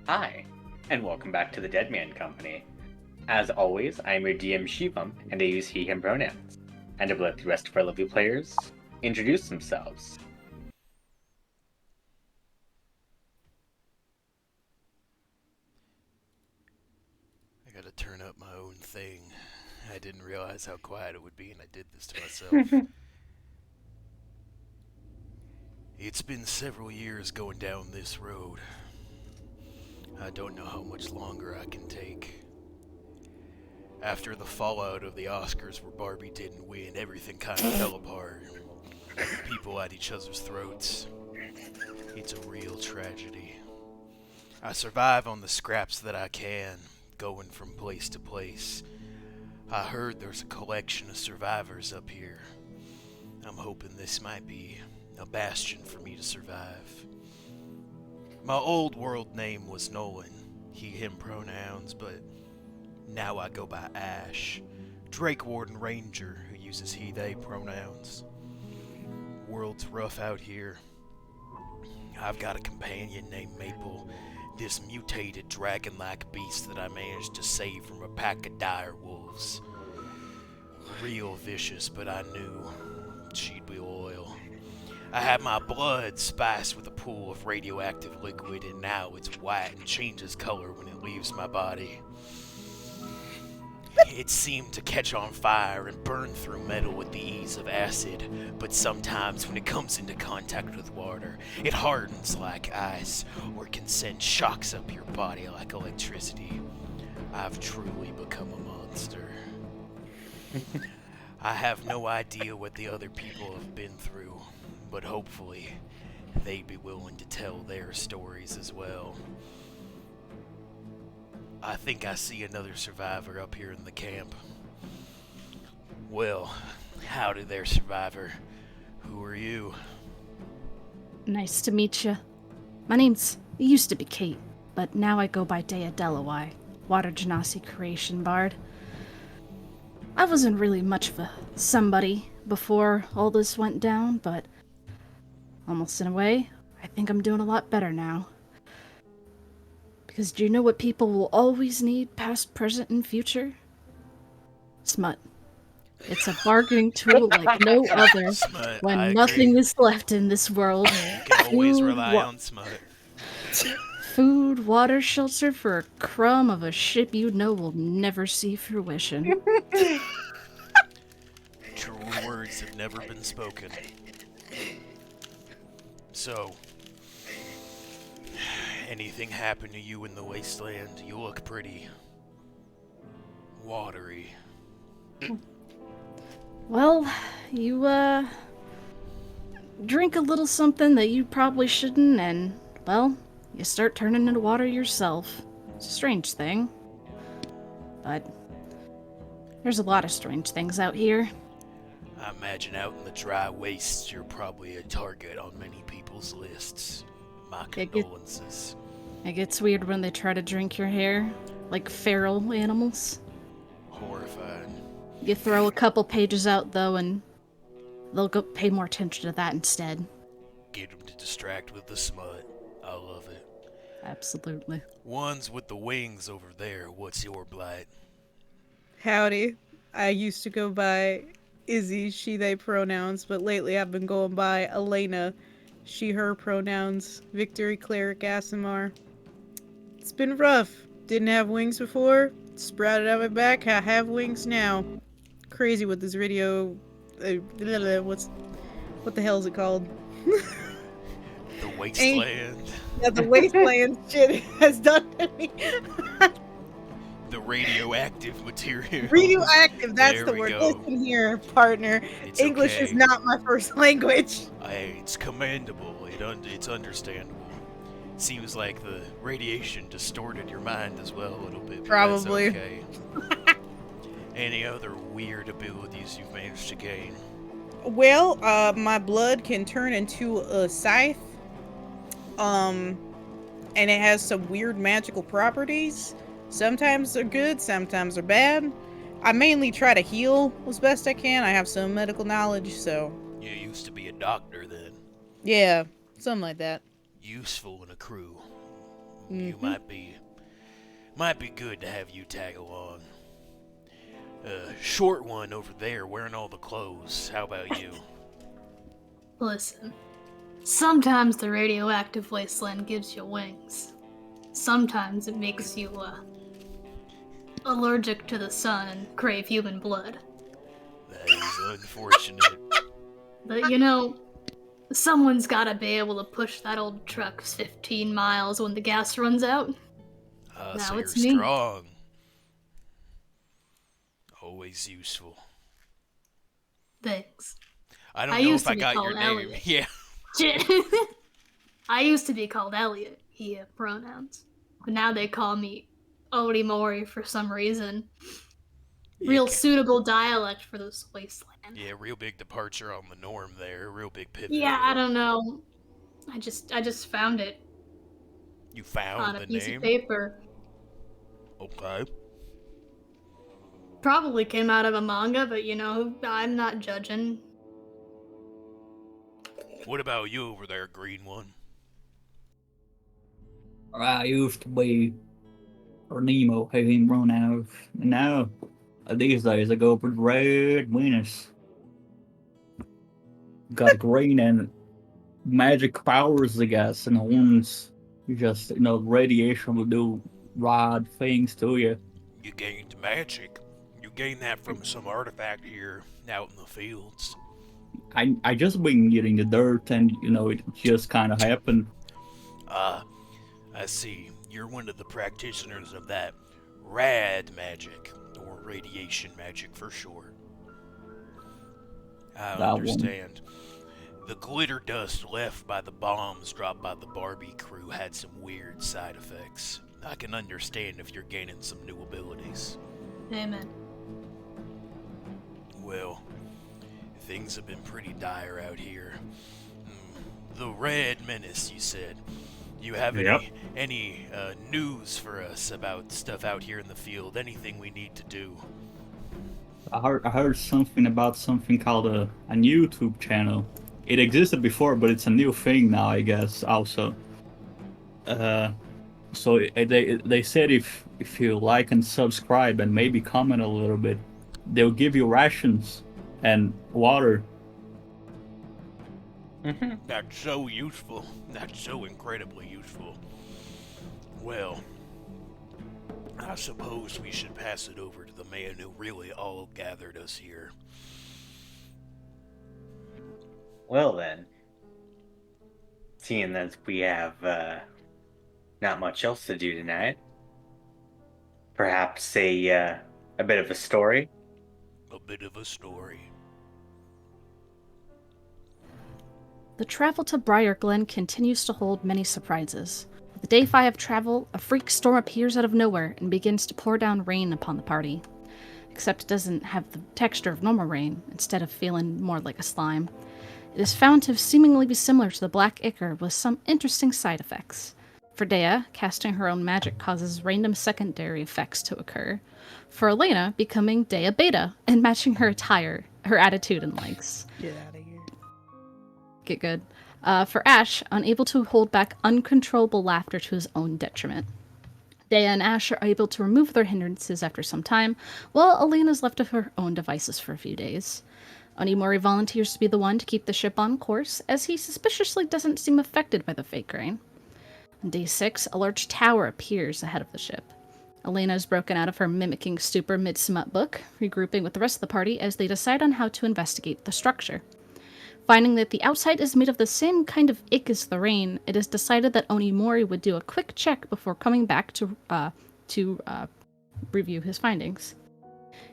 Hi, and welcome back to the Deadman Company. As always, I am your DM Shivam, and I use he/him pronouns. And I will let the rest of our lovely players introduce themselves. I gotta turn up my own thing. I didn't realize how quiet it would be, and I did this to myself. It's been several years going down this road. I don't know how much longer I can take. After the fallout of the Oscars where Barbie didn't win, everything kind of fell apart. People at each other's throats. It's a real tragedy. I survive on the scraps that I can, going from place to place. I heard there's a collection of survivors up here. I'm hoping this might be a bastion for me to survive. My old world name was Nolan, he/him pronouns, but now I go by Ash, Drake Warden Ranger, who uses he/they pronouns. World's rough out here. I've got a companion named Maple, this mutated dragon-like beast that I managed to save from a pack of dire wolves. Real vicious, but I knew she'd be loyal. I had my blood spiced with a pool of radioactive liquid, and now it's white and changes color when it leaves my body. It seemed to catch on fire and burn through metal with the ease of acid, but sometimes when it comes into contact with water, it hardens like ice, or can send shocks up your body like electricity. I've truly become a monster. I have no idea what the other people have been through, but hopefully they'd be willing to tell their stories as well. I think I see another survivor up here in the camp. Well, howdy there, survivor. Who are you? Nice to meet you. My name's, it used to be Kate, but now I go by Dea Delawai, Water Genasi Creation Bard. I wasn't really much of a somebody before all this went down, but almost in a way, I think I'm doing a lot better now. Because do you know what people will always need, past, present, and future? Smut. It's a bargaining tool like no other. Smut, When I nothing agree. is left in this world. You can always Food, rely on smut. Food, water, shelter for a crumb of a ship you know will never see fruition. Truer words have never been spoken. So, anything happen to you in the wasteland? You look pretty watery. Well, you, drink a little something that you probably shouldn't, and, well, you start turning into water yourself. It's a strange thing. But there's a lot of strange things out here. I imagine out in the dry wastes, you're probably a target on many people's lists. My condolences. It gets weird when they try to drink your hair, like feral animals. Horrifying. You throw a couple pages out, though, and they'll go pay more attention to that instead. Get them to distract with the smut. I love it. Absolutely. Ones with the wings over there, what's your blight? Howdy. I used to go by Izzy, she, they pronouns, but lately I've been going by Elena, she, her pronouns, Victory Cleric Asimar. It's been rough. Didn't have wings before, sprouted out my back, I have wings now. Crazy with this radio... what the hell is it called? The wasteland. Yeah, the wasteland shit has done to me. The radioactive material. Radioactive, that's There the we word. go. Listen here, partner. It's English okay. is not my first language. It's commendable. It's understandable. Seems like the radiation distorted your mind as well a little bit. But Probably. That's okay. Any other weird abilities you've managed to gain? Well, my blood can turn into a scythe. And it has some weird magical properties. Sometimes they're good, sometimes they're bad. I mainly try to heal as best I can. I have some medical knowledge, so You used to be a doctor then. yeah, something like that. Useful in a crew. You Mhm. might be good to have you tag along. Short one over there wearing all the clothes. How about you? Listen, sometimes the radioactive wasteland gives you wings. Sometimes it makes you, allergic to the sun and crave human blood. That is unfortunate. But someone's gotta be able to push that old truck 15 miles when the gas runs out. So Now you're it's me. strong. Always useful. Thanks. I don't I know used if to I be got called your name. Elliot. Yeah. Shit. I used to be called Elliot, he pronouns. But now they call me Odimori for some reason. Real Okay. suitable dialect for this wasteland. Yeah, real big departure on the norm there. Real big pivot. Yeah, I don't know. I just found it You found on a the piece name? of paper. Okay. Probably came out of a manga, but I'm not judging. What about you over there, green one? I used to be or Nemo, how him run out. And now, these days, I go with red Venus. Got green and magic powers, I guess, and horns. Just, radiation will do rod things to you. You gained magic. You gained that from some artifact here out in the fields. I just been getting the dirt, and, it just kind of happened. I see. You're one of the practitioners of that rad magic, or radiation magic for short. I That one. understand. The glitter dust left by the bombs dropped by the Barbie crew had some weird side effects. I can understand if you're gaining some new abilities. Amen. Well, things have been pretty dire out here. The Red Menace, you said. You have any news for us about stuff out here in the field? Anything we need to do? I heard something about something called a YouTube channel. It existed before, but it's a new thing now, I guess, also. So they said if you like and subscribe and maybe comment a little bit, they'll give you rations and water. That's so useful. That's so incredibly useful. Well, I suppose we should pass it over to the man who really all gathered us here. Well then, seeing that we have not much else to do tonight, perhaps a bit of a story. A bit of a story. The travel to Briar Glen continues to hold many surprises. With day 5 of travel, a freak storm appears out of nowhere and begins to pour down rain upon the party. Except it doesn't have the texture of normal rain, instead of feeling more like a slime. It is found to seemingly be similar to the black ichor with some interesting side effects. For Dea, casting her own magic causes random secondary effects to occur. For Elena, becoming Dea Beta and matching her attire, her attitude and likes. Get out of here. Get good. For Ash, unable to hold back uncontrollable laughter to his own detriment. Dea and Ash are able to remove their hindrances after some time, while Elena's left to her own devices for a few days. Onimori volunteers to be the one to keep the ship on course, as he suspiciously doesn't seem affected by the fake rain. On day 6, a large tower appears ahead of the ship. Elena is broken out of her mimicking stupor mid-smut book, regrouping with the rest of the party as they decide on how to investigate the structure. Finding that the outside is made of the same kind of ick as the rain, it is decided that Onimori would do a quick check before coming back to review his findings.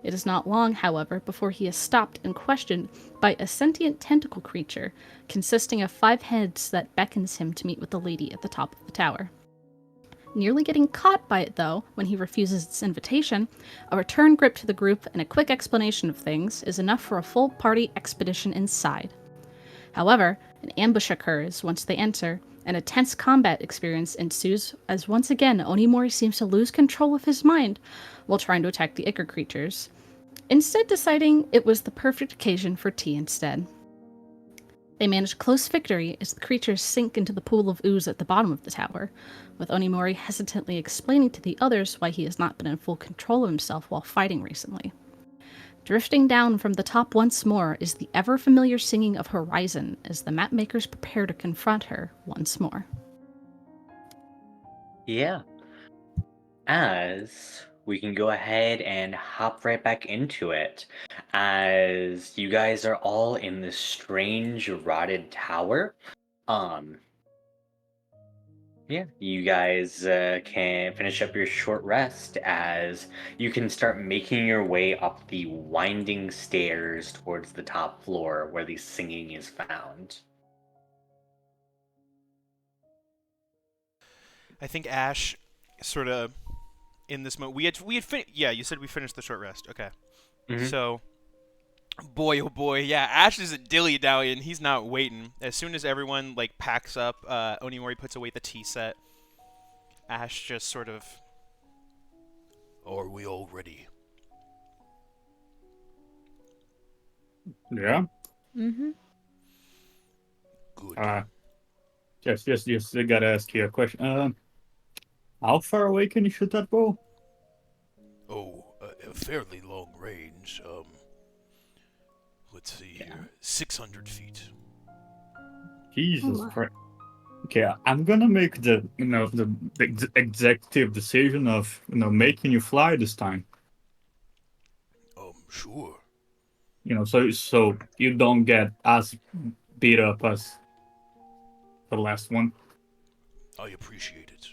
It is not long, however, before he is stopped and questioned by a sentient tentacle creature consisting of 5 heads that beckons him to meet with the lady at the top of the tower. Nearly getting caught by it, though, when he refuses its invitation, a return grip to the group and a quick explanation of things is enough for a full party expedition inside. However, an ambush occurs once they enter, and a tense combat experience ensues as once again Onimori seems to lose control of his mind while trying to attack the Ichor creatures, instead deciding it was the perfect occasion for tea instead. They manage close victory as the creatures sink into the pool of ooze at the bottom of the tower, with Onimori hesitantly explaining to the others why he has not been in full control of himself while fighting recently. Drifting down from the top once more is the ever-familiar singing of Horizon as the mapmakers prepare to confront her once more. Yeah. As we can go ahead and hop right back into it, as you guys are all in this strange rotted tower. Yeah, you guys can finish up your short rest as you can start making your way up the winding stairs towards the top floor where the singing is found. I think Ash, sort of, in this moment, we had yeah, you said we finished the short rest. Okay, So, boy, oh boy, yeah, Ash isn't dilly-dallying. He's not waiting. As soon as everyone, like, packs up, Onimori puts away the tea set. Ash just sort of... Are we all ready? Yeah. Mm-hmm. Good. Just gotta ask you a question. How far away can you shoot that bow? Oh, a fairly long range. Let's see here. 600 feet. Jesus my. Christ. Okay, I'm gonna make the executive decision of making you fly this time. Sure. So you don't get as beat up as the last one. I appreciate it.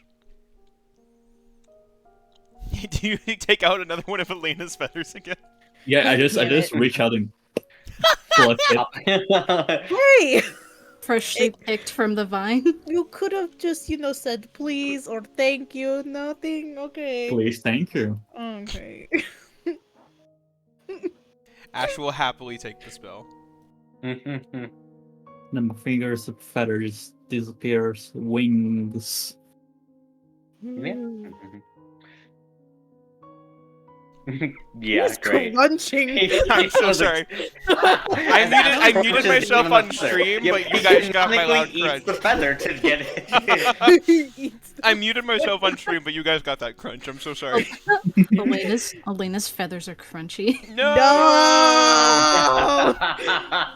Do you take out another one of Elena's feathers again? Yeah, I just reach out and pluck it. Hey! Freshly picked from the vine. You could have just, said please or thank you. Nothing. Okay. Please, thank you. Okay. Ash will happily take the spell. Then my fingers, feathers disappears, wings. Yeah. He's Great. crunching. I'm so sorry. I muted myself on stream, but you guys got my loud crunch. The feather to get it. I muted myself on stream, but you guys got that crunch. I'm so sorry. Elena's feathers are crunchy. No!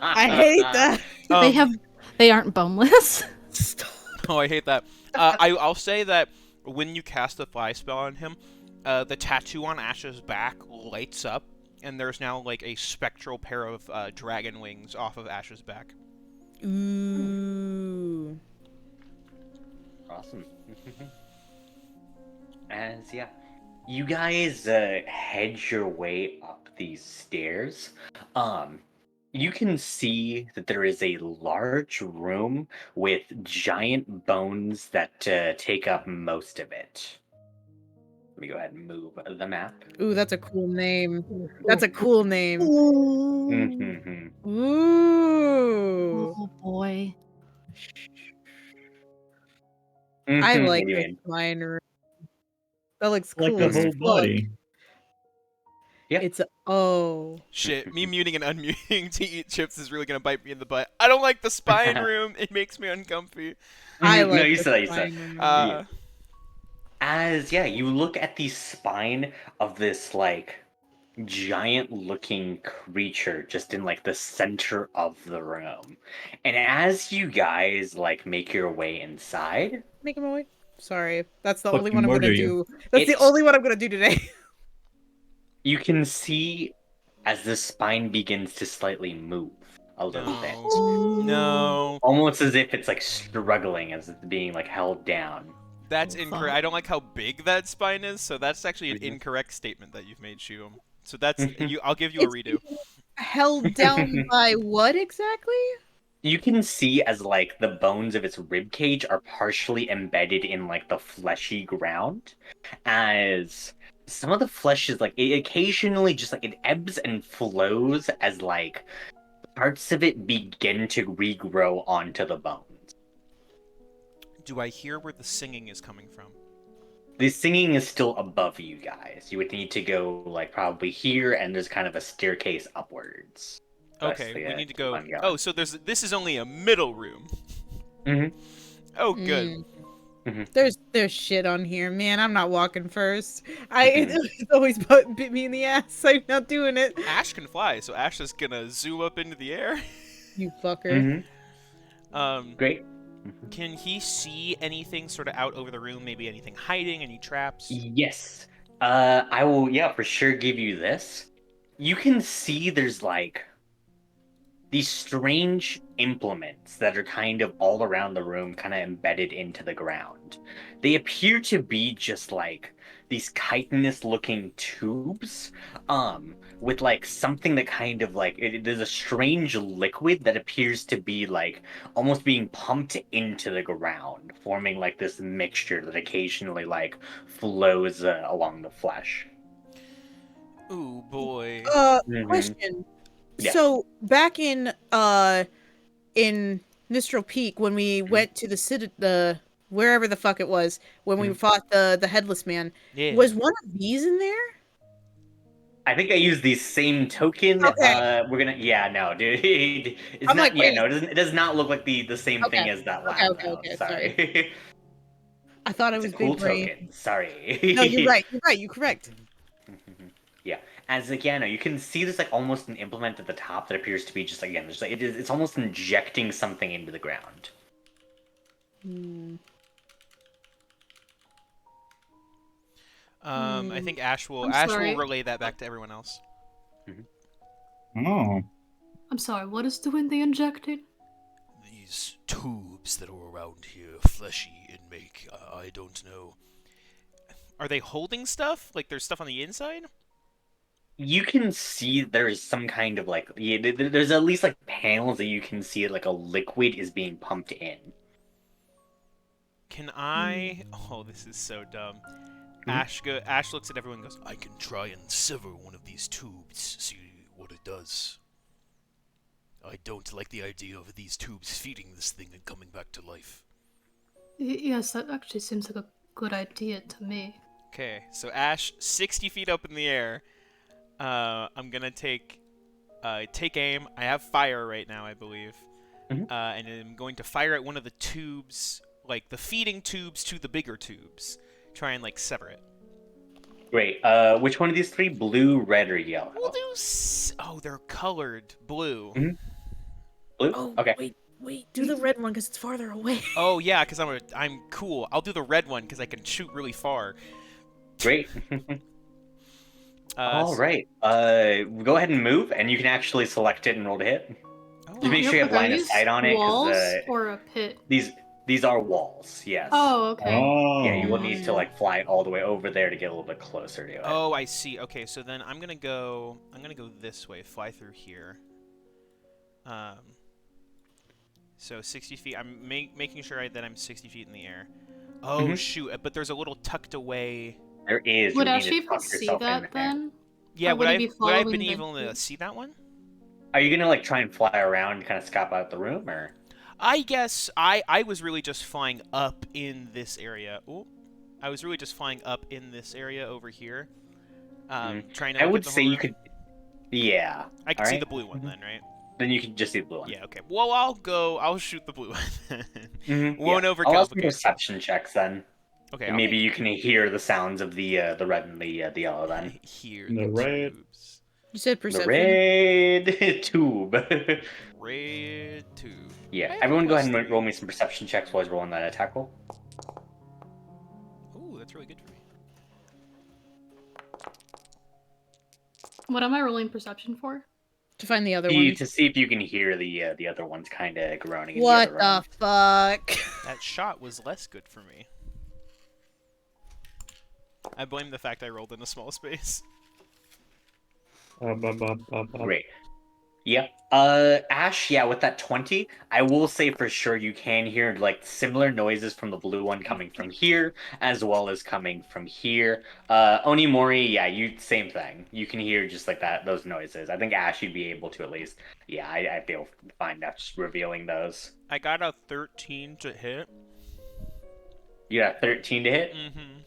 I hate that. They aren't boneless. Oh, I hate that. I'll say that when you cast the fly spell on him, the tattoo on Ash's back lights up, and there's now like a spectral pair of dragon wings off of Ash's back. Ooh. Awesome. You guys head your way up these stairs. You can see that there is a large room with giant bones that take up most of it. Let me go ahead and move the map. Ooh, that's a cool name. That's a cool name. Mm-hmm. Ooh. Oh boy. I like the spine room. That looks cool. Like the whole body. Yep. It's Shit, me muting and unmuting to eat chips is really gonna bite me in the butt. I don't like the spine room. It makes me uncomfy. I like you the said spine room. You look at the spine of this like giant looking creature just in like the center of the room, and as you guys like make your way inside, Make him away. Sorry, that's the Fucking only one I'm gonna murder do. you. That's the only one I'm gonna do today. you can see as the spine begins to slightly move, a little bit. No. Almost as if it's like struggling as it's being like held down. That's Oh, incorrect. fuck. I don't like how big that spine is, so that's actually an Mhm. incorrect statement that you've made, Shuum. So that's Mhm. you. I'll give you a It's redo. held down by what exactly? You can see as like the bones of its rib cage are partially embedded in like the fleshy ground, as some of the flesh is like it occasionally just like it ebbs and flows as like parts of it begin to regrow onto the bones. Do I hear where the singing is coming from? The singing is still above you guys. You would need to go like probably here, and there's kind of a staircase upwards. That's Okay, the we need to keep go. on going. Oh, so this is only a middle room. Mhm. Oh, good. Mhm. There's shit on here, man. I'm not walking first. Mhm. It's always bit me in the ass. I'm not doing it. Ash can fly, so Ash is gonna zoom up into the air. You fucker. Mhm. Um, Great. Mhm. can he see anything sort of out over the room? Maybe anything hiding? Any traps? Yes. I will, yeah, for sure give you this. You can see there's like these strange implements that are kind of all around the room, kind of embedded into the ground. They appear to be just like these chitinous looking tubes, with like something that kind of like there's a strange liquid that appears to be like almost being pumped into the ground, forming like this mixture that occasionally like flows along the flesh. Ooh boy. Hmm. Question. Yeah. So back in Mistral Peak when we went to the wherever the fuck it was when we Mhm. fought the headless man, Yeah. was one of these in there? I think I use the same token. Okay. We're gonna. Yeah, no, dude. It's I'm like, not. Yeah, wait. no. It does not look like the same Okay. thing as that Okay. lab. Okay. No, Okay. Sorry. sorry. I thought it It's a was cool big brain. token. Sorry. No, you're right. You're right. You're correct. Yeah. As again, you can see there's like almost an implement at the top that appears to be just again. There's like it's almost injecting something into the ground. Hmm. I think Ash will I'm Ash will sorry. relay that back to everyone else. Oh. I'm sorry, what is doing the injecting? These tubes that are around here, fleshy in make, I don't know. Are they holding stuff? Like there's stuff on the inside? You can see there's some kind of like there's at least like panels that you can see like a liquid is being pumped in. Can I? Oh, this is so dumb. Mhm. Ash looks at everyone and goes, I can try and sever one of these tubes, see what it does. I don't like the idea of these tubes feeding this thing and coming back to life. Yes, that actually seems like a good idea to me. Okay, so Ash, 60 feet up in the air. I'm gonna take aim. I have fire right now, I believe. Mhm. And I'm going to fire at one of the tubes, like the feeding tubes to the bigger tubes. Try and like sever it. Great. Which one of these three? Blue, red, or We'll yellow? do. Oh, they're colored blue. Mhm. Blue. Oh, Okay. wait. Do the red one because it's farther away. Oh yeah, because I'm cool. I'll do the red one because I can shoot really far. Great. All So, right. Go ahead and move, and you can actually select it and roll to hit. Just make sure you have Are line of these sight on it, because walls or a pit? these are walls. Yes. Oh, okay. Yeah, you will Oh. need to like fly all the way over there to get a little bit closer to it. oh, I see. Okay, so then I'm gonna go this way, fly through here. So 60 feet. I'm making sure that I'm 60 feet in the air. Oh Mhm. shoot! But there's a little tucked away. There is. Would You need Ash to be able tuck to see yourself in that there. then? Yeah, Or would he be would I have been following the able to tube? see that one? Are you gonna like try and fly around, and kind of scope out the room, or? I guess I was really just flying up in this area. Ooh, I was really just flying up in this area over here. Trying to I look would at the say whole you room. could. Yeah. I can All see right. the blue one then, right? Then you can just see the blue one. Yeah, okay. Well, I'll shoot the blue one. Yeah. Won't I'll ask some overcomplicate things. perception checks then. Okay, And I'll maybe you can hear the sounds of the red and the yellow then. hear The the red. tubes. You said The perception. red tube. Red tube. Yeah. I have a Everyone go ahead and +3. roll me some perception checks while I was rolling that attack roll. Ooh, that's really good for me. What am I rolling perception for? To find the other one. To see if you can hear the other ones kind of groaning in the What other room. the fuck? That shot was less good for me. I blame the fact I rolled in a small space. Great. Yep. Ash, yeah, with that 20, I will say for sure you can hear like similar noises from the blue one coming from here, as well as coming from here. Onimori, yeah, same thing. You can hear just like that, those noises. I think Ash, you'd be able to at least. Yeah, I feel fine now just revealing those. I got a 13 to hit. You got 13 to hit? Mm-hmm.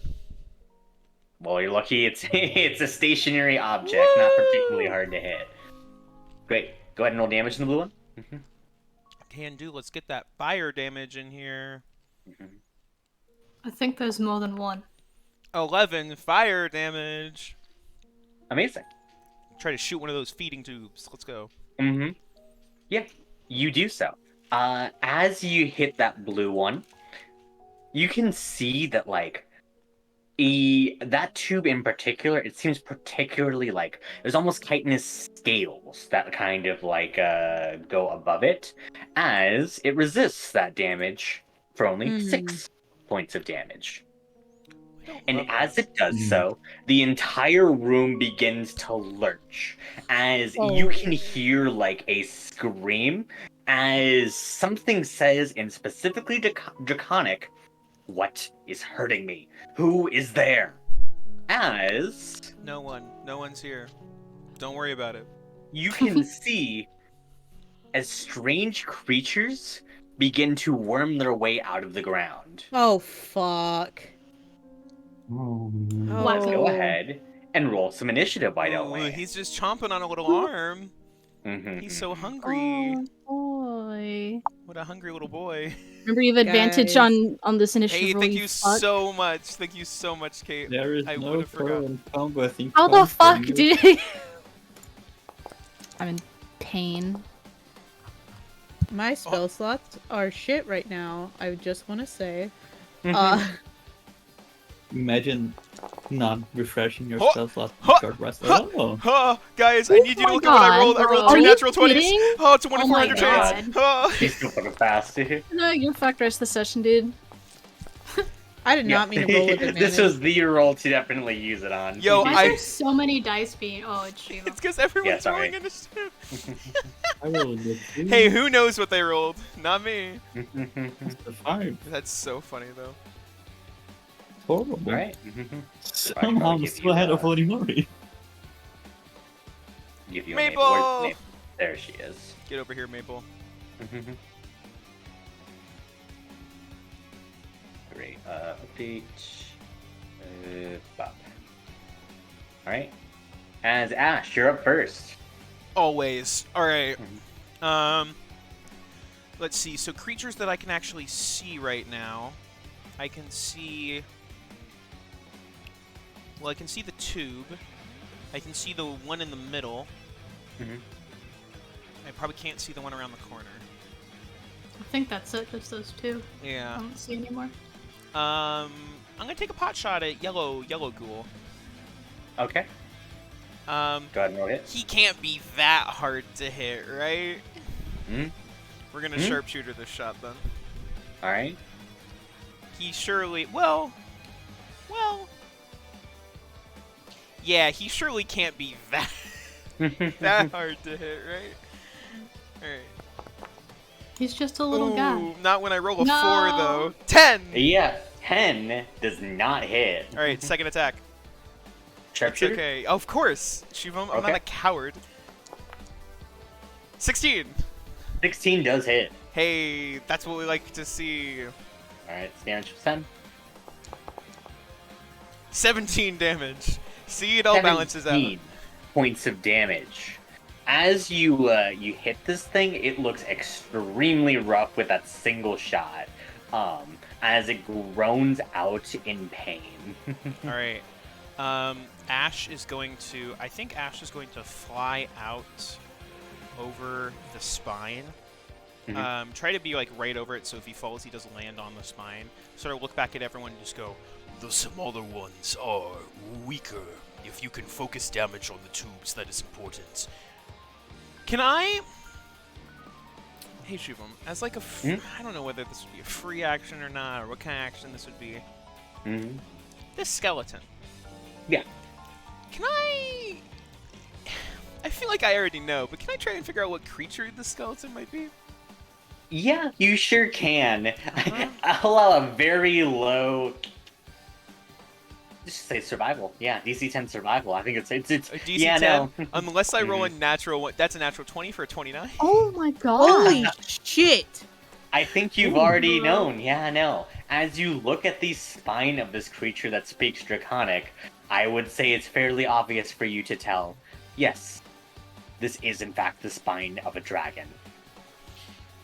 Well, you're lucky it's it's a stationary object, not particularly hard to hit. Great. Go ahead and roll damage in the blue one. Can do. Let's get that fire damage in here. I think there's more than one. 11 fire damage. Amazing. Try to shoot one of those feeding tubes. Let's go. Yeah, you do so. As you hit that blue one, you can see that like that tube in particular, it seems particularly like there's almost chitinous scales that kind of like go above it, as it resists that damage for only 6 points of damage. And as it does so, the entire room begins to lurch as you can hear like a scream as something says in specifically Draconic, "What is hurting me? Who is there?" As No one. No one's here. Don't worry about it. you can see as strange creatures begin to worm their way out of the ground. Oh, fuck. Oh, What? Go ahead and roll some initiative, why don't Ooh, we? he's just chomping on a little arm. Mhm. He's so hungry. Oh boy. What a hungry little boy. Remember, you have advantage Guys. on this initiative. Hey, roll, thank you fuck. so much. Thank you so much, Kate. there is I no would've forgot. current combat in How the fuck, company. dude? I'm in pain. My spell slots are shit right now. I just want to say. Imagine not refreshing your Huh. spell slot Huh. short rest. Huh. Oh, Huh, guys, I need you to my look at what I God, rolled. I bro. rolled Are two you natural 20s. kidding? Oh, it's a 1 in Oh my 400 chance. God. Huh. He's still fucking fast. No, you're fucked rest of the session, dude. I did not mean to roll with advantage. This was the roll to definitely use it on. Yo, Why I- is there so many dice being? Oh, it's Shiva. It's because everyone's sorry. rolling initiative. I rolled a 2. Hey, who knows what they rolled? Not me. It's a 5. That's so funny, though. Horrible. Alright. Somehow I'm still ahead of Onimori. Give you a Maple! Where's Maple? There she is. Get over here, Maple. Great. Update. Bob. Alright. As Ash, you're up first. Always. Alright. Let's see. So creatures that I can actually see right now. I can see... Well, I can see the tube. I can see the one in the middle. I probably can't see the one around the corner. I think that's it. Just those two. I Yeah. don't see anymore. I'm gonna take a pot shot at yellow ghoul. Okay. Go ahead and roll it. He can't be that hard to hit, right? We're gonna sharpshooter this shot then. Alright. He surely, well, yeah, he surely can't be that that hard to hit, right? All right. He's just a little guy. Ooh, not when I roll a No. 4 though. 10. Yeah, 10 does not hit. All right, second attack. It's Sharpshooter? okay. Of course, Shiva, I'm not Okay. a coward. 16. 16 does hit. Hey, that's what we like to see. Alright, damage of 10. 17 damage. See, it all balances out. 17 points of damage. As you hit this thing, it looks extremely rough with that single shot. As it groans out in pain. All right. Ash is going to. I think Ash is going to fly out over the spine. Try to be like right over it, so if he falls, he doesn't land on the spine. Sort of look back at everyone and just go, The smaller ones are weaker. If you can focus damage on the tubes, that is important. Can I? Hey, Shubham, as like a, Hmm? I don't know whether this would be a free action or not, or what kind of action this would be. Mm-hmm. This skeleton. Yeah. Can I? I feel like I already know, but can I try and figure out what creature the skeleton might be? Yeah, you sure can. Uh-huh. I'll allow a very low. Just say survival. Yeah, DC 10 survival. I think it's A DC yeah, 10? no. Unless I roll a natural one. That's a natural 20 for a 29. Oh my god. Holy shit! I think you've already known. Yeah, no. As you look at the spine of this creature that speaks Draconic, I would say it's fairly obvious for you to tell. Yes, this is in fact the spine of a dragon.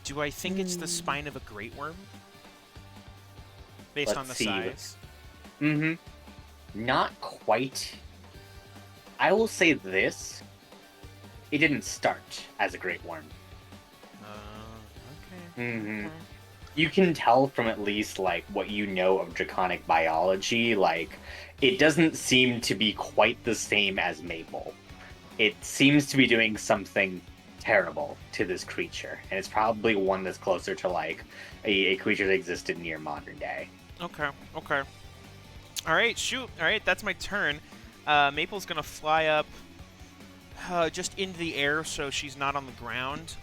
Do I think it's the spine of a great worm? Based Let's on the see. size. Mm-hmm. Not quite. I will say this. It didn't start as a great worm. Okay. Mm-hmm. Okay. You can tell from at least like what you know of draconic biology, like it doesn't seem to be quite the same as Maple. It seems to be doing something terrible to this creature, and it's probably one that's closer to like a creature that existed near modern day. Okay. Okay. All right. Shoot. All right. That's my turn. Maple's gonna fly up, just into the air, so she's not on the ground.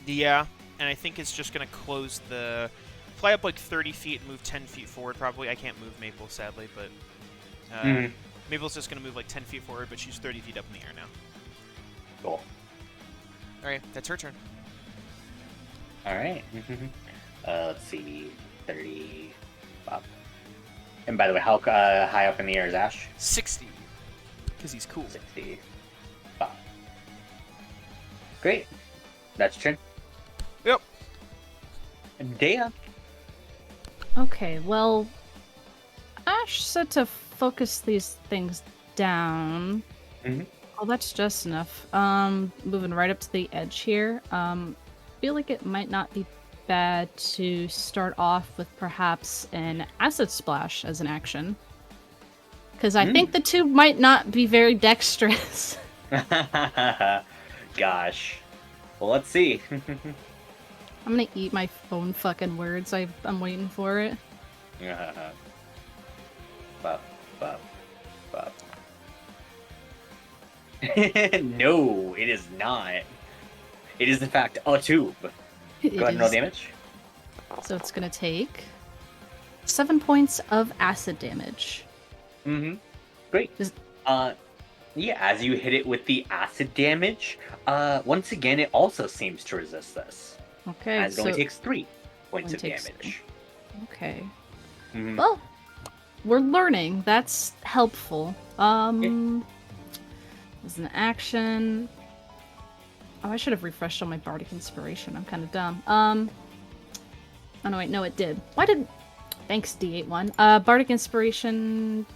Yeah, and I think it's just gonna fly up like 30 feet and move 10 feet forward. Probably. I can't move Maple, sadly, but Maple's just gonna move like 10 feet forward, but she's 30 feet up in the air now. Cool. All right. That's her turn. All right. Let's see. 30 up. And by the way, how high up in the air is Ash? 60. Because he's cool. 60 up. Great. That's your turn. Yep. Dea. Okay, well, Ash said to focus these things down. Mhm. Oh, that's just enough. Moving right up to the edge here. Feel like it might not be bad to start off with perhaps an acid splash as an action. Because I think the two might not be very dexterous. Gosh. Well, let's see. I'm gonna eat my own fucking words. I'm waiting for it. Bop, bop, bop. No, it is not. It is in fact a tube. Go ahead and roll damage. So it's gonna take 7 points of acid damage. Mm-hmm. Great. Yeah, as you hit it with the acid damage, once again, it also seems to resist this. Okay, As it only takes 3 points only of takes damage. Okay. Mhm. Well, we're learning. That's helpful. As an action. Oh, I should have refreshed on my bardic inspiration. I'm kind of dumb. Oh no, wait, no, it did. Why did? Thanks, D8-1. Bardic inspiration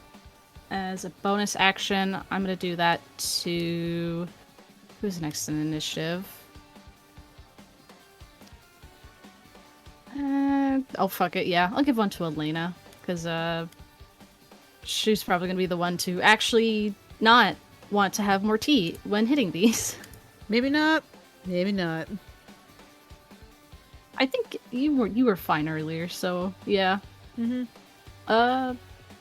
as a bonus action. I'm gonna do that to who's next in initiative. Oh fuck it, yeah. I'll give one to Elena because she's probably gonna be the one to actually not want to have more tea when hitting these. Maybe not. Maybe not. I think you were fine earlier, so yeah.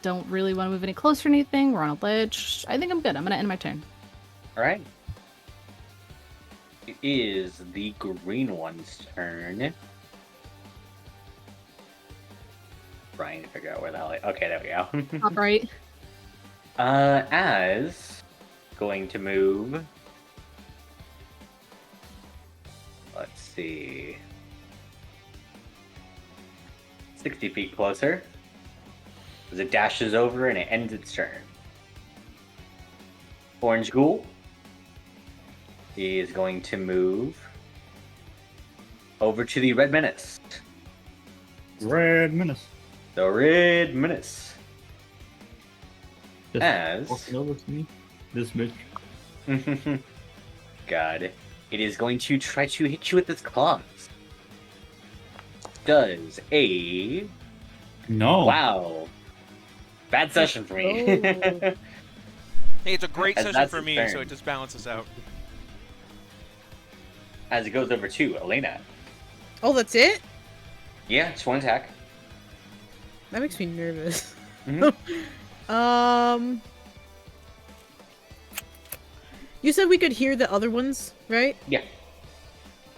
Don't really want to move any closer or anything. We're on a ledge. I think I'm good. I'm gonna end my turn. All right. It is the green one's turn. Trying to figure out where the hell. Okay, there we go. All right. As going to move. Let's see. 60 feet closer. As it dashes over and it ends its turn. Orange Ghoul is going to move over to the Red Menace. Red Menace. The Red Menace. Just As- walking over to me. This bitch. God. It is going to try to hit you with its claws. Does a... No. Wow. Bad session for me. Hey, it's a great As session that's for his me, turn. so it just balances out. As it goes over to Elena. Oh, that's it? Yeah, just one attack. That makes me nervous. Mhm. You said we could hear the other ones, right? Yeah.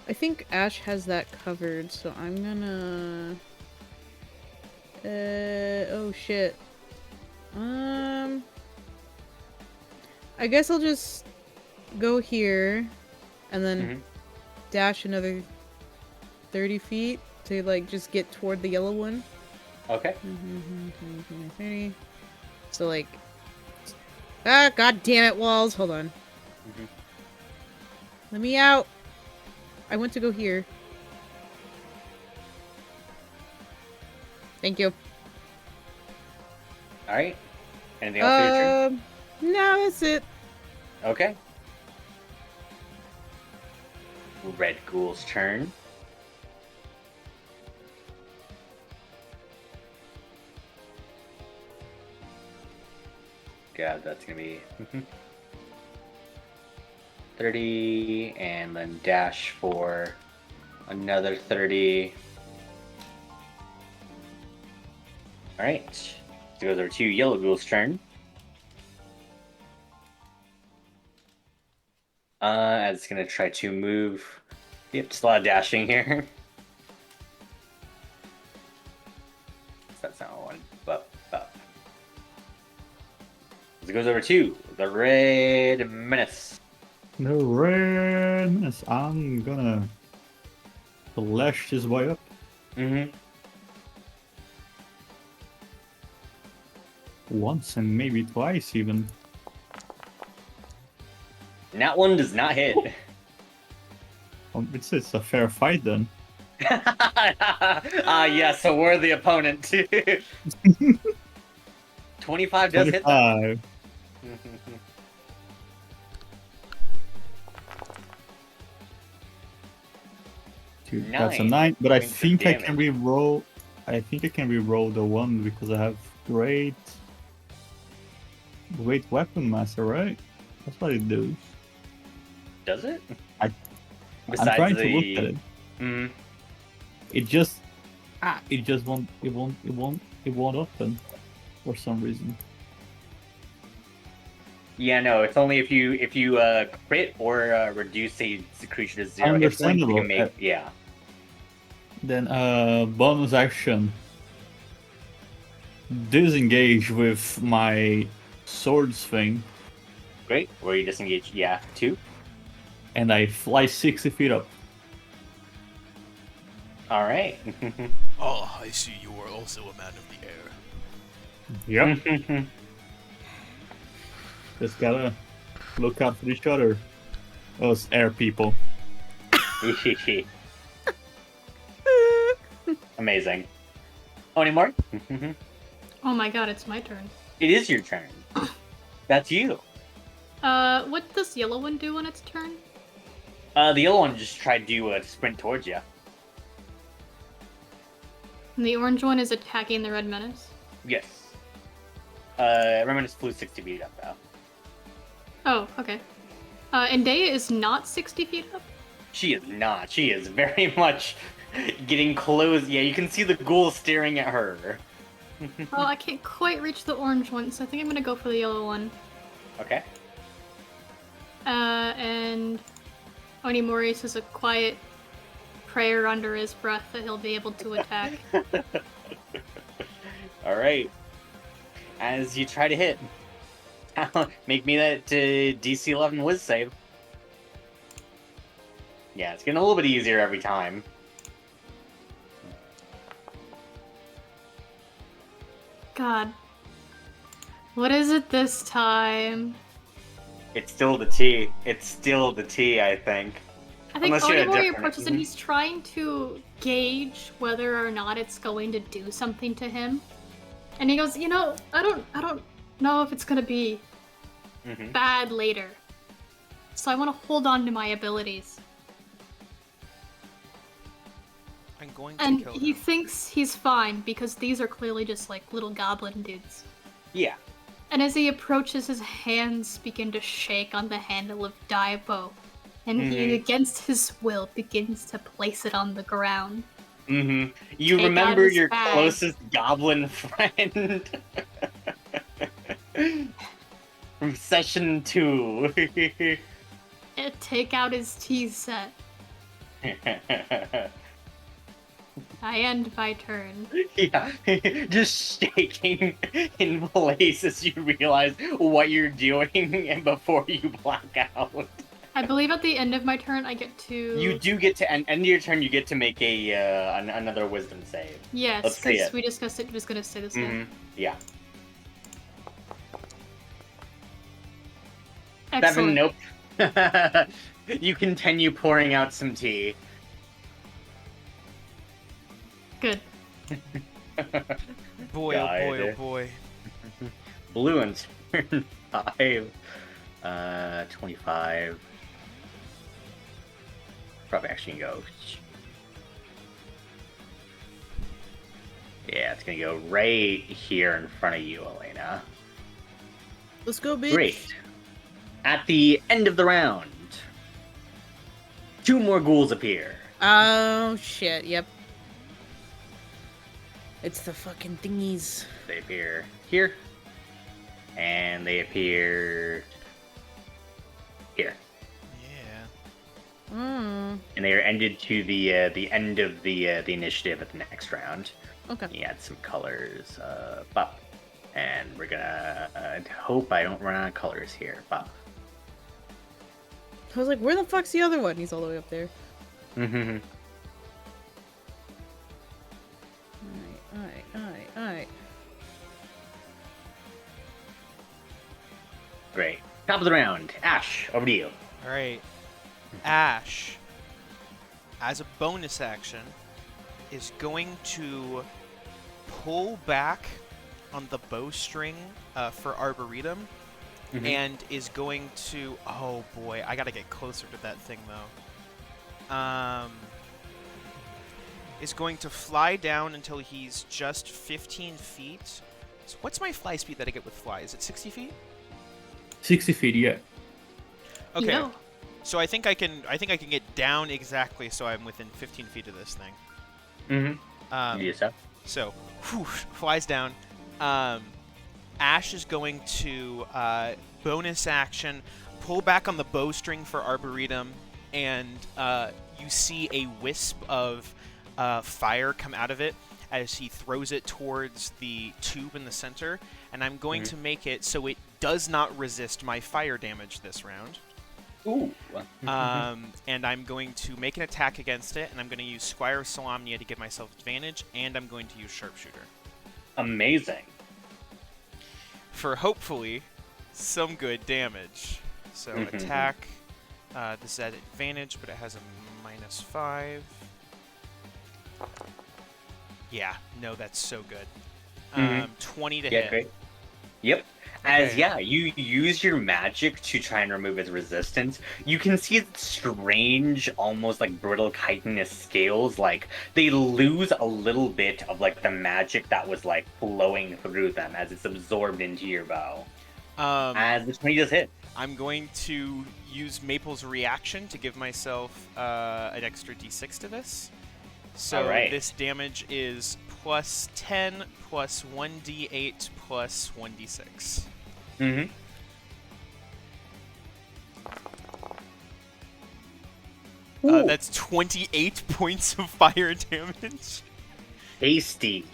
I think Ash has that covered, so I'm gonna... oh shit. I guess I'll just go here, and then Mhm. dash another 30 feet to, like, just get toward the yellow one. Okay. 30. So, like... Ah, god damn it, walls! Hold on. Mhm. Let me out! I want to go here. Thank you. All right. Anything else for your turn? No, that's it. Okay. Red Ghoul's turn. God, that's gonna be 30, and then dash for another 30. All right. So it goes over to Yellow Ghoul's turn. It's gonna try to move. Yep, just a lot of dashing here. That's not one. But. It goes over to the Red Menace. The red menace. I'm gonna flash his way up. Mm-hmm. Once and maybe twice even. And that one does not hit. It's a fair fight then. Yeah, so we're the opponent too. 25 does hit though. 25. Dude, that's a 9, but I points of think I can damage. re-roll. I think I can re-roll the one because I have great weapon master, right? That's what it does. Does it? I'm Besides trying the... to look at it. Mm, It just won't open for some reason. yeah, no, it's only if you crit or reduce a creature to 0 hit points, you Understandable. can make yeah. Then bonus action. Disengage with my swords thing, Great. Where you disengage, yeah, 2. and I fly 60 feet up. All right. Oh, I see you are also a man of the air. Yep. Just gotta look out for each other. Us air people. Amazing. Oh, any more? Oh my god, it's my turn. It is your turn. That's you. What does yellow one do on its turn? The yellow one just tried to sprint towards you. And the orange one is attacking the red menace. Yes. Remember, it's flew 60 feet up though. Oh, okay. And Dea is not 60 feet up? She is not. She is very much getting close. Yeah, you can see the ghoul staring at her. Well, I can't quite reach the orange one, so I think I'm gonna go for the yellow one. Okay. And Onimori says a quiet prayer under his breath that he'll be able to attack. All right. As you try to hit, make me that DC 11 Wiz save. Yeah, it's getting a little bit easier every time. God. What is it this time? It's still the T. It's still the T, I think. I think Unless you're a Onimori different- approaches and he's trying to gauge whether or not it's going to do something to him. And he goes, you know, I don't know if it's gonna be bad later. So I want to hold on to my abilities. I'm going to And kill he him. thinks he's fine because these are clearly just like little goblin dudes. Yeah. And as he approaches, his hands begin to shake on the handle of Daibo. And he, against his will, begins to place it on the ground. You Take out remember his your bag. closest goblin friend from session 2. Take out his tea set. I end my turn. Yeah, just shaking in place as you realize what you're doing and before you black out. I believe at the end of my turn, I get to... You do get to, end of your turn, you get to make another wisdom save. Yes, Let's see because it. we discussed it was going to stay the same. Yeah. Excellent. 7, nope. You continue pouring out some tea. Good. Boy, oh boy, oh boy. Blue and turn 5. 25. Probably actually go. Yeah, it's gonna go right here in front of you, Elena. Let's go, bitch. Great. At the end of the round, 2 more ghouls appear. Oh, shit. Yep. It's the fucking thingies. They appear here, and they appear here. Yeah. And they are ended to the end of the initiative at the next round. Okay. You add some colors up, and we're gonna hope I don't run out of colors here. Up. I was like, where the fuck's the other one? He's all the way up there. Alright. Great. Top of the round, Ash. Over to you. All right. Ash, as a bonus action, is going to pull back on the bowstring for Arboretum, and is going to... Oh boy, I gotta get closer to that thing though. Is going to fly down until he's just 15 feet. So what's my fly speed that I get with fly? Is it 60 feet? 60 feet, yeah. Okay. No. So I think I can get down exactly so I'm within 15 feet of this thing. Yes, sir. So, flies down. Ash is going to bonus action, pull back on the bowstring for Arboretum, and you see a wisp of fire come out of it as he throws it towards the tube in the center. And I'm going to make it so it does not resist my fire damage this round. Ooh. And I'm going to make an attack against it, and I'm going to use Squire of Solamnia to give myself advantage, and I'm going to use Sharpshooter. Amazing. For hopefully some good damage. So attack. This is at advantage, but it has a -5. Yeah, no, that's so good. 20 to hit. Great. Yep. As you use your magic to try and remove its resistance, you can see its strange, almost like brittle chitinous scales. Like they lose a little bit of like the magic that was like flowing through them as it's absorbed into your bow. As the 20 does hit, I'm going to use Maple's reaction to give myself an extra d6 to this. So this damage is +10 plus 1d8 plus 1d6. That's 28 points of fire damage. Tasty.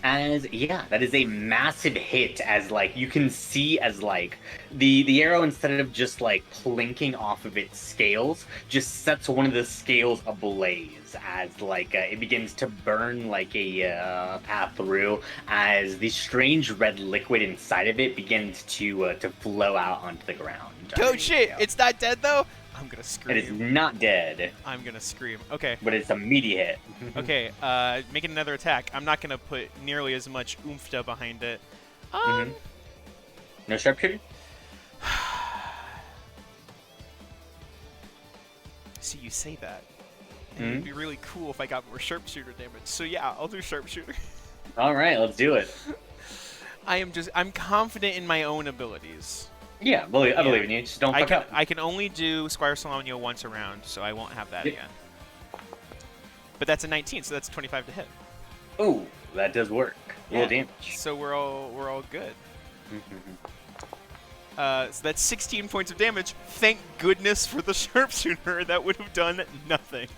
As that is a massive hit. As like you can see, as like the arrow, instead of just like plinking off of its scales, just sets one of the scales ablaze. As like it begins to burn like a path through. As the strange red liquid inside of it begins to flow out onto the ground. Oh shit! It's not dead though. I'm gonna scream. It is not dead. I'm gonna scream. Okay. But it's a meaty hit. Okay, making another attack. I'm not gonna put nearly as much oomph behind it. No sharpshooter? See, you say that. And it'd be really cool if I got more sharpshooter damage. So yeah, I'll do sharpshooter. Alright, let's do it. I'm confident in my own abilities. Yeah, I believe in you. Just don't fuck up. I can only do Squire Salamio once around, so I won't have that again. But that's a 19, so that's 25 to hit. Ooh, that does work. Roll damage. So we're all good. So that's 16 points of damage. Thank goodness for the sharpshooter. That would have done nothing.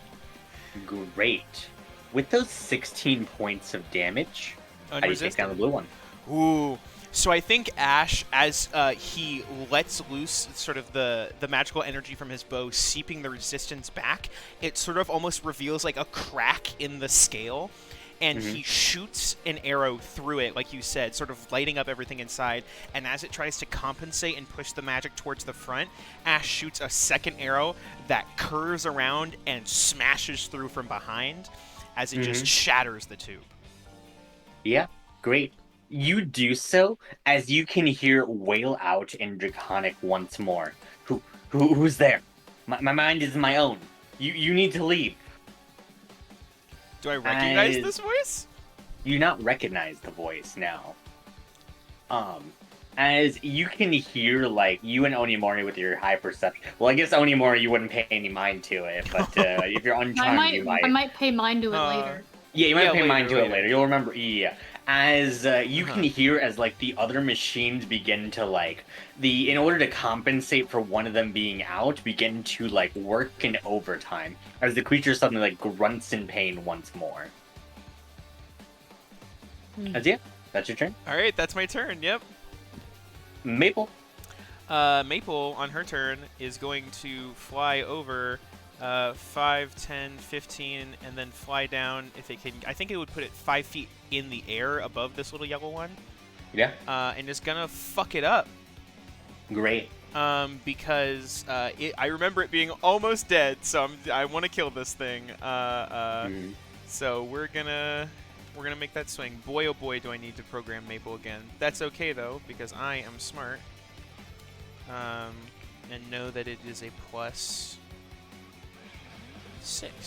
Great. With those 16 points of damage, how do you take down the blue one? Ooh. So I think Ash, as he lets loose sort of the magical energy from his bow, seeping the resistance back, it sort of almost reveals like a crack in the scale, and he shoots an arrow through it, like you said, sort of lighting up everything inside. And as it tries to compensate and push the magic towards the front, Ash shoots a second arrow that curves around and smashes through from behind as it just shatters the tube. Yeah, great. You do so as you can hear wail out in Draconic once more. Who's there? My mind is my own. You need to leave. Do I recognize this voice? You not recognize the voice now. As you can hear, like, you and Onimori with your high perception. Well, I guess Onimori you wouldn't pay any mind to it, but if you're uncharmed, you might. I might pay mind to it later. Yeah, you might pay mind to it later. You'll remember. Yeah. As you can hear, as like the other machines begin to like in order to compensate for one of them being out, begin to like work in overtime. As the creature suddenly like grunts in pain once more. That's it. That's your turn. All right, that's my turn. Yep. Maple. Maple on her turn is going to fly over 5, 10, 15, and then fly down if it can. I think it would put it 5 feet in the air above this little yellow one. Yeah. And it's gonna fuck it up. Great. Because I remember it being almost dead, so I want to kill this thing. So we're gonna make that swing. Boy, oh boy, do I need to program Maple again. That's okay though, because I am smart. And know that it is a +6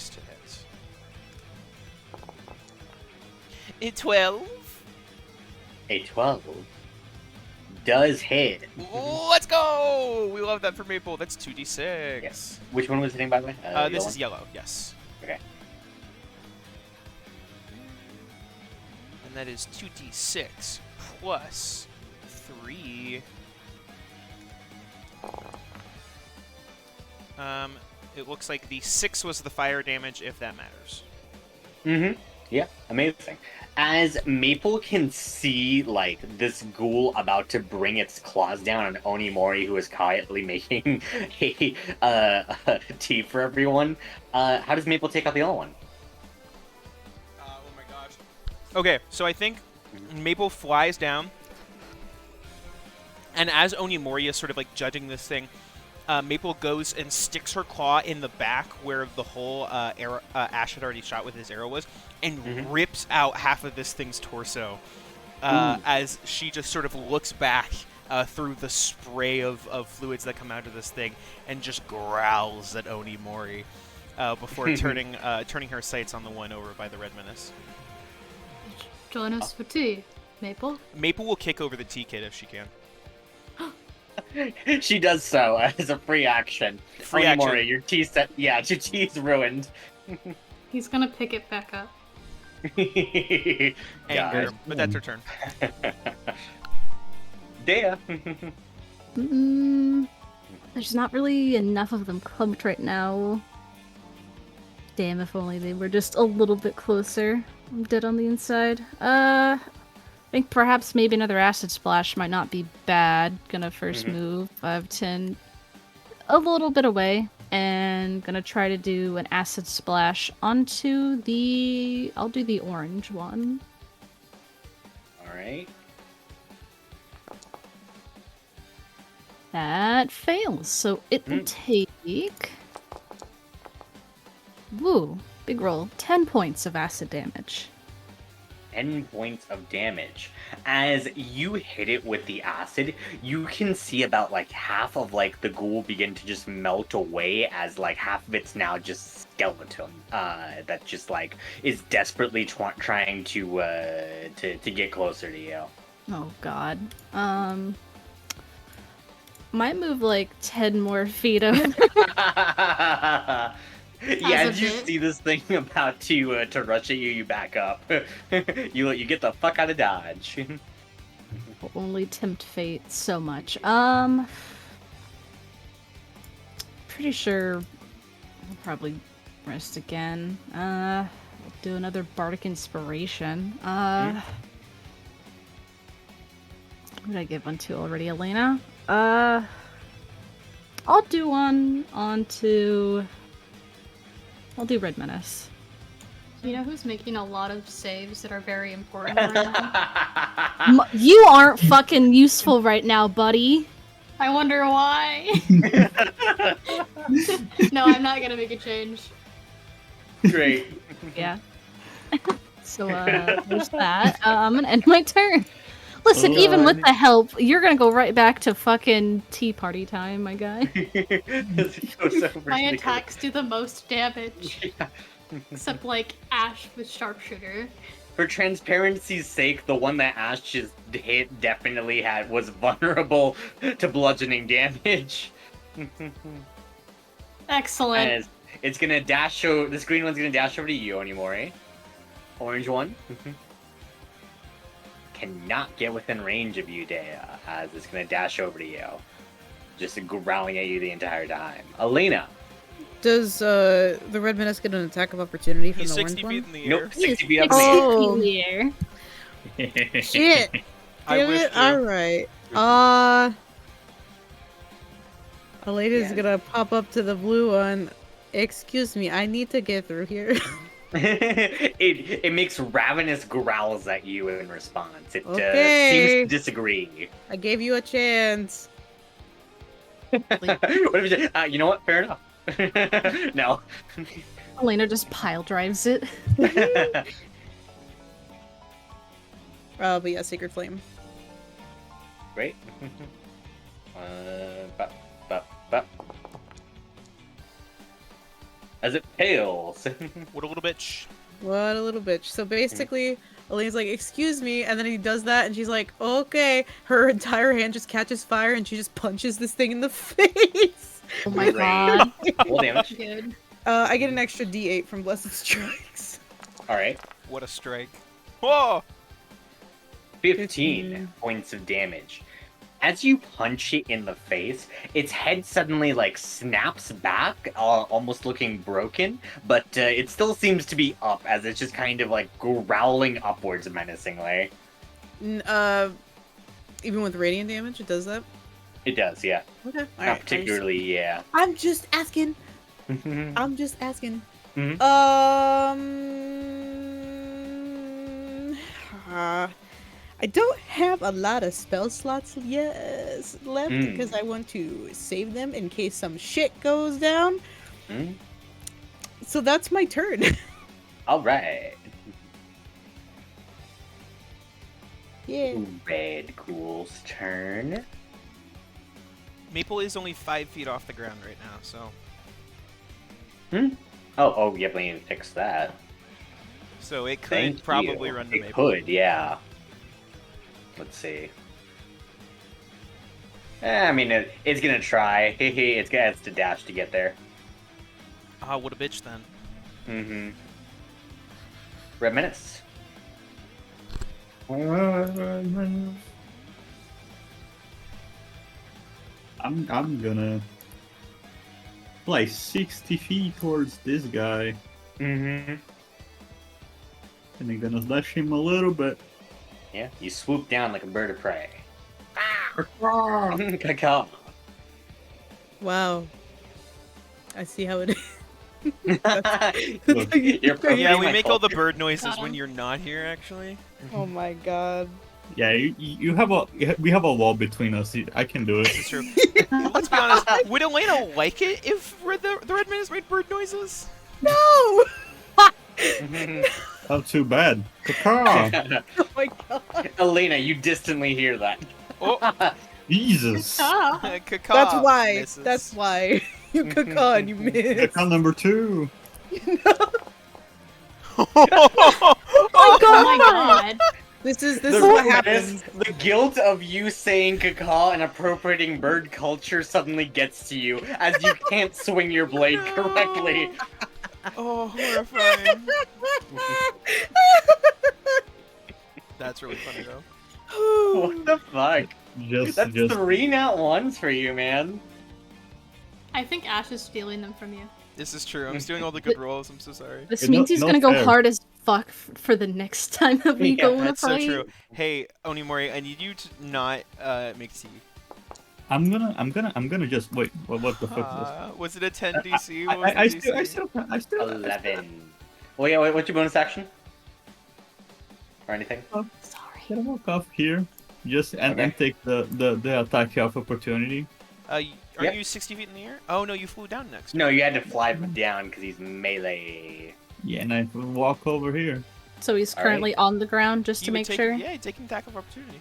to hit. A 12. A 12 does hit. Let's go! We love that for Maple. That's 2d6. Yes. Which one was hitting, by the way? This is yellow, yes. Okay. And that is 2d6 plus 3. It looks like the 6 was the fire damage, if that matters. Yeah, amazing. As Maple can see, like, this ghoul about to bring its claws down on Onimori, who is quietly making a tea for everyone, how does Maple take out the other one? Oh my gosh. Okay, so I think Maple flies down, and as Onimori is sort of, like, judging this thing, Maple goes and sticks her claw in the back where the hole Ash had already shot with his arrow was, and rips out half of this thing's torso as she just sort of looks back through the spray of fluids that come out of this thing and just growls at Onimori before turning her sights on the one over by the Red Menace. Join us for tea, Maple. Maple will kick over the tea kit if she can. She does so as a free action. Free Onimori, action. your tea set. Yeah, your tea's ruined. He's gonna pick it back up. Anger, but that's her turn. Dea. There's not really enough of them clumped right now. Damn, if only they were just a little bit closer. I'm dead on the inside. I think perhaps maybe another acid splash might not be bad. Gonna first move 5, 10, a little bit away, and gonna try to do an acid splash onto I'll do the orange one. Alright. That fails, so it will take... Woo, big roll. 10 points of acid damage. 10 points of damage. As you hit it with the acid, you can see about like half of like the ghoul begin to just melt away as like half of it's now just skeleton that just like is desperately trying to get closer to you. Oh god. Might move like 10 more feet over. Yeah, As a as you bit. see this thing about to rush at you, you back up. You get the fuck out of dodge. Only tempt fate so much. Pretty sure I'll probably rest again. I'll do another bardic inspiration. Who did I give one to already, Elena? I'll do one onto. I'll do Red Menace. You know who's making a lot of saves that are very important right now? You aren't fucking useful right now, buddy. I wonder why. No, I'm not gonna make a change. Great. Yeah. So, there's that. I'm gonna end my turn. Listen, even with the help, you're gonna go right back to fucking tea party time, my guy. My attacks do the most damage. Except, like, Ash with Sharpshooter. For transparency's sake, the one that Ash just hit definitely was vulnerable to bludgeoning damage. Excellent. And it's gonna dash over. This green one's gonna dash over to you anymore, eh? Orange one cannot get within range of you, Dea, as it's gonna dash over to you, just growling at you the entire time. Elena. Does the Red Menace get an attack of opportunity from He's the 60 orange feet one? in the air. Nope, 60 feet up in the air. Oh. Here. Shit! I Damn wish it! to. Alright. Elena's gonna pop up to the blue one. Excuse me, I need to get through here. it makes ravenous growls at you in response. It Okay. seems to disagree. I gave you a chance. What if you say, you know what? Fair enough. No. Elena just pile drives it. But yeah, Sacred Flame. Great. Bop. As it pales. What a little bitch. What a little bitch. So basically, Elena's like, excuse me, and then he does that, and she's like, okay. Her entire hand just catches fire, and she just punches this thing in the face. Oh my Great. god. Full damage. Good. I get an extra D8 from Blessed Strikes. Alright. What a strike. Whoa! 15 points of damage. As you punch it in the face, its head suddenly snaps back, almost looking broken, but it still seems to be up as it's just kind of growling upwards menacingly. Even with radiant damage, it does that? It does, yeah. Okay. Not particularly, yeah. I'm just asking. Mhm. I'm just asking. Mhm. I don't have a lot of spell slots left Mm. because I want to save them in case some shit goes down. Mm. So that's my turn. Alright. Yeah. Red Ghoul's turn. Maple is only 5 feet off the ground right now, so. Oh, yeah, we need to fix that. So it could Thank probably you. run to It Maple. could, yeah. Let's see. I mean, it's gonna try. It's to dash to get there. Ah, what a bitch then. Mm-hmm. Red Menace. I'm gonna fly 60 feet towards this guy. Mm-hmm. And I'm gonna slash him a little bit. Yeah, you swoop down like a bird of prey. Caca. Wow. I see how it is. Look, You're probably Yeah, we my make all the culture. bird noises Got when him. you're not here, actually. Oh my god. Yeah, you have we have a wall between us. I can do it. It's true. Let's be honest, would Elena like it if the Red Menace made bird noises? No! Not too bad. Caca! Oh my god. Elena, you distantly hear that. Oh, Jesus! caca That's why. misses. That's why. You caca and you miss. Caca number 2. Oh my god. This is The what menace- happens. The guilt of you saying caca and appropriating bird culture suddenly gets to you as you can't swing your blade correctly. Oh, horrifying. That's really funny though. What the fuck? That's Just 3 nat ones for you, man. I think Ash is stealing them from you. This is true. I'm just doing all the good rolls. I'm so sorry. This Yeah, means he's no gonna go fair. hard as fuck for the next time that we Yeah, go in a That's so fight. true. Hey, Onimori, I need you to not make tea. I'm gonna just wait. What the fuck is this? Was it a 10 DC? What was I the DC? I still 11. Well, yeah, what's your bonus action? Or anything? Sorry. Can I walk off here? Just and Okay. take the attack of opportunity. Aren't Yep. you 60 feet in the air? Oh no, you flew down next. No, you had to fly down because he's melee. Yeah, and I walk over here. So he's All right. currently on the ground just You to would make take, sure. Yeah, you're taking attack of opportunity.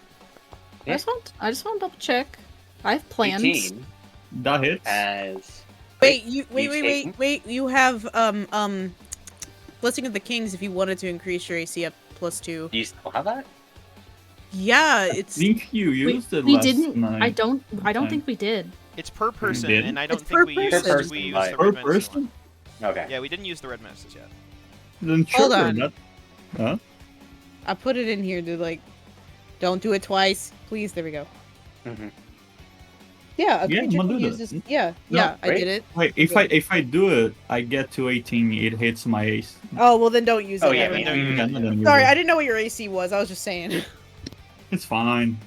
I just want to double check. I have plans. 18 That hits. as... Wait, you wait. You have Blessing of the Kings if you wanted to increase your AC up +2. Do you still have that? Yeah, I it's think you used it We last didn't. night. I don't time. think we did. It's per person, didn't? and I don't It's think per we person. used, Per person, we used right. the Per red medicine person? one. Okay. Yeah, we didn't use the red medicines yet. Then Hold sure, on. that- Huh? I put it in here to like, don't do it twice, please. There we go. Mm-hmm. Yeah, a Yeah, creature I'm can gonna do use that. this. Yeah, No, yeah, I right? did it. Wait, if I do it, I get to 18. It hits my ace. Oh well, then don't use it. Oh, yeah, Never we mind. don't use Yeah, it. then use Sorry, it. I didn't know what your AC was. I was just saying. It's fine.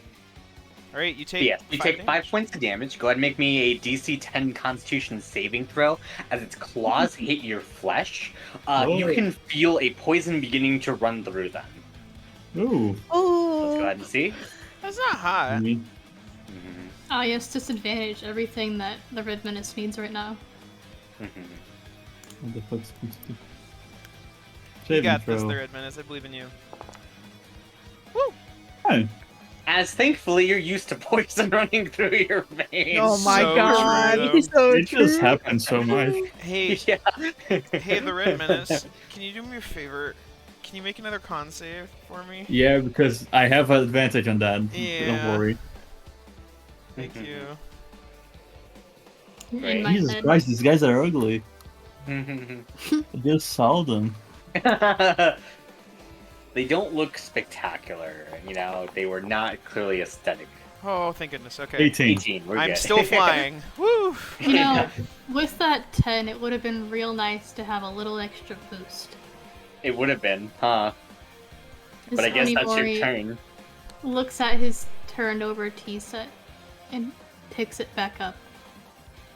All right, you So take. yes, you take 5 damage. points of damage. Go ahead and make me a DC 10 Constitution saving throw. As its claws hit your flesh, you Oh. can feel a poison beginning to run through them. Ooh. Let's go Oh. ahead and see. That's not hot. Me. Mhm, Ah, yes, disadvantage. Everything that the red menace needs right now. mhm. What the fuck's supposed to? You Saving got this, throw. the red menace. I believe in you. Hey, As thankfully you're used to poison running through your veins. Oh my So god, true, he's so it just true. happens so much. Hey, Yeah. hey, the red menace. Can you do me a favor? Can you make another con save for me? Yeah, because I have an advantage on that. Yeah. Don't worry. Thank you. Right. In my Jesus head. Christ, these guys are ugly. I just saw them. They don't look spectacular, you know. They were not clearly aesthetic. Oh, thank goodness. Okay. 18. 18, we're I'm good. still flying. Woo! You know, with that 10, it would have been real nice to have a little extra boost. It would have been, huh? But I guess that's your turn. Looks at his turned over tea set and picks it back up.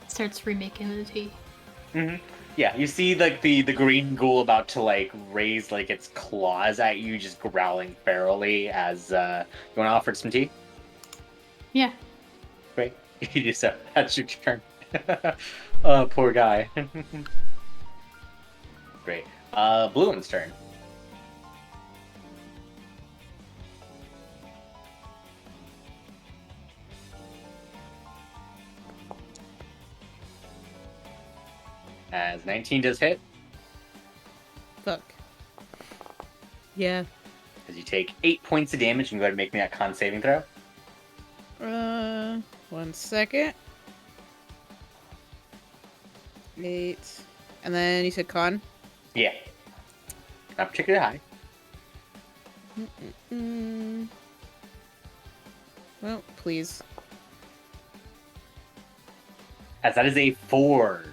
Starts remaking the tea. Hmm. Yeah, you see like the green ghoul about to like raise like its claws at you, just growling ferally as you want to offer it some tea? Yeah. Great. You just that's your turn. Poor guy. Great. Blue one's turn. As 19 does hit, Fuck. Yeah. as you take 8 points of damage, and go ahead and make me that con saving throw. 1 second. 8. And then you said con? Yeah. Not particularly high. Mm. Well, please. As that is a 4.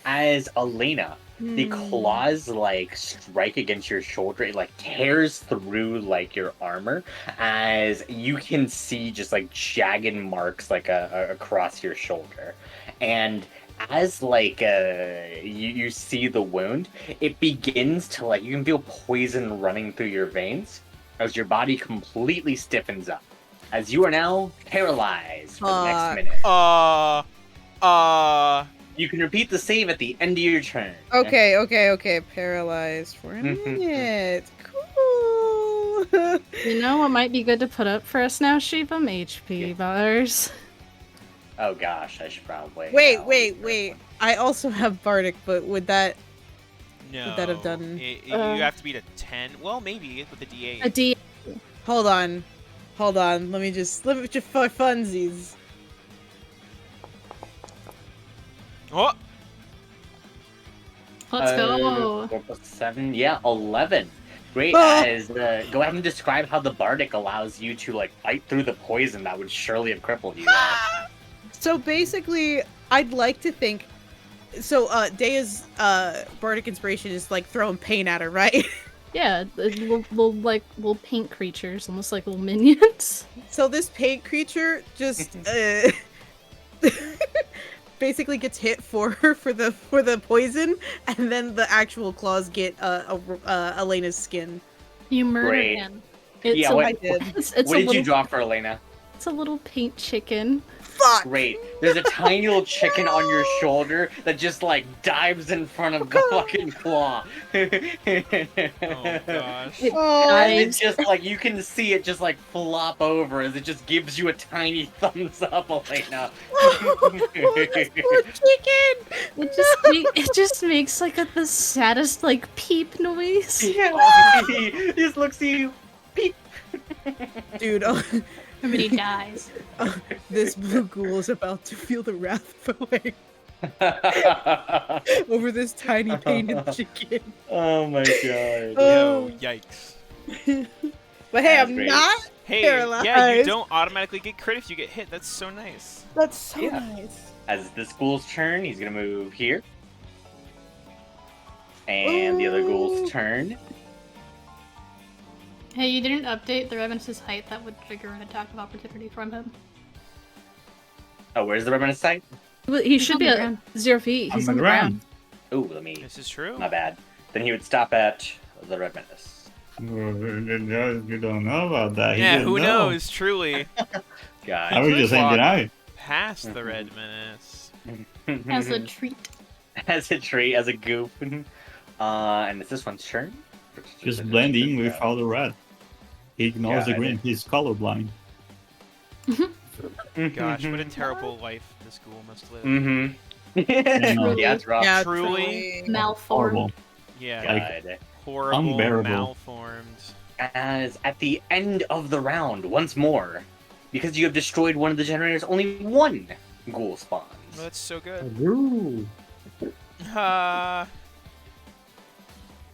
As Elena, the claws like strike against your shoulder, it like tears through like your armor, as you can see just like jagged marks like across your shoulder. And as like you see the wound, it begins to like, you can feel poison running through your veins as your body completely stiffens up, as you are now paralyzed for the next minute. You can repeat the save at the end of your turn. Okay. Paralyzed for a minute. Cool. You know what might be good to put up for us now, Shivam? HP bars. Oh gosh, I should probably. Wait. I also have Bardic, but would that... No. that have done- You have to beat a 10. Well, maybe with the D8. A D. Hold on. Let me just for funsies. Oh, Let's go. 4 plus 7, yeah, 11. Great. Ah! As go ahead and describe how the bardic allows you to like fight through the poison that would surely have crippled you. So basically, I'd like to think. So Dea's bardic inspiration is like throwing pain at her, right? Yeah, little paint creatures, almost like little minions. So this paint creature just basically gets hit for the poison, and then the actual claws get Elena's skin. You murdered Great. him. It's Yeah, a, what- I did. It's What a did little, you draw for Elena? It's a little paint chicken. Fuck. Great. There's a tiny little chicken on your shoulder that just like dives in front of the fucking claw. oh gosh. It Oh, And it dives. just like you can see it just like flop over as it just gives you a tiny thumbs up, Elena. This poor chicken. It just makes like the saddest like peep noise. Yeah. He just looks at you. Peep. Dude, Everybody dies. this blue ghoul is about to feel the wrath flowing over this tiny painted chicken. Oh my god. Oh. Yo, yikes. But hey, That's I'm great. not Hey, yeah, you paralyzed. don't automatically get crit if you get hit. That's so nice. That's so Yeah. nice. As this ghoul's turn, he's gonna move here. And the other ghoul's turn. Hey, you didn't update the Revenant's height. That would trigger an attack of opportunity from him. Oh, where's the remnant site? Well, he should on be the at ground. 0 feet. He's On on the the ground. Ooh, let me. This is true. My bad. Then he would stop at the red menace. You don't know about that. He Yeah, didn't who know. knows? Truly, I God. was just saying, Walk I. past the red menace. As a treat. As a tree, as a goop. And it's this one's turn. Just blend in with all the red. He ignores the God. green. He's colorblind. Gosh, what a terrible life this ghoul must live. Mm-hmm. Yeah, it's rough. Yeah, Truly? Malformed. Horrible. Yeah, God. horrible, unbearable. malformed. As at the end of the round, once more, because you have destroyed one of the generators, only one ghoul spawns. Oh, that's so good. Ooh. Uh,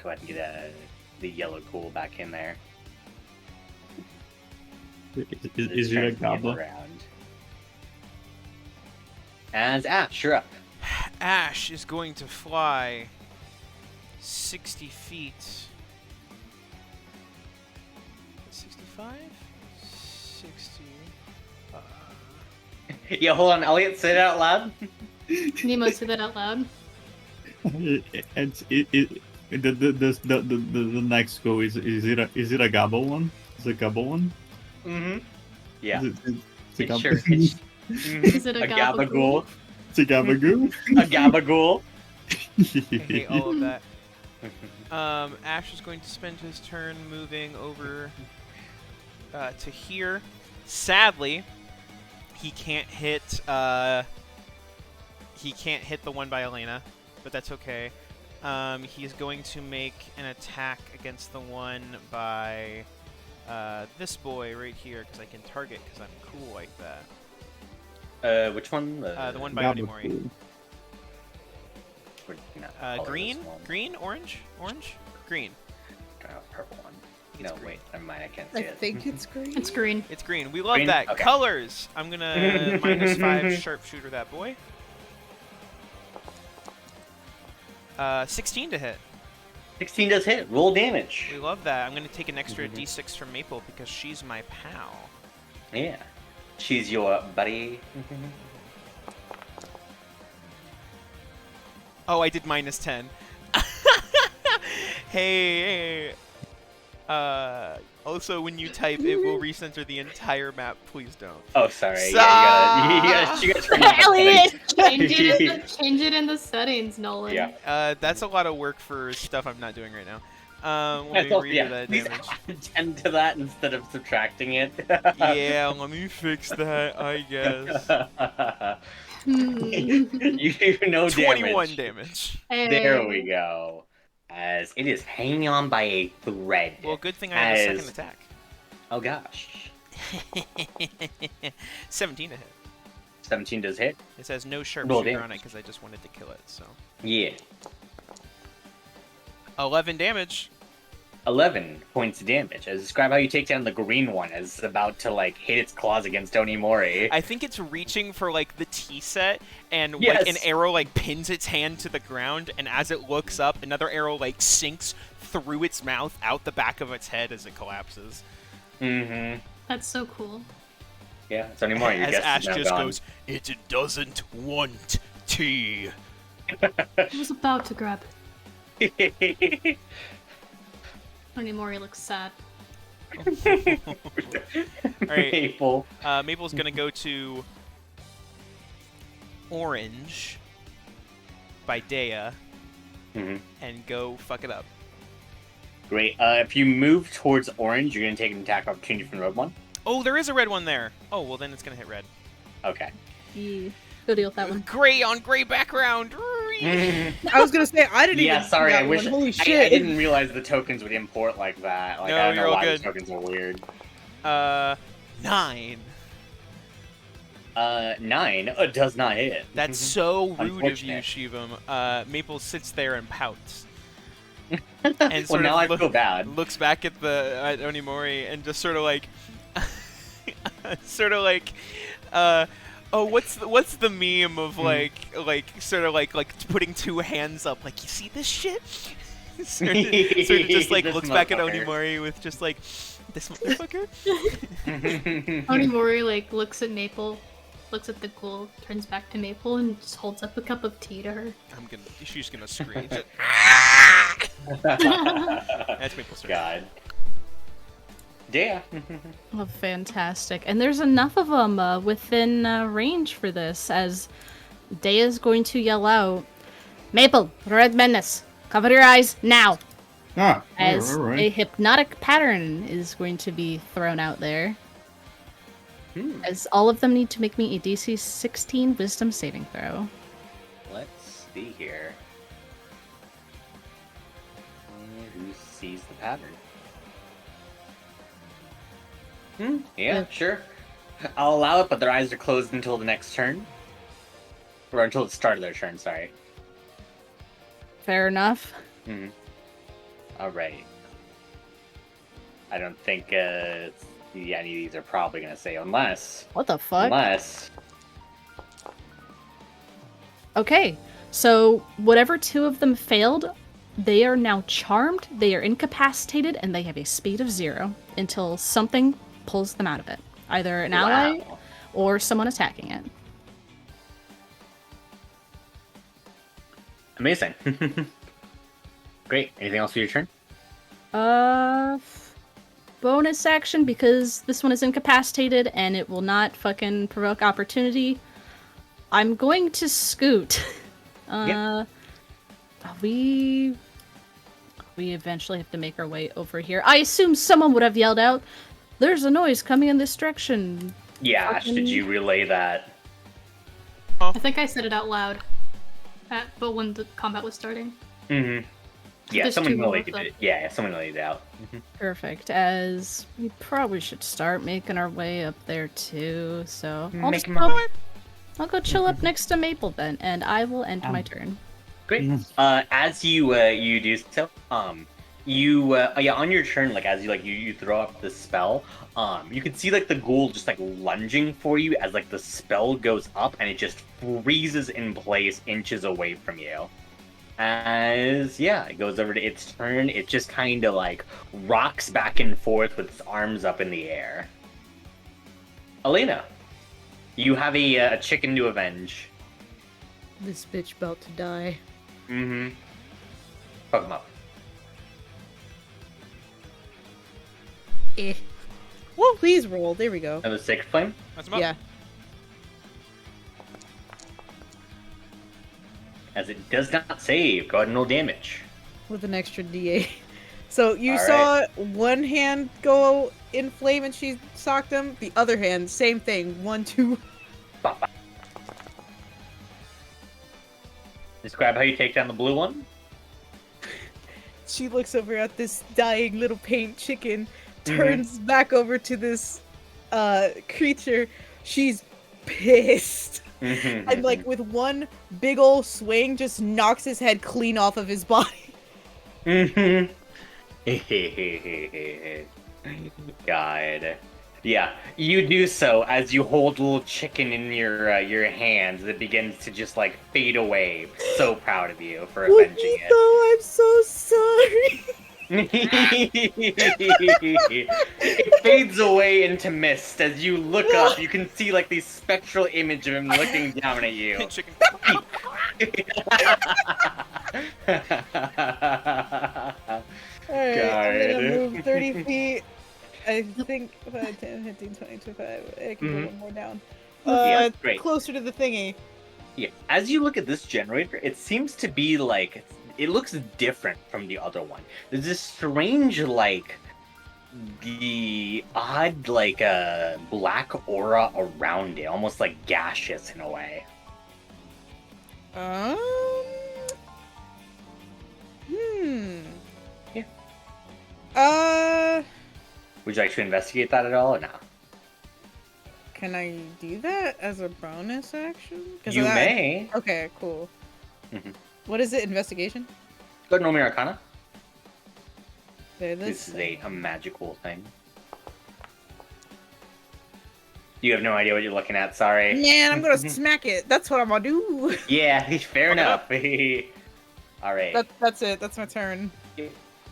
Go ahead and get the yellow ghoul back in there. Is it a goblin? Around. As Ash, you're up. Ash is going to fly 60 feet. 65? 60. Yeah, hold on, Elliot, say it out loud. Nemo, say that out loud. The next go is it a gobble one? Is it a gobble one? Mm-hmm. Yeah. It's a Sure. gobble. Is it a gabagool? It's a gabagoo. A gabagool? I hate all of that. Ash is going to spend his turn moving over to here. Sadly, he can't hit. He can't hit the one by Elena, but that's okay. He's going to make an attack against the one by this boy right here because I can target because I'm cool like that. Which one? The one by Onimori. Green? Green? Orange? Orange? Green. Purple one. It's No, green. wait, never mind, I can't I see it. think it's green. It's green. It's green. We love Green? that. Okay. Colors. I'm gonna -5 sharpshooter that boy. 16 to hit. 16 does hit. Roll damage. We love that. I'm gonna take an extra D6 from Maple because she's my pal. Yeah. She's your buddy. Oh, I did -10. Hey. Also, when you type, it will recenter the entire map. Please don't. Oh, sorry. Yeah, you gotta turn Elliot! Change it in the settings, Nolan. Yeah. That's a lot of work for stuff I'm not doing right now. Let me redo that please damage. attend to that instead of subtracting it. Yeah, let me fix that, I guess. You do no 21 damage. damage. Hey. There we go. As it is hanging on by a thread. Well, good thing I have a second As- attack. Oh gosh. 17 to hit. 17 does hit. It says no Roll sharpshooter damage. on it because I just wanted to kill it. So Yeah. 11 damage. 11 points of damage. Describe how you take down the green one as it's about to like hit its claws against Onimori. I think it's reaching for like the T set, and like Yes. an arrow like pins its hand to the ground, and as it looks up, another arrow like sinks through its mouth out the back of its head as it collapses. Mm-hmm. That's so cool. Yeah, it's Onimori. Your As guess Ash is now just gone. goes, "It doesn't want tea." I was about to grab it. Onimori looks sad. All right, Maple. Maple's gonna go to Orange by Dea Mhm. and go fuck it up. Great. If you move towards orange, you're gonna take an attack opportunity from the red one. Oh, there is a red one there. Oh, well then it's gonna hit red. Okay. Yeah. Go deal with that one. Gray on gray background. I was gonna say I didn't Yeah, even. sorry. see I that wish one. Holy I shit! didn't realize the tokens would import like that. Like No, I don't you're know all why good. the tokens are weird. 9. 9 does not hit. That's so rude of you, Unfortunate. Shivam. Maple sits there and pouts. Well, And sort now of I feel bad. looks back at Onimori and just sort of like, sort of like, oh, what's the meme of like sort of like putting two hands up, like, you see this shit? sort of just like This looks back at motherfucker. Onimori with just like, this motherfucker. Onimori like looks at Maple, looks at the ghoul, turns back to Maple, and just holds up a cup of tea to her. She's gonna scream. That's Maple's turn. God. Yeah. Oh, fantastic. And there's enough of them within range for this, as Dea's going to yell out, Maple, Red Menace, cover your eyes now! Ah, As alright. a hypnotic pattern is going to be thrown out there. As all of them need to make me a DC 16 Wisdom saving throw. Let's see here. Who sees the pattern? Yeah, sure. I'll allow it, but their eyes are closed until the next turn. Or until the start of their turn, sorry. Fair enough. Alright. I don't think any of these are probably going to say unless. What the fuck? Unless. Okay, so whatever two of them failed, they are now charmed, they are incapacitated, and they have a speed of 0 until something pulls them out of it. Either an ally Wow. or someone attacking it. Amazing. Great. Anything else for your turn? Bonus action, because this one is incapacitated and it will not fucking provoke opportunity. I'm going to scoot. Yep. We eventually have to make our way over here. I assume someone would have yelled out, "There's a noise coming in this direction." Yeah, Ash, did you relay that? I think I said it out loud, but when the combat was starting. Mm-hmm. Yeah, There's someone two more relayed of them. it. Yeah, someone relayed it out. Perfect, as we probably should start making our way up there too, so I'll go chill up next to Maple then, and I will end my turn. Great. As you do so, you on your turn, like as you throw up the spell, you can see like the ghoul just like lunging for you as like the spell goes up and it just freezes in place inches away from you. As it goes over to its turn, it just kind of like rocks back and forth with its arms up in the air. Elena, you have a chicken to avenge. This bitch about to die. Mm-hmm. Fuck him up. Woo! Please roll. There we go. Another sacred flame. That's him up. Yeah. As it does not save, go ahead and roll damage. With an extra DA. So you All saw one hand go in flame and she socked him. The other hand, same thing. 1, 2. Bop, bop. Describe how you take down the blue one. She looks over at this dying little paint chicken, turns back over to this creature. She's pissed. And like with one big ol' swing just knocks his head clean off of his body. God. Yeah, you do so as you hold a little chicken in your hands that begins to just like fade away. So proud of you for avenging it. I'm so sorry. It fades away into mist as you look up. You can see like the spectral image of him looking down at you. Chicken. Alright, I'm gonna God. move 30 feet. I think 5, 10, 15, 20, 25. I can go one more down. Yeah, great. Closer to the thingy. Yeah, as you look at this generator, it seems to be like it looks different from the other one. There's this strange like the odd like black aura around it, almost like gaseous in a way. Yeah. Would you like to investigate that at all or no? Can I do that as a bonus action? You may. Okay, cool. Mhm. What is it? Investigation? Go ahead and roll me Arcana. Okay, This is a magical thing. You have no idea what you're looking at, sorry. Man, I'm gonna smack it. That's what I'm gonna do. Yeah, fair enough. Alright. That's it. That's my turn.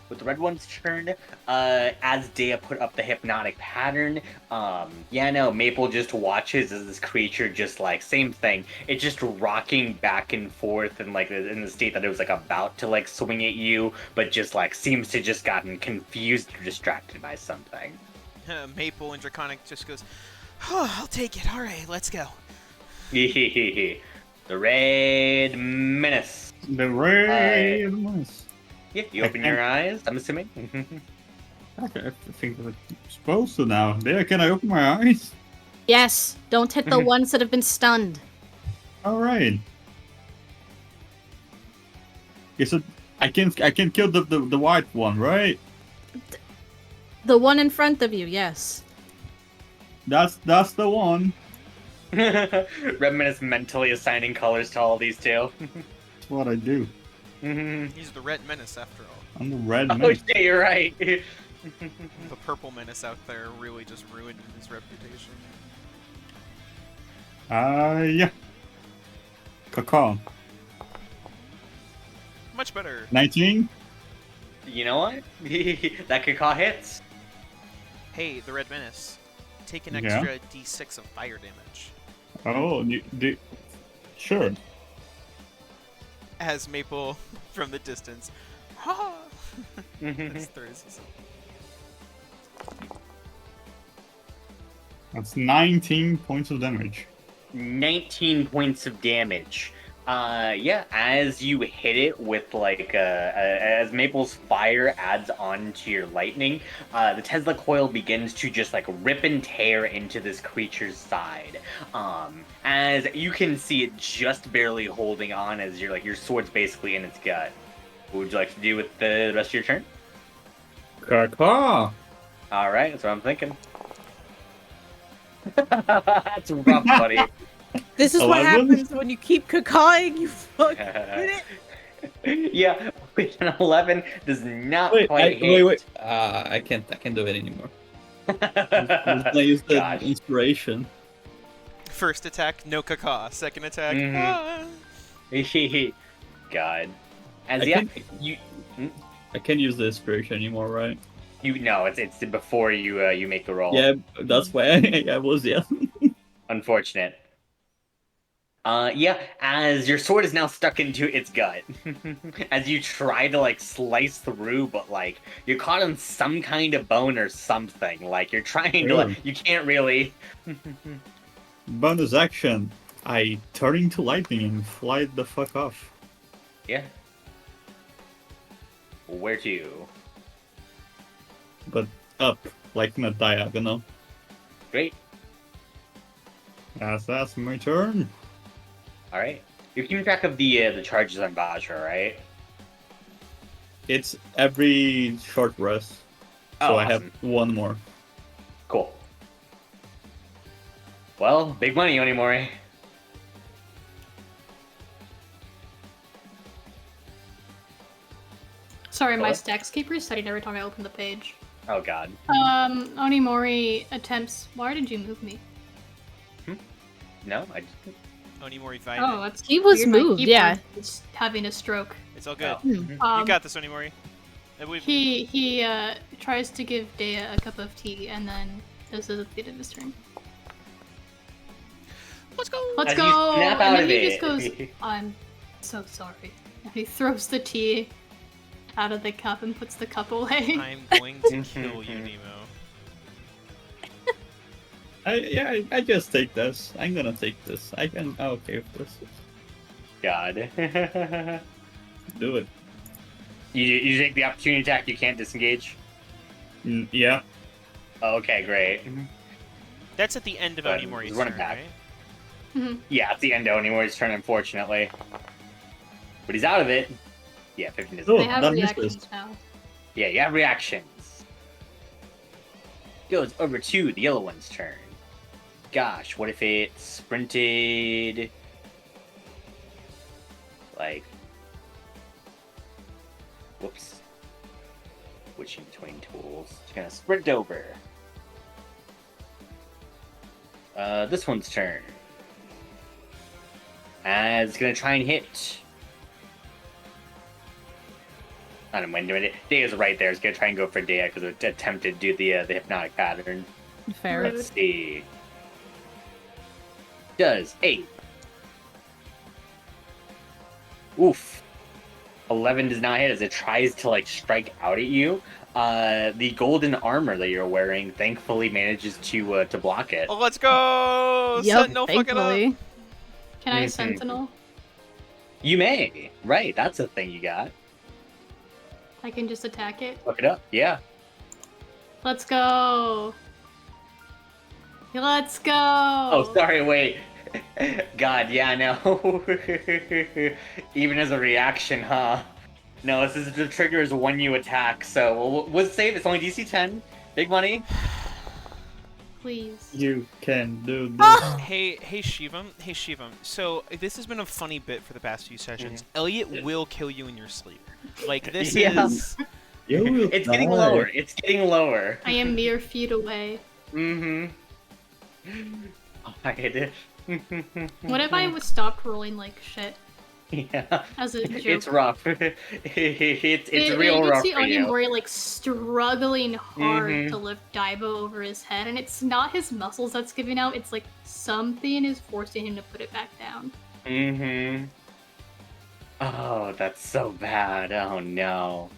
With the red one's turn, as Dea put up the hypnotic pattern, Maple just watches as this creature just like, same thing, it's just rocking back and forth and like in the state that it was like about to like swing at you, but just like seems to just gotten confused or distracted by something. Maple and Draconic just goes, oh, I'll take it. All right, let's go. The Red Menace. The Red Menace. Yeah, you open your eyes, I'm assuming. I think we're supposed to now. There, can I open my eyes? Yes, don't hit the ones that have been stunned. Alright. Okay, so I can kill the white one, right? The one in front of you, yes. That's the one. Redman is mentally assigning colors to all these two. That's what I do. He's the Red Menace after all. I'm the Red Oh Menace. shit, you're right. The Purple Menace out there really just ruined his reputation. Yeah. Caw. Much better. 19? You know what? That could cause hits. Hey, the Red Menace. Take an Yeah? extra d6 of fire damage. Oh, sure. As Maple, from the distance, ha! That's 19 points of damage. 19 points of damage. As you hit it with like as Maple's fire adds on to your lightning, the Tesla coil begins to just like rip and tear into this creature's side. As you can see it just barely holding on as your sword's basically in its gut. What would you like to do with the rest of your turn? Caw. Alright, that's what I'm thinking. That's rough, buddy. This is 11? what happens when you keep cacawing, you fuck. Yeah, with an 11 does not quite hit. Wait. I can't do it anymore. I use the Gosh. inspiration. First attack, no caca. Second attack, God. I can't use the inspiration anymore, right? It's before you make the roll. Yeah, that's why I was, yeah. Unfortunate. As your sword is now stuck into its gut. As you try to like slice through, but like you're caught on some kind of bone or something. Like you're trying to like, you can't really. Bonus action. I turn into lightning and fly the fuck off. Yeah. Where to? But up, like in a diagonal. Great. That's my turn. All right. You're keeping track of the charges on Vajra, right? It's every short rest. So Oh, I have awesome. one more. Cool. Well, big money, Onimori. Sorry, my Hello? stacks keep resetting every time I open the page. Oh god. Onimori attempts. Why did you move me? No, I just... Onimori Oh, Vitamin. that's He was weird. My moved, keyboard yeah. is having a stroke. It's all good. Oh. Mhm. You got this, Onimori. I believe in you. He tries to give Dea a cup of tea and then does this at the end of his turn. Let's go. Let's As you go! snap And out then of he it. just goes, I'm so sorry. And he throws the tea out of the cup and puts the cup away. I'm going to kill you, Nemo. I just take this. I'm gonna take this. I'm okay with this. God. Do it. You take the opportunity attack, you can't disengage? Yeah. Oh, okay, great. That's at the end of But Onimori's he's turn, running back. right? Yeah, it's the end of Onimori's turn, unfortunately. But he's out of it. Yeah, 15 is Oh, They have that reactions misses. now. Yeah, you have reactions. Goes over to the yellow one's turn. Gosh, what if it sprinted... Like... Whoops. Switching between tools. It's gonna sprint over. This one's turn. It's gonna try and hit. I don't know, wait a minute. Dea's right there. It's gonna try and go for Dea because it attempted to do the hypnotic pattern. Fair. Rude. Let's see. Does 8. Oof. 11 does not hit as it tries to like strike out at you. The golden armor that you're wearing thankfully manages to block it. Oh, let's go! Yep, Sentinel, fuck it up! thankfully. Can I Mhm. Sentinel? You may. Right, that's a thing you got. I can just attack it. Look it up. Yeah. Let's go! Let's go! Oh, sorry, wait. God, yeah, no. Even as a reaction, huh? No, this is the trigger is when you attack, so we'll save. It's only DC 10. Big money. Please. You can do this. Hey Shivam. So this has been a funny bit for the past few sessions. Mm-hmm. Elliot will kill you in your sleep. Like this Yeah. is. You will It's getting die. lower. It's getting lower. I am mere feet away. Mm-hmm. Alright. What if I was stopped rolling like shit Yeah. as a joke? It's rough. It's real you rough see for you. Onimori like struggling hard Mhm. to lift Daibo over his head, and it's not his muscles that's giving out. It's like something is forcing him to put it back down. Mm-hmm. Oh, that's so bad. Oh no.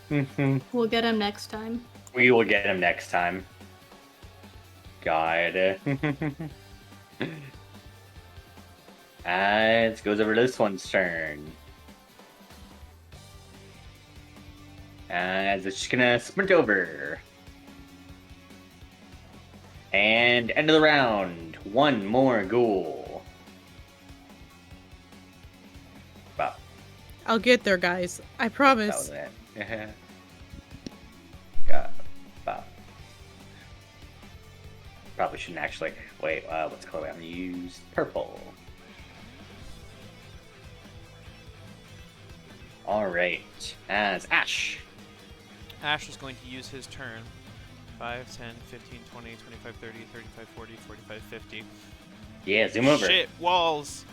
Mm-hmm. We'll get him next time. We will get him next time. God. It goes over to this one's turn. As it's just gonna sprint over. And end of the round. One more ghoul. Wow, I'll get there, guys. I that promise. was it. God, wow. Probably shouldn't actually. Wait, what's color? I'm gonna use purple. Alright. As Ash. Ash is going to use his turn. 5, 10, 15, 20, 25, 30, 35, 40, 45, 50. Yeah, zoom over. Shit, walls!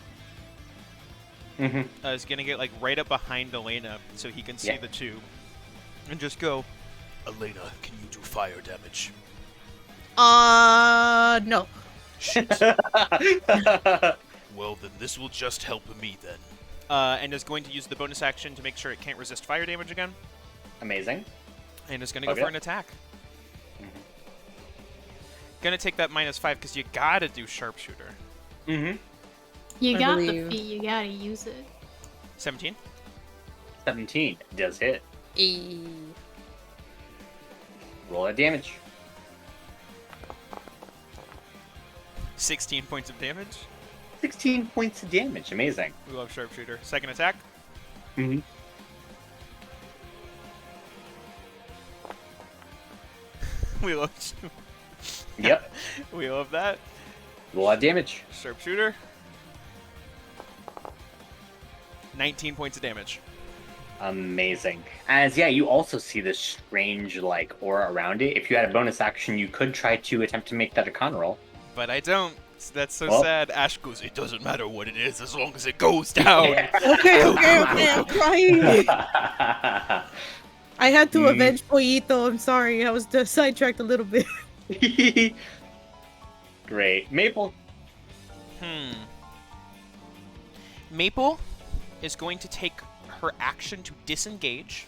Mm-hmm. He's gonna get like right up behind Elena so he can see Yeah. the tube. And just go. Elena, can you do fire damage? No. Well, then this will just help me then. And is going to use the bonus action to make sure it can't resist fire damage again. Amazing. And is gonna go Okay. for an attack. Gonna take that -5 because you gotta do sharpshooter. Mm-hmm. You I got believe. the feet, you gotta use it. 17. 17 does hit. E. Roll that damage. 16 points of damage. 16 points of damage. Amazing. We love sharpshooter. Second attack. Mm-hmm. we love. Yep. We love that. Roll that damage. Sharpshooter. 19 points of damage. Amazing. As you also see this strange like aura around it. If you had a bonus action, you could try to attempt to make that a con roll. But I don't. That's so Well. sad. Ash goes, it doesn't matter what it is as long as it goes down. Okay, I'm crying. I had to avenge Poyito. I'm sorry, I was sidetracked a little bit. Great. Maple. Maple is going to take her action to disengage.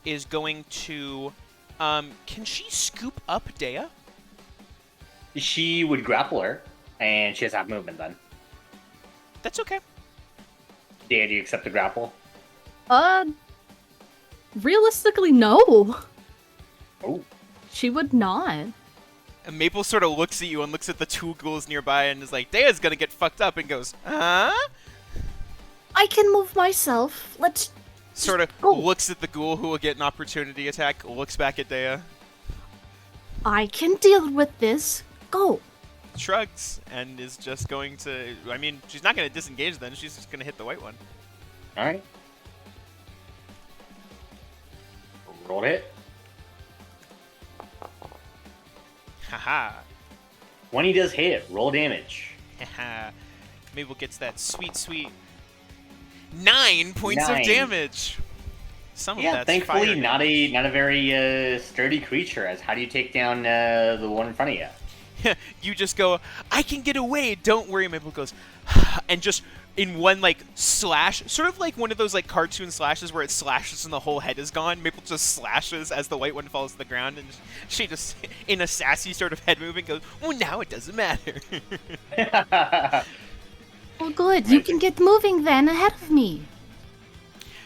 Is going to... can she scoop up Dea? She would grapple her, and she has half movement then. That's okay. Dea, do you accept the grapple? Realistically, no. Oh. She would not. And Maple sort of looks at you and looks at the two ghouls nearby and is like, Dea's gonna get fucked up, and goes, huh? I can move myself. Let's... Sort of go. looks at the ghoul who will get an opportunity attack, looks back at Dea, I can deal with this. Go. shrugs, and is just going to... I mean, she's not going to disengage then, she's just going to hit the white one. Alright. Roll hit. Haha. When he does hit, roll damage. Haha. Mabel gets that sweet, sweet 9 points of 9. damage. Some of that's thankfully fire not damage. a very sturdy creature. As how do you take down the one in front of you? You just go, I can get away, don't worry. Mabel goes, and just in one like slash, sort of like one of those like cartoon slashes where it slashes and the whole head is gone. Mabel just slashes as the white one falls to the ground, and she just, in a sassy sort of head movement, goes, well, now it doesn't matter. Well, good. You can get moving then ahead of me.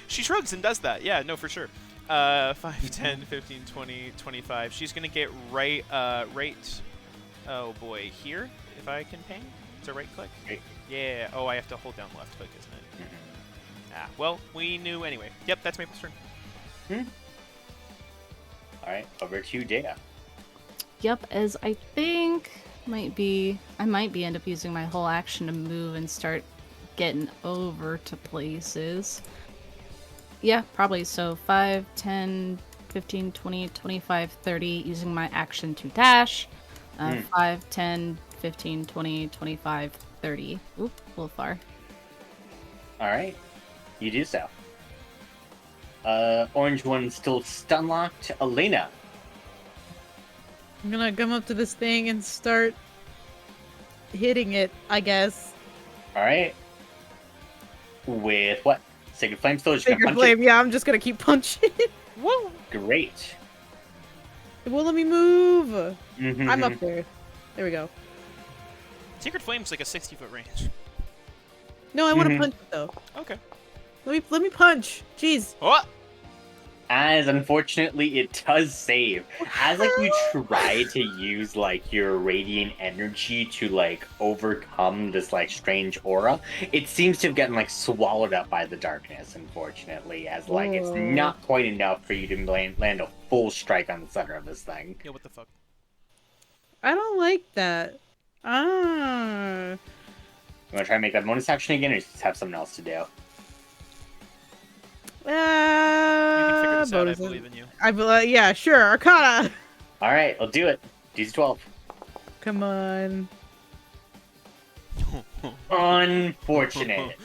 She shrugs and does that. Yeah, no, for sure. 5, 10, 15, 20, 25. She's going to get right, oh boy, here, if I can ping. It's a right click. Right. Yeah. Oh, I have to hold down left click, isn't it? Ah, well, we knew anyway. Yep, that's Maple's turn. Alright, over to Dea. Yep, as I think I might be end up using my whole action to move and start getting over to places. Yeah, probably. So 5, 10, 15, 20, 25, 30, using my action to dash. 5, 10, 15, 20, 25, 30. Oop, a little far. Alright, you do so. Orange one still stun locked. Elena. I'm gonna come up to this thing and start hitting it, I guess. Alright. With what? Sacred Flame still just gonna Sacred punch Flame, yeah, I'm just gonna keep punching it. Woo! Great. It won't let me move. I'm up there. There we go. Sacred Flame's like a 60-foot range. No, I want to punch it though. Okay. Let me punch. Jeez. Oh! As unfortunately it does save. As like you try to use like your radiant energy to like overcome this like strange aura, it seems to have gotten like swallowed up by the darkness, unfortunately, as like it's not quite enough for you to land a full strike on the center of this thing. Yeah, what the fuck? I don't like that. You wanna try and make that bonus action again, or just have something else to do? You can figure this out, I bonuses. believe in you. Yeah, sure. Arcana. Alright, I'll do it. DC-12. Come on. Unfortunate.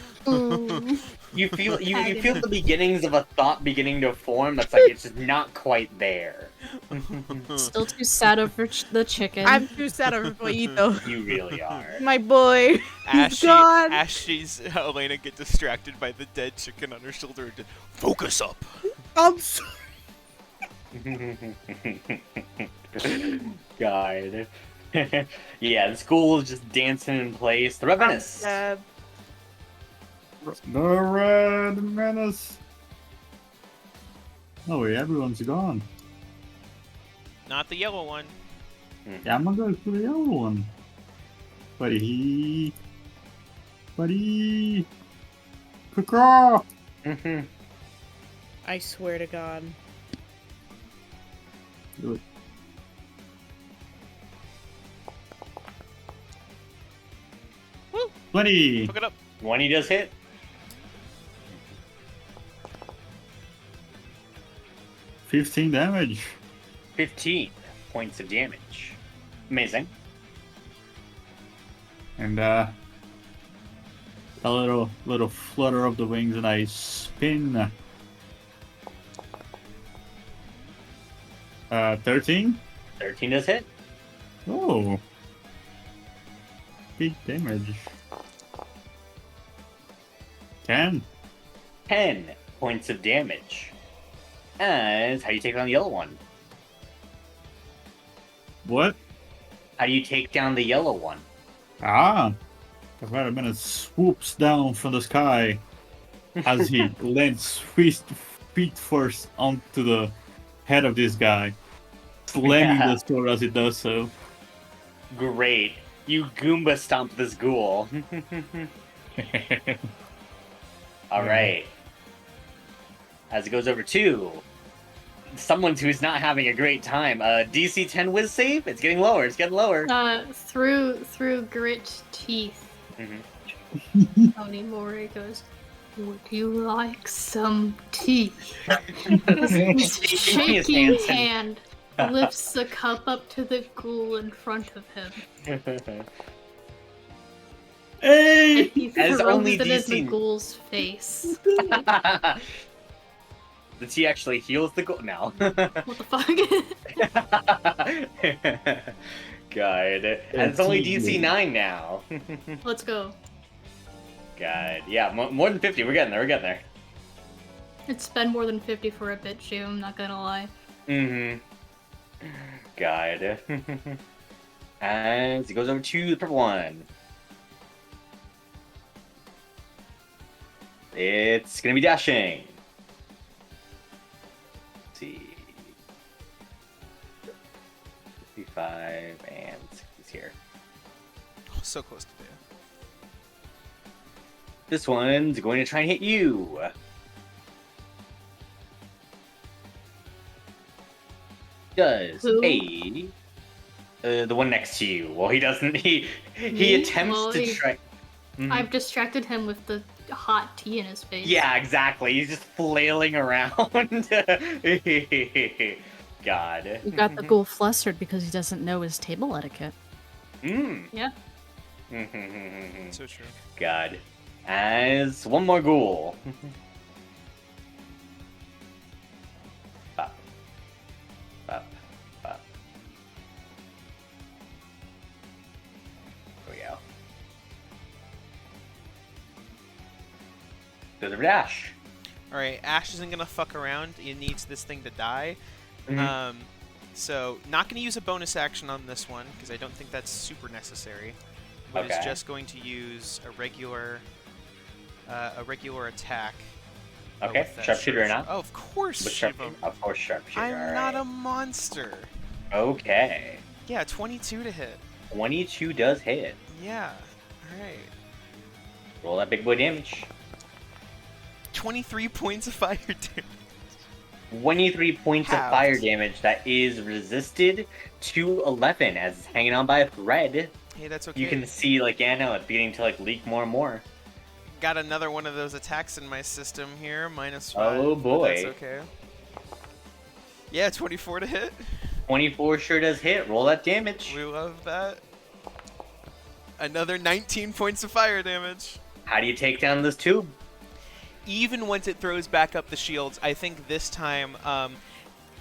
You feel the beginnings of a thought beginning to form that's like it's just not quite there. Still too sad over the chicken. I'm too sad over Poyito. You really are. My boy. He's gone. As she's Elena get distracted by the dead chicken on her shoulder and just, focus up. I'm sorry. God. Yeah, the school is just dancing in place. The Red Menace. The Red Menace. Oh, yeah, everyone's gone. Not the yellow one. Yeah, I'm gonna go to the yellow one. Buddy. Caw. I swear to God. Do it. 20. Hook it up. 20 does hit. 15 damage. 15 points of damage. Amazing. And a little flutter of the wings, and I spin. 13. 13 does hit. Oh, big damage. 10. 10 points of damage. And how do you take on the yellow one? What? How do you take down the yellow one? Ah, the Vitamin swoops down from the sky as he lands feet first onto the head of this guy, slamming Yeah. the sword as it does so. Great. You Goomba stomp this ghoul. All right. As it goes over to someone who's not having a great time. DC 10 whiz save. It's getting lower. It's getting lower. Through grit teeth. Mhm. Tony Mori goes, "Would you like some tea?" His Shaking hands and- hand lifts the cup up to the ghoul in front of him. Hey! And he As throws only it in DC the ghoul's face. The tea actually heals the ghoul now. What the fuck? God. And it's only DC 9 now. Let's go. God. Yeah, more than 50. We're getting there. We're getting there. It's been more than 50 for a bit, too, I'm not gonna lie. Mm-hmm. God. And he goes over to the purple one. It's gonna be dashing. Let's see. 55 and he's here. Oh, so close to death. This one's going to try and hit you. Does Who? the one next to you? Well, he doesn't. He Me? attempts Well, to he- try. Mhm. I've distracted him with the hot tea in his face. Yeah, exactly. He's just flailing around. God. You got the ghoul flustered because he doesn't know his table etiquette. Mm. Yeah. So true. God. As one more ghoul. Up. Up. Up. There we go. There's a dash. Alright, Ash isn't gonna fuck around. He needs this thing to die. Mhm. So, not gonna use a bonus action on this one, because I don't think that's super necessary. But Okay. it's just going to use a regular attack. Okay, with that sharpshooter or not? Oh, of course, But Shiva. of course, sharpshooter. I'm not a monster. Okay. Yeah, 22 to hit. 22 does hit. Yeah. Alright. Roll that big boy damage. 23 points of fire damage. 23 points of Halved. fire damage that is resisted to 11 as it's hanging on by a thread. Hey, that's okay. You can see, like, yeah, no, it's beginning to, like, leak more and more. Got another one of those attacks in my system here, -5. Oh, but boy. That's okay. Yeah, 24 to hit. 24 sure does hit. Roll that damage. We love that. Another 19 points of fire damage. How do you take down this tube? Even once it throws back up the shields, I think this time,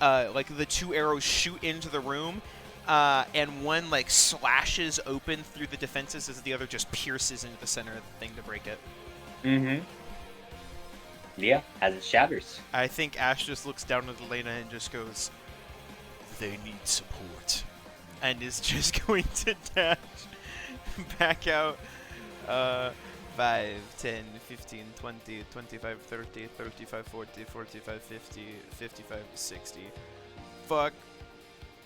like the two arrows shoot into the room, and one like slashes open through the defenses as the other just pierces into the center of the thing to break it. Mm-hmm. Yeah, as it shatters. I think Ash just looks down at Elena and just goes, They need support. and is just going to dash back out. 5, 10, 15, 20, 25, 30, 35, 40, 45, 50, 55, 60. Fuck.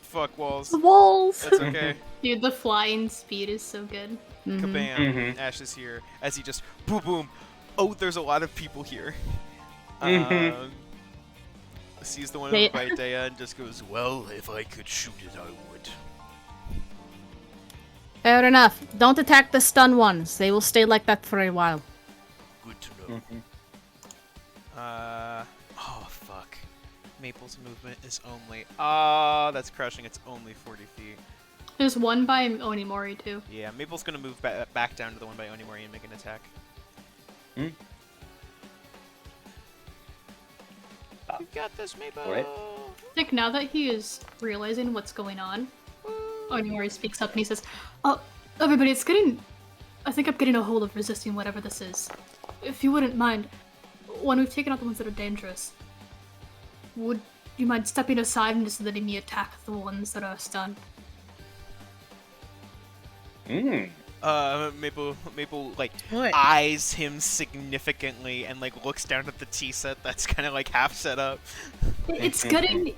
Fuck walls. The walls! That's okay. Dude, the flying speed is so good. Mhm. Kabam. Mhm. Ash is here as he just boom boom. Oh, there's a lot of people here. Mhm. Sees the one They- over by Dea and just goes, Well, if I could shoot it, I would. Fair enough. Don't attack the stun ones. They will stay like that for a while. Good to know. Oh, fuck. Maple's movement is only... Ah, that's crushing. It's only 40 feet. There's one by Onimori, too. Yeah, Maple's gonna move back down to the one by Onimori and make an attack. Hmm? You got this, Maple! Alright. I think now that he is realizing what's going on, Onimori speaks up and he says, "Oh, everybody, it's getting... I think I'm getting a hold of resisting whatever this is. If you wouldn't mind, when we've taken out the ones that are dangerous, would you mind stepping aside and just letting me attack the ones that are stunned?" Maple, like, What? eyes him significantly and, like, looks down at the tea set that's kind of, like, half set up. It's getting...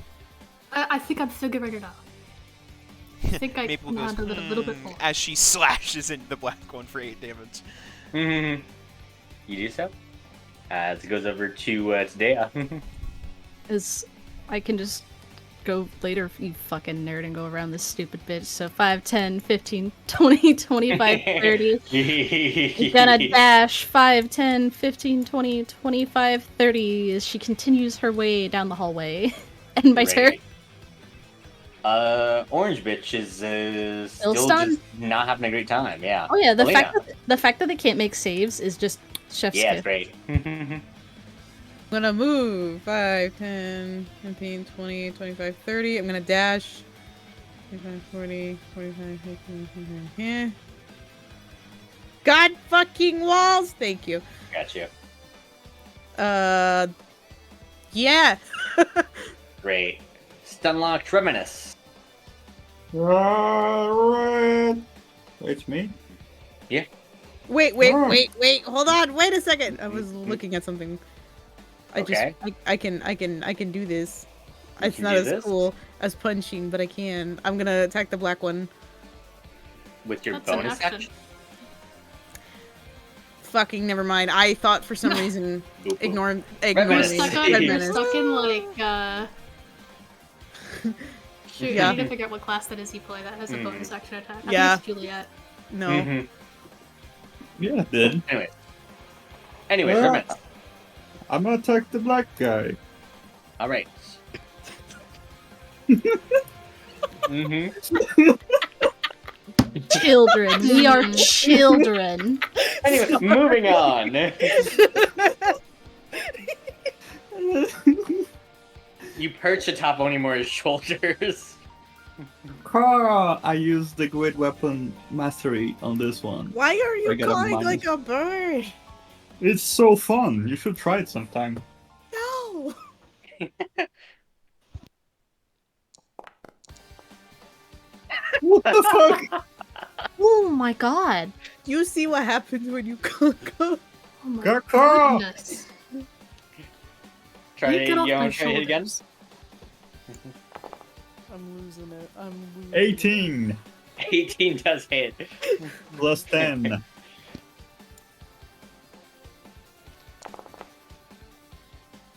I think I'm figuring it out. I think I Maple can goes, handle it a little bit more. as she slashes into the black one for 8 damage. You do so. As it goes over to Dea. Is I can just go later, you fucking nerd, and go around this stupid bitch. So 5, 10, 15, 20, 25, 30. You're gonna dash 5, 10, 15, 20, 25, 30 as she continues her way down the hallway. And my turn. Great. Orange bitch is still stunned? just not having a great time. Yeah. Oh yeah, the Elena. fact that they can't make saves is just chef's Yeah, kiss. it's great. I'm gonna move 5, 10, 15, 20, 25, 30. I'm gonna dash 25, 40, 45, 50, 55. Yeah. God fucking walls! Thank you. Gotcha. Yeah. Great. Stunlock Treminus. Alright. It's me. Wait, Oh. hold on, wait a second. I was looking at something. Okay. I can do this. You It's can not do as this? cool as punching, but I can. I'm gonna attack the black one. With your That's an bonus action. action. Fucking never mind. I thought for some reason Oop, oop. ignore Menace. me. You're stuck, Red you're Menace. stuck in, like, Shoot, Yeah. I need to figure out what class that is you play that has a bonus action attack. I Yeah. think it's Juliet. No. Mhm. Yeah, it did. Anyways, Ah. Treminus. I'm gonna attack the black guy. All right. Children, we are children. Anyways, moving on. You perch atop Onimori's shoulders. Car! I used the great weapon mastery on this one. Why are I you got a calling minus. like a bird? It's so fun. You should try it sometime. No. What the fuck? Oh my god. You see what happens when you cook up. Oh my Kaka! goodness. Try You to get off my try it again. shoulders. I'm losing it. 18 18 does hit. plus 10.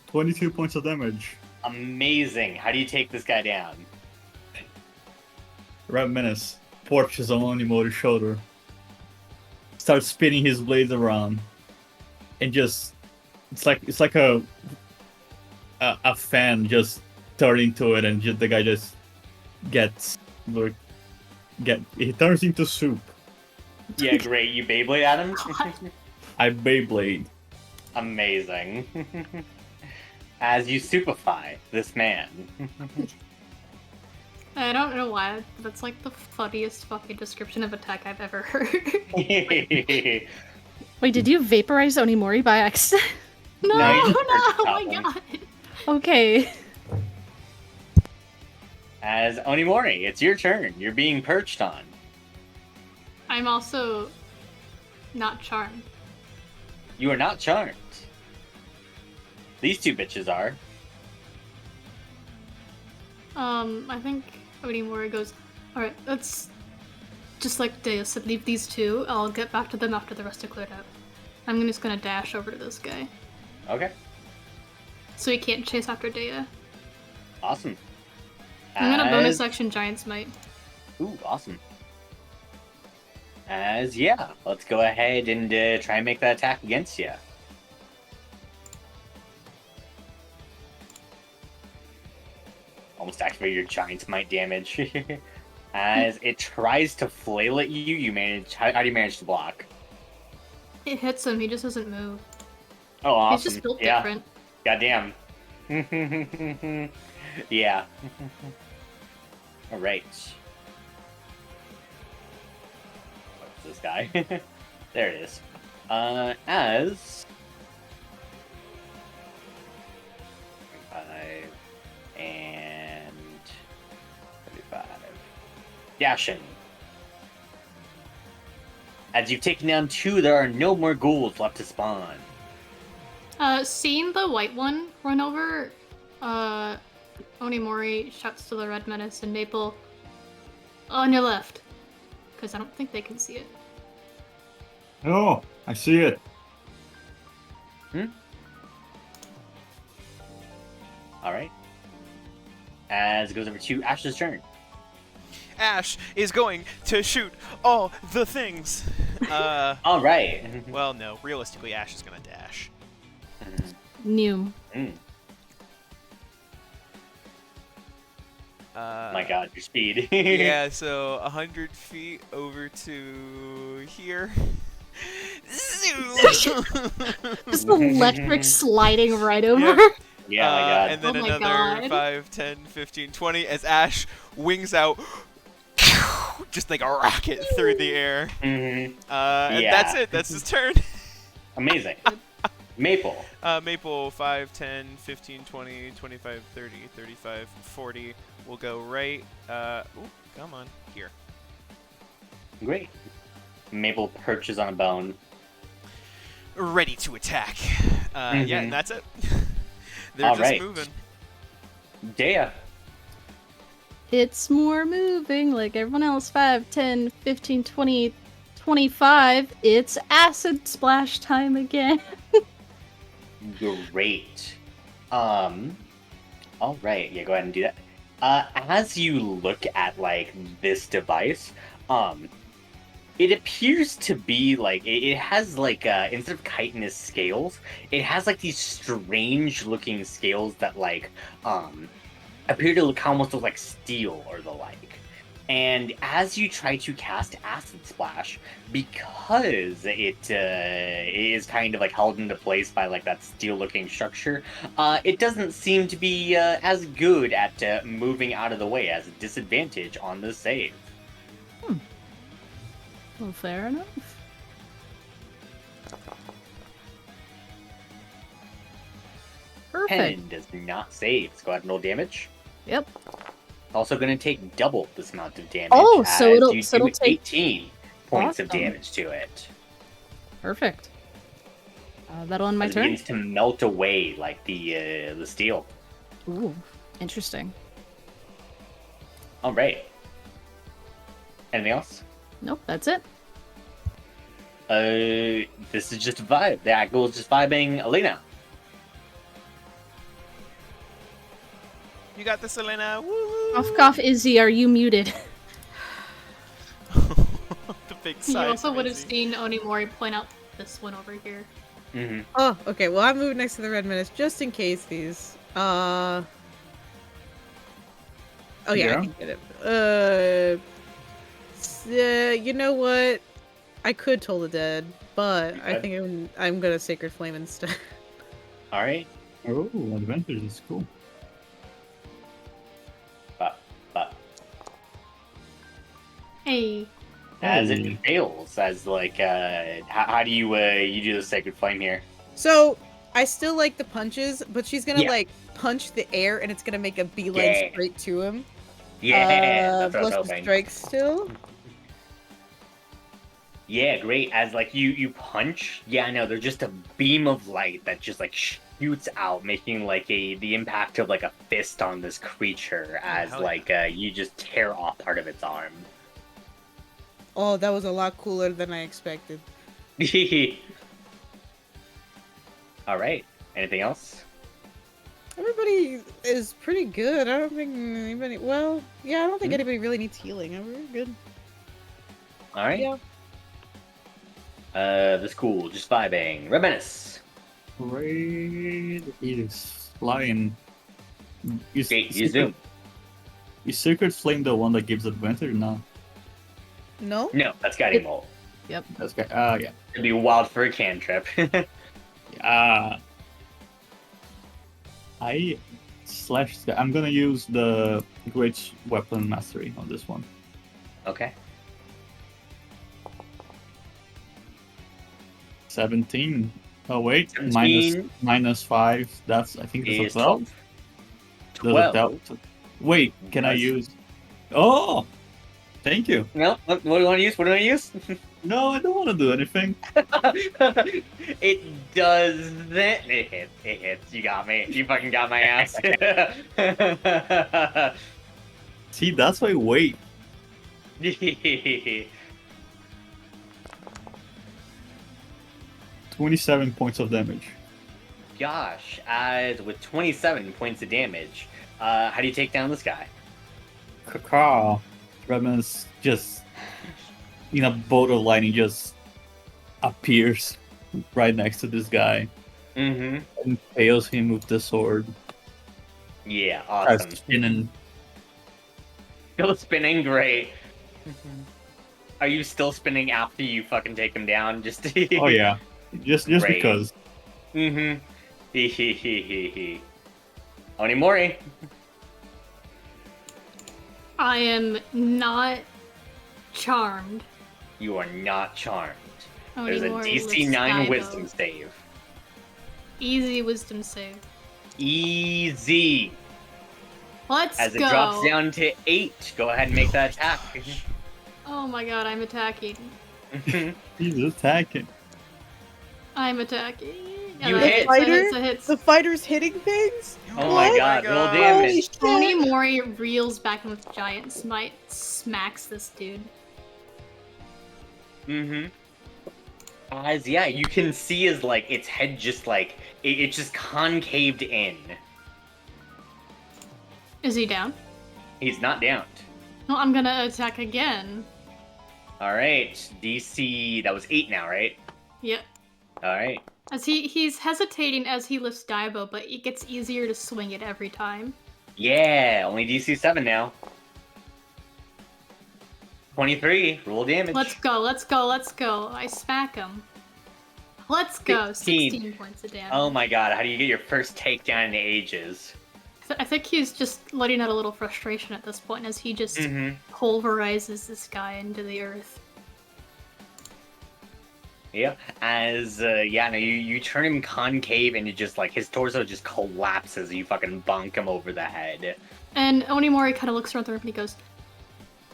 22 points of damage. Amazing. How do you take this guy down? Red Menace porches on Onimori's shoulder. Starts spinning his blades around. And just it's like a fan just turning to it, and the guy just he turns into soup. Yeah, great. You Beyblade at him? I Beyblade. Amazing. As you stupefy this man. I don't know why, but that's like the funniest fucking description of attack I've ever heard. Wait, did you vaporize Onimori by accident? No, No, you no, just oh perched my atop god. Okay. As Onimori, it's your turn. You're being perched on. I'm also not charmed. You are not charmed. These two bitches are. I think Onimori goes, alright, let's just like Dea said, leave these two. I'll get back to them after the rest are cleared out. I'm just gonna dash over to this guy. Okay. So he can't chase after Dea. Awesome. I'm gonna bonus As- action Giant's Might. Ooh, awesome. Yeah, let's go ahead and try and make that attack against you. Almost activate your giant smite damage. As it tries to flail at you, you manage. How do you manage to block? It hits him. He just doesn't move. Oh, awesome! He's just built yeah. different. Goddamn. Yeah. All right. What's this guy? There it is. As 5 and 35. Yashin. As you've taken down 2, there are no more ghouls left to spawn. Seeing the white one run over, Onimori shouts to the red menace and Maple, on your left. Because I don't think they can see it. Oh, I see it. Alright. As it goes over to Ash's turn. Ash is going to shoot all the things. Alright. Well, no. Realistically, Ash is going to dash. New. My god, your speed. Yeah, so 100 feet over to here. Just electric sliding right over. Yep. Yeah, my god. And then Oh my another God. 5, 10, 15, 20 as Ash wings out just like a rocket through the air. And Yeah. that's it. That's his turn. Amazing. Maple. Maple 5, 10, 15, 20, 25, 30, 35, 40 will go right. Ooh, come on. Here. Great. Maple perches on a bone. Ready to attack. Yeah, and that's it. They're just Alright. moving. Dea. It's more moving like everyone else. 5, 10, 15, 20, 25. It's acid splash time again. Great. Alright, yeah, go ahead and do that. As you look at, like, this device, it appears to be, like, it has, like, instead of chitinous scales, it has, like, these strange-looking scales that, like, appear to almost look like steel or the like. And as you try to cast Acid Splash, because it is kind of like held into place by like that steel-looking structure, it doesn't seem to be as good at moving out of the way, as a disadvantage on the save. Well, fair enough. Perfect. Pen does not save. Let's go ahead and roll damage. Yep. Also going to take double this amount of damage. Oh, so as it'll- you so it'll do take- 18 points of Awesome. damage to it. Perfect. That'll end my As it turn. begins to melt away like the steel. Ooh, interesting. All right. Anything else? Nope, that's it. This is just a vibe. The Eagle is just vibing. Elena. You got this, Elena. Woo! Cough, cough, Izzy, are you muted? The big sigh. You also from would have Izzy. seen Onimori point out this one over here. Mm-hmm. Oh, okay. Well, I'm moving next to the red menace just in case these. Oh yeah, Yeah. I can get it. You know what? I could Toll the Dead, but I Okay. think I'm gonna Sacred Flame instead. All right. Oh, advantage is cool. But Hey, as Hey. it fails, as like how do you do the Sacred Flame here? So I still like the punches, but she's gonna Yeah. like punch the air, and it's gonna make a beeline Yeah. straight to him. Yeah, that's what I was Plus the hoping. strike still. Yeah, great. As like you punch, yeah, I know. There's just a beam of light that just like shoots out, making like the impact of like a fist on this creature. As hell like you just tear off part of its arm. Oh, that was a lot cooler than I expected. All right. Anything else? Everybody is pretty good. I don't think anybody. Well, yeah, I don't think Hmm? anybody really needs healing. We're good. All right. Yeah. The school, just vibing. Red Menace. Great. He is flying. Is Okay, you zoom. Sacred Flame the one that gives advantage? No. No? No, that's Guiding Bolt. That's good. Yeah. It'd be wild for a cantrip. I slashed. I'm gonna use the Great Weapon Mastery on this one. Okay. 17. Oh wait, 17 minus 5. That's I think that's is a 12. 12. Does it help? Wait, can I Does. use? Oh, thank you. No, what do you want to use? What do I use? No, I don't want to do anything. It does that. It hits. It hits. You got me. You fucking got my ass. See, that's why wait. 27 points of damage. Gosh, as with 27 points of damage, how do you take down this guy? Caca. Redman's just in a bolt of lightning just appears right next to this guy Mm-hmm. and impales him with the sword. Yeah, Starts awesome. spinning. Still spinning, great. Are you still spinning after you fucking take him down? Just Oh yeah, just Great. because. Mm-hmm. Onimori. I am not charmed. You are not charmed. There's a Onimori DC lifts 9 Daibo. wisdom save. Easy wisdom save. Easy. Let's As it go. drops down to 8, go ahead and make that attack. Oh my god, I'm attacking. He's attacking. I'm attacking. You that hit. hits, that hits. The fighter's hitting things? Oh my What? god, roll Holy damage. shit. Onimori reels back in with giant smite, smacks this dude. Mm-hmm. As yeah, you can see his like its head just like it's just concaved in. Is he down? He's not downed. No, I'm gonna attack again. Alright. DC that was 8 now, right? Yep. Alright. As he's hesitating as he lifts Daibo, but it gets easier to swing it every time. Yeah, only DC 7 now. 23, roll damage. Let's go, let's go, let's go. I smack him. Let's go. 16. 16 points of damage. Oh my god, how do you get your first takedown in ages? I think he's just letting out a little frustration at this point as he just Mm-hmm. pulverizes this guy into the earth. Yeah, as yeah, no, you turn him concave and it just like his torso just collapses. You fucking bonk him over the head. And Onimori kind of looks around the room and he goes,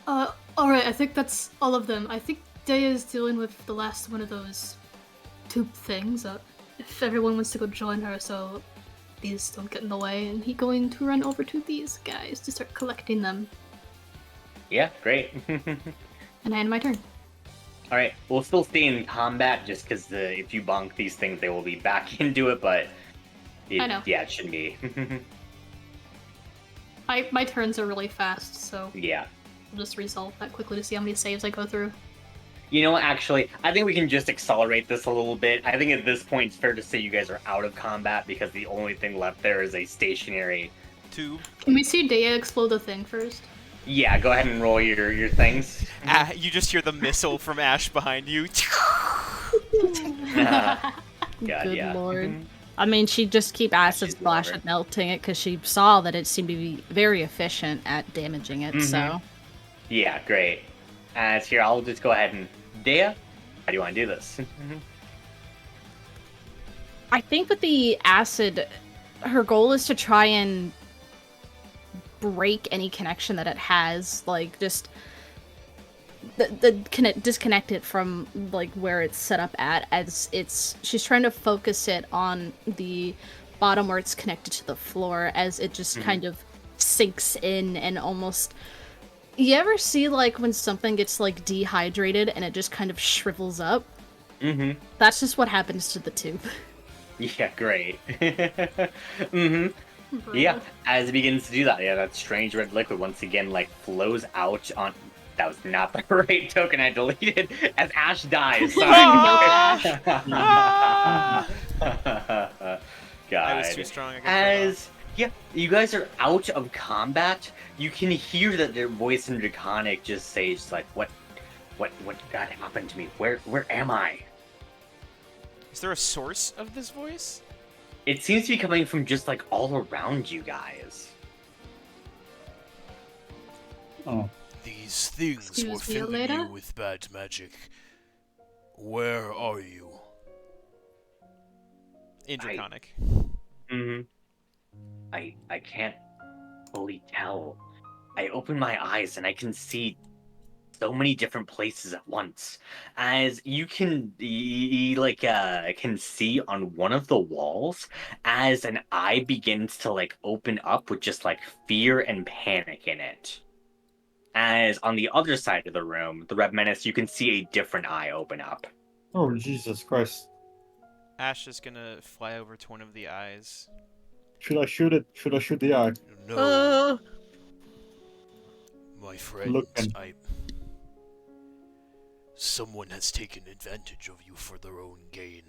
alright, I think that's all of them. I think Daya is dealing with the last one of those tube things. If everyone wants to go join her, so these don't get in the way. And he's going to run over to these guys to start collecting them. Yeah, great. And I end my turn. All right, we'll still stay in combat just because if you bonk these things, they will be back into it. But I know. Yeah, it shouldn't be. My turns are really fast, so Yeah. I'll just resolve that quickly to see how many saves I go through. You know what? Actually, I think we can just accelerate this a little bit. I think at this point, it's fair to say you guys are out of combat because the only thing left there is a stationary. 2. Can we see Daya explode the thing first? Yeah, go ahead and roll your things. You just hear the missile from Ash behind you. God, Good yeah. lord. I mean, she'd just keep acid she's splash clever. and melting it because she saw that it seemed to be very efficient at damaging it, so. Yeah, great. As here, I'll just go ahead and Dea, how do you want to do this? I think with the acid, her goal is to try and break any connection that it has, like just disconnect it from like where it's set up at, as she's trying to focus it on the bottom where it's connected to the floor, as it just kind of sinks in and almost. You ever see like when something gets like dehydrated and it just kind of shrivels up? Mm-hmm. That's just what happens to the tube. Yeah, great. Mm-hmm. Yeah, as it begins to do that, yeah, that strange red liquid once again like flows out on that was not the right token I deleted. As Ash dies. Milk Sorry. Ash. God. I was too strong. I got As yeah, you guys are out of combat. You can hear that their voice in Draconic just says like, "What God happened to me? Where am I?" Is there a source of this voice? It seems to be coming from just like all around you guys. Oh, These things Excuse were me, filling Elena? you with bad magic. Where are you? In Draconic. Mm-hmm. I can't fully tell. I open my eyes and I can see so many different places at once. As you can can see on one of the walls as an eye begins to like open up with just like fear and panic in it. As on the other side of the room, the Red Menace, you can see a different eye open up. oh Jesus Christ! Ash is gonna fly over to one of the eyes. Should I shoot it? Should I shoot the eye? No, my friend. Looking. Someone has taken advantage of you for their own gain.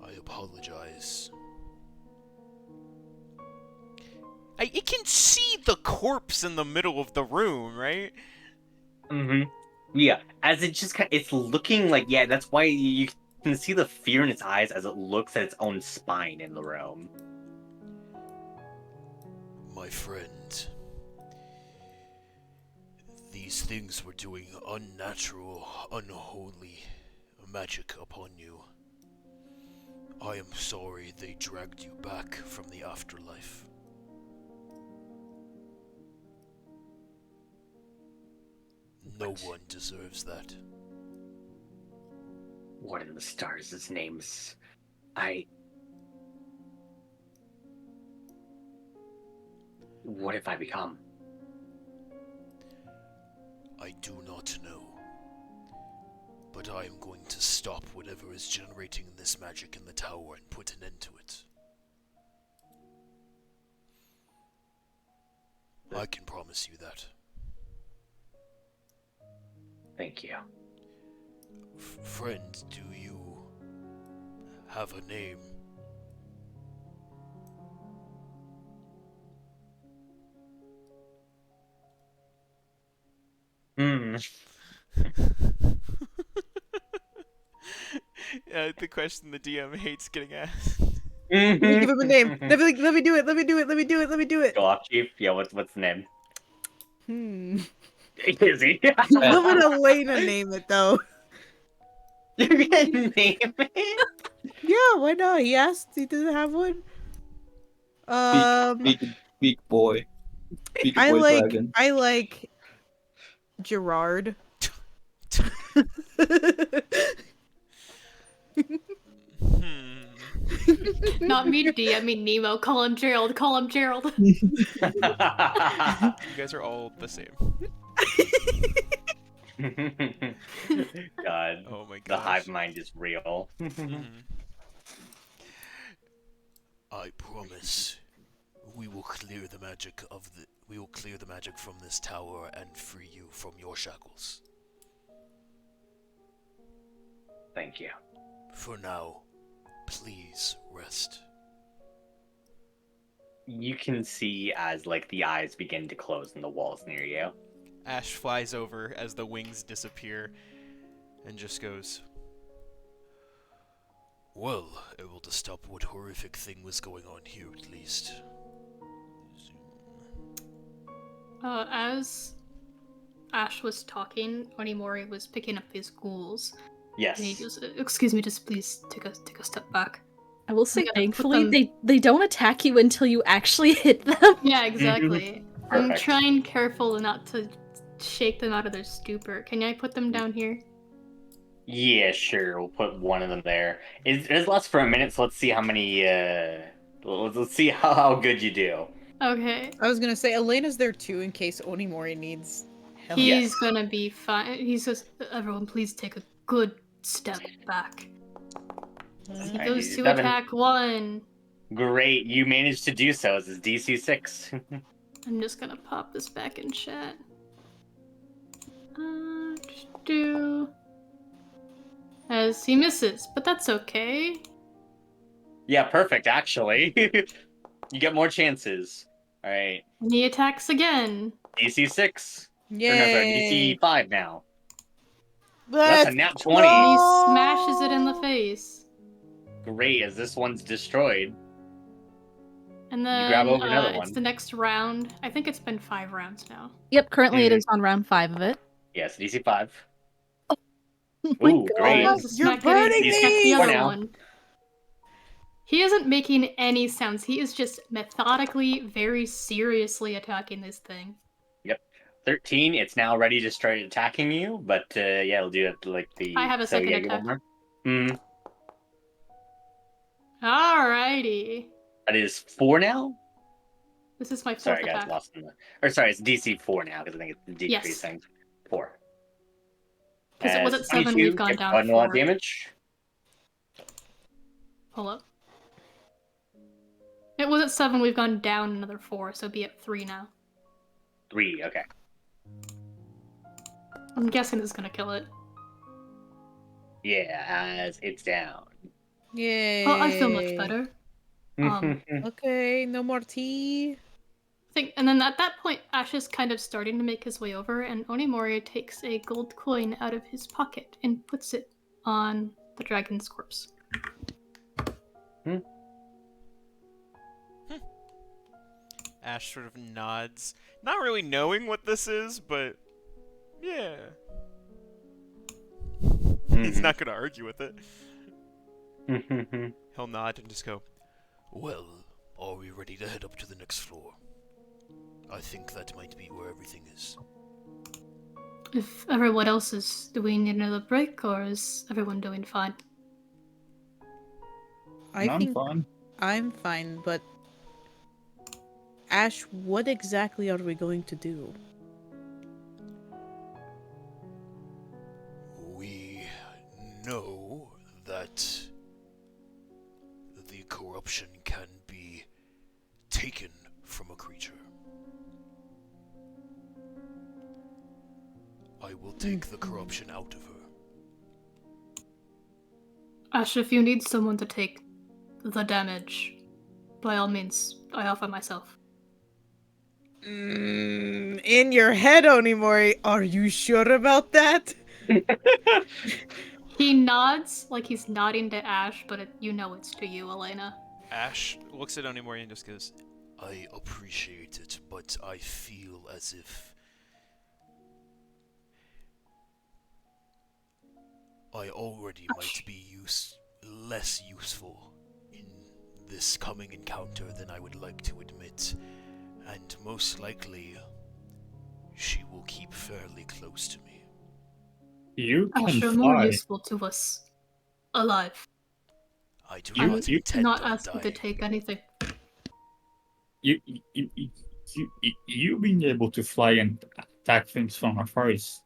I apologize. It can see the corpse in the middle of the room, right? Mm-hmm. Yeah, as it just it's looking like, yeah, that's why you can see the fear in its eyes as it looks at its own spine in the room. My friend, these things were doing unnatural, unholy magic upon you. I am sorry they dragged you back from the afterlife. No one deserves that. What in the stars? His name's... What have I become? I do not know. But I am going to stop whatever is generating this magic in the tower and put an end to it. I can promise you that. Thank you. Friend, do you have a name? The question the DM hates getting asked. Let me give him a name. Let me do it. Let me do it. Let me do it. Let me do it. Go off, Chief. Yeah, what's the name? Izzy. What would Elena name it though? You can name it. Yeah, why not? He asked. He doesn't have one. Big boy. Big boy dragon. I like Gerard. Not me, D. I mean Nemo. Call him Gerald. Call him Gerald. You guys are all the same. God. Oh my god. The hive mind is real. I promise we will clear the magic from this tower and free you from your shackles. Thank you. For now, please rest. You can see as like the eyes begin to close in the walls near you. Ash flies over as the wings disappear and just goes, Well, able to stop what horrific thing was going on here at least. As Ash was talking, Onimori was picking up his ghouls. Yes. And he goes, excuse me, just please take a step back. I will say, Yeah, put thankfully, them- they don't attack you until you actually hit them. Yeah, exactly. I'm Perfect. trying careful not to shake them out of their stupor. Can I put them down here? Yeah, sure. We'll put one of them there. It lasts for a minute, so let's see how many. Let's see how good you do. Okay. I was gonna say Elena's there too in case Onimori needs help. He's gonna be fine. He says, everyone, please take a good step back. He Alright, goes to 7. attack 1. Great, you managed to do so. This is DC 6. I'm just gonna pop this back in chat. tries. He misses, but that's okay. Yeah, perfect, actually. You get more chances. All right. And he attacks again. DC 6. Or no, sorry, Yay! DC 5 now. That's a Let's nat 20. And he go! smashes it in the face. Great, as this one's destroyed. And You grab then over another it's one. the next round. I think it's been 5 rounds now. Yep, currently it is on round 5 of it. Yes, DC 5. Oh my Ooh, God. great. Oh, just You're not getting- burning he's got the me! other For now. one. He isn't making any sounds. He is just methodically, very seriously attacking this thing. Yep. 13, it's now ready to start attacking you, but yeah, it'll do it like the... I have a second you get attack. one more. Alrighty. That is 4 now? This is my 4th Sorry, guys, attack. lost in the... Or sorry, it's DC 4 now, because I think it's decreasing. 4. Because it was at 7, 22, we've gone get down one more 4. damage. Hold up. It was at 7, we've gone down another 4, so be at 3 now. 3, okay. I'm guessing it's gonna kill it. Yeah, as it's down. Yay! Oh, I feel much better. Okay, no more tea. And then at that point, Ash is kind of starting to make his way over, and Onimori takes a gold coin out of his pocket and puts it on the dragon's corpse. Ash sort of nods, not really knowing what this is, but yeah. He's not gonna argue with it. He'll nod and just go, Well, are we ready to head up to the next floor? I think that might be where everything is. If everyone else is, do we need another break, or is everyone doing fine? I'm fine. I'm fine, but Ash, what exactly are we going to do? We know that the corruption can be taken from a creature. I will take the corruption out of her. Ash, if you need someone to take the damage, by all means, I offer myself. In your head, Onimori, are you sure about that? He nods like he's nodding to Ash, but you know it's to you, Elena. Ash looks at Onimori and just goes, I appreciate it, but I feel as if I already might be less useful in this coming encounter than I would like to admit, and most likely she will keep fairly close to me. You can Ash, you're more fly. useful to us alive. I do I'm not intend not on asking to dying. take anything. You being able to fly and attack things from afar is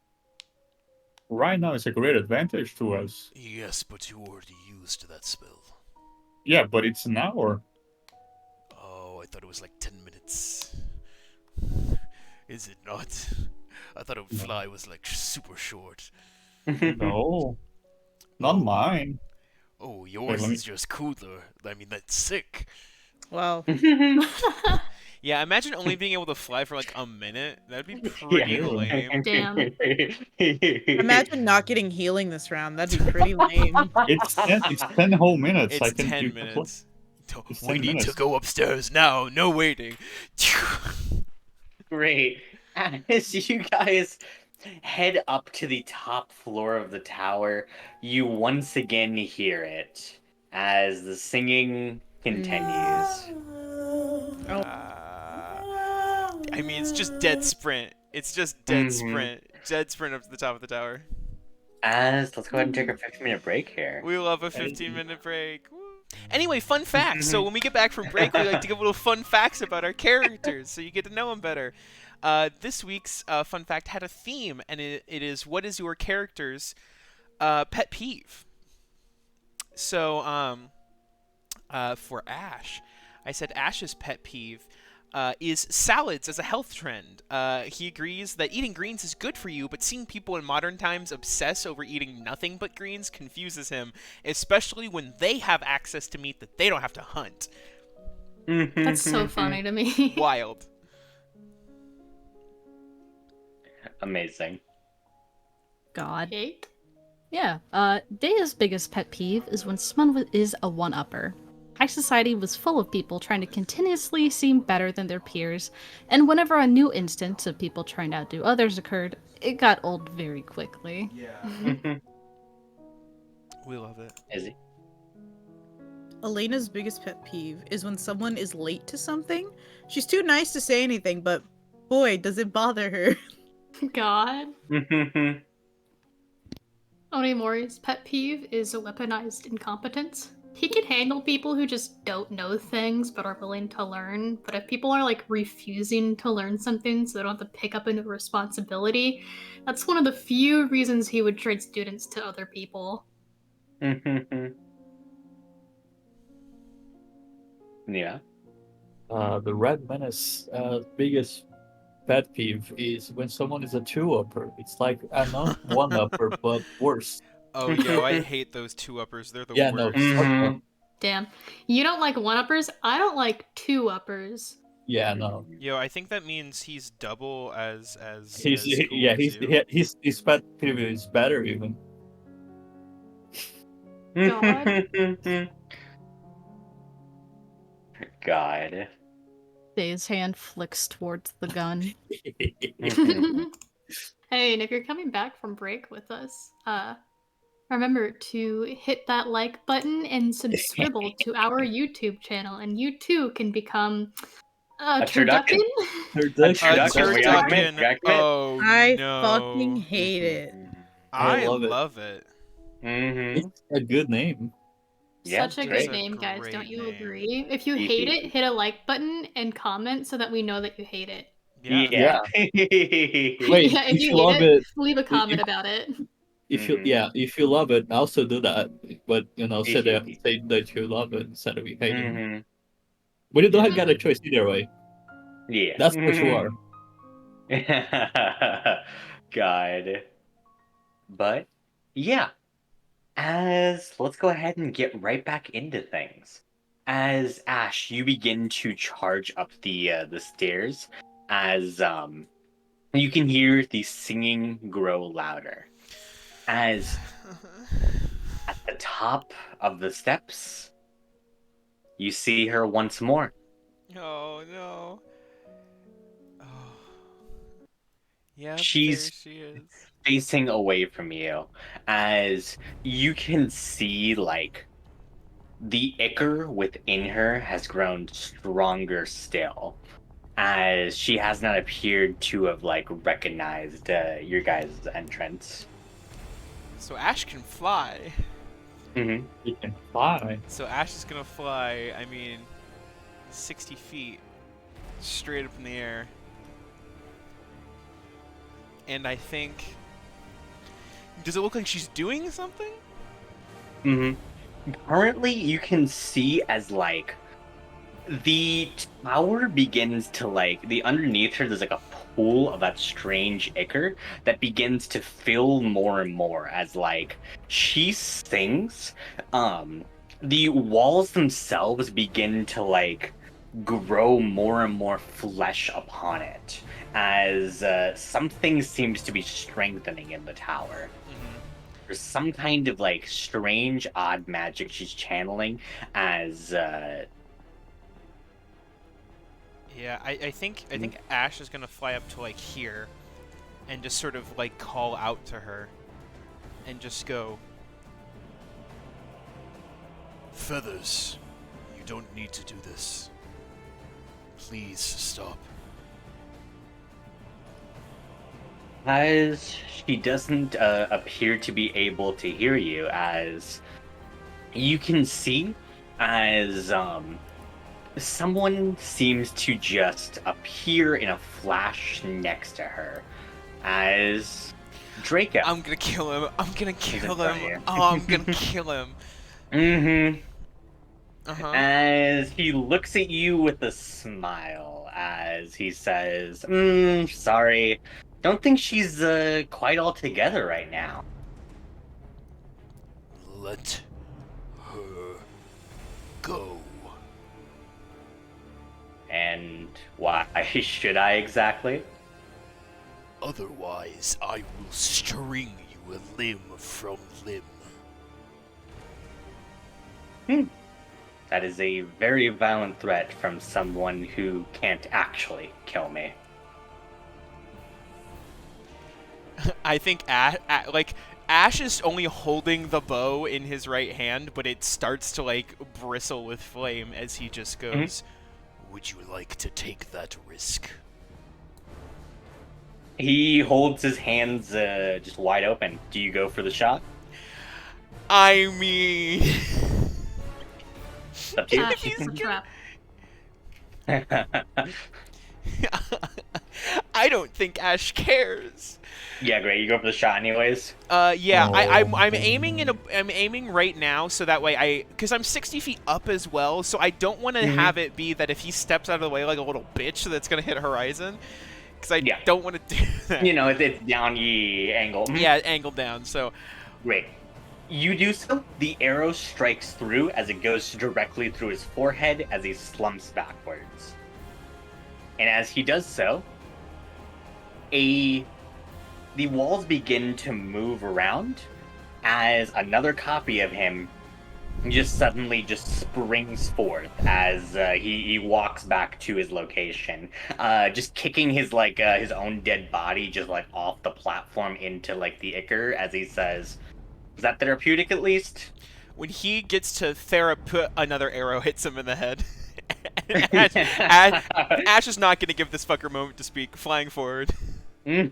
right now is a great advantage to us. Yes, but you already used that spell. Yeah, but it's an hour. Oh, I thought it was like 10 minutes. Is it not? I thought a fly was like super short. No, not mine. Oh, yours let me- is just cooler. I mean, that's sick. Well, yeah, imagine only being able to fly for like a minute. That'd be pretty Yeah. lame. Damn. imagine not getting healing this round. That'd be pretty lame. It's 10 whole minutes. It's I can 10 do- minutes. It's We 10 need to minutes. go upstairs now. No waiting. Great. As you guys head up to the top floor of the tower, you once again hear it as the singing continues. I mean, it's just dead sprint. It's just dead sprint. Dead sprint up to the top of the tower. Let's go ahead and take a 15-minute break here. We love a 15-minute break. Woo. Anyway, fun facts. So when we get back from break, we like to give little fun facts about our characters, so you get to know them better. This week's fun fact had a theme, and it is, what is your character's pet peeve? So for Ash, I said Ash's pet peeve is salads as a health trend. He agrees that eating greens is good for you, but seeing people in modern times obsess over eating nothing but greens confuses him, especially when they have access to meat that they don't have to hunt. That's so funny to me. Wild. Amazing. God. Kate? Yeah, Daya's biggest pet peeve is when someone is a one-upper. High society was full of people trying to continuously seem better than their peers, and whenever a new instance of people trying to outdo others occurred, it got old very quickly. Yeah. We love it. Izzy? Elena's biggest pet peeve is when someone is late to something. She's too nice to say anything, but boy, does it bother her. God. Onimori's pet peeve is a weaponized incompetence. He can handle people who just don't know things but are willing to learn. But if people are like refusing to learn something so they don't have to pick up a new responsibility, that's one of the few reasons he would trade students to other people. Yeah. The Red Menace biggest pet peeve is when someone is a two-upper. It's like, I know, one-upper, but worse. Oh, yo, I hate those two-uppers. They're the Yeah, worst. no. fuck them. Damn. You don't like one-uppers? I don't like two-uppers. Yeah, no. Yo, I think that means he's double as He's as cool yeah, as you. his pet peeve is better even. God. God. Daya's hand flicks towards the gun. Hey, and if you're coming back from break with us, remember to hit that like button and subscribe to our YouTube channel, and you too can become a turducken. Turducken. Oh, I no. fucking hate it. I love it. love it. It's a good name. Yeah, Such a great. good name, guys. Great Don't you name. agree? If you hate it, hit a like button and comment so that we know that you hate it. Yeah. Wait, Yeah, if if you you love hate it, it, leave a comment about it. if you love it, also do that. But say that you love it instead of you hate it. But you don't get a choice either way. Yeah. That's what you are. God. But yeah. Let's go ahead and get right back into things. As Ash, you begin to charge up the stairs, as you can hear the singing grow louder. As at the top of the steps, you see her once more. Oh, no. Oh. Yeah, She's there she is. facing away from you, as you can see, like, the ichor within her has grown stronger still, as she has not appeared to have, like, recognized your guys' entrance. So Ash can fly. Mm-hmm. You can fly. So Ash is gonna fly, 60 feet straight up in the air. And I think... Does it look like she's doing something? Mm-hmm. Currently, you can see as, like, the tower begins to, like, underneath her, there's, like, a pool of that strange ichor that begins to fill more and more as, like, she sings. The walls themselves begin to, like, grow more and more flesh upon it, as something seems to be strengthening in the tower. There's some kind of, like, strange, odd magic she's channeling as Yeah, I think Ash is gonna fly up to, like, here and just sort of, like, call out to her and just go, Feathers, you don't need to do this. Please stop. as she doesn't appear to be able to hear you, as you can see as someone seems to just appear in a flash next to her, as Draco. I'm gonna kill him. I'm gonna kill in front of him. you. Oh, I'm gonna kill him. Mm-hmm. as he looks at you with a smile as he says, sorry, don't think she's quite all together right now. Let her go. And why should I exactly? Otherwise, I will string you a limb from limb. That is a very violent threat from someone who can't actually kill me. I think Ash is only holding the bow in his right hand, but it starts to like bristle with flame as he just goes, Would you like to take that risk? He holds his hands just wide open. Do you go for the shot? I mean... It's up to you. Ash, it's a trap. I don't think Ash cares. Yeah, great. You go for the shot anyways. Yeah, Oh, I'm aiming I'm aiming right now, so that way because I'm 60 feet up as well, so I don't want to have it be that if he steps out of the way like a little bitch, that's gonna hit Horizon, because I don't want to do that. You know, it's down ye angle. Yeah, angled down. So Great. You do so. The arrow strikes through as it goes directly through his forehead as he slumps backwards. And as he does so, the walls begin to move around as another copy of him just suddenly just springs forth as he walks back to his location, just kicking his his own dead body just like off the platform into like the ichor as he says, "Is that therapeutic at least?" when he gets to another arrow hits him in the head. Ash is not going to give this fucker a moment to speak, flying forward. This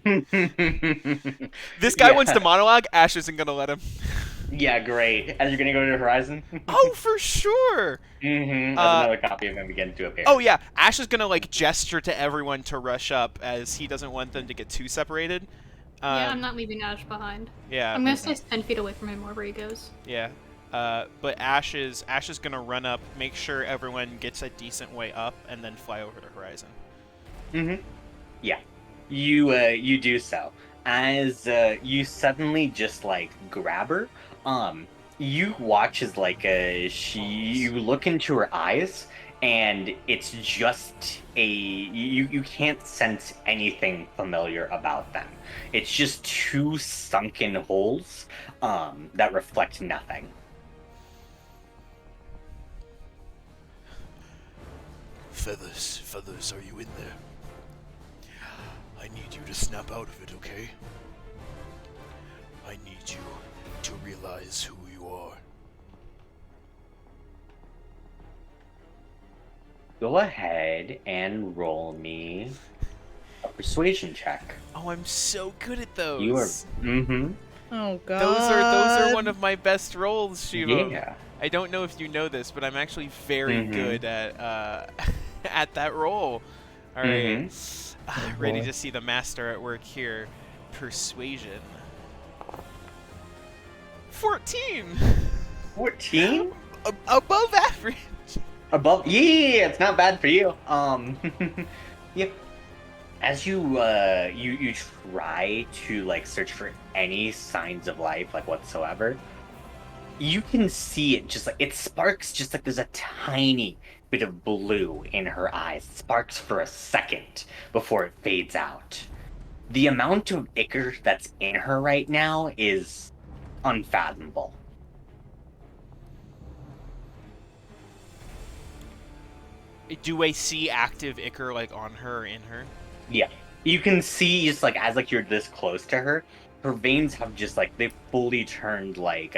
guy wants to monologue. Ash isn't going to let him. Yeah, great. As you're going to go to the Horizon? Oh, for sure. That's another copy of him begin to appear. Oh, yeah. Ash is going to like gesture to everyone to rush up as he doesn't want them to get too separated. Yeah, I'm not leaving Ash behind. Yeah. I'm gonna stay 10 feet away from him wherever he goes. Yeah. But Ash is gonna run up, make sure everyone gets a decent way up, and then fly over to Horizon. Yeah. You do so. As you suddenly just like grab her, you watch as like you look into her eyes, and it's just you can't sense anything familiar about them. It's just two sunken holes that reflect nothing. Feathers, are you in there? I need you to snap out of it, okay? I need you to realize who you are. Go ahead and roll me a persuasion check. Oh, I'm so good at those. You are. Oh god. Those are one of my best rolls, Shiva. Yeah. I don't know if you know this, but I'm actually very good at at that roll. All right. Ready to see the master at work here. Persuasion. 14. 14? Above average. Above? Yeah, it's not bad for you. Yep. As you try to like search for any signs of life like whatsoever, you can see it just like it sparks, just like there's a tiny bit of blue in her eyes. It sparks for a second before it fades out. The amount of ichor that's in her right now is unfathomable. Do I see active ichor like on her or in her? Yeah. You can see just like as like you're this close to her, her veins have just like they've fully turned like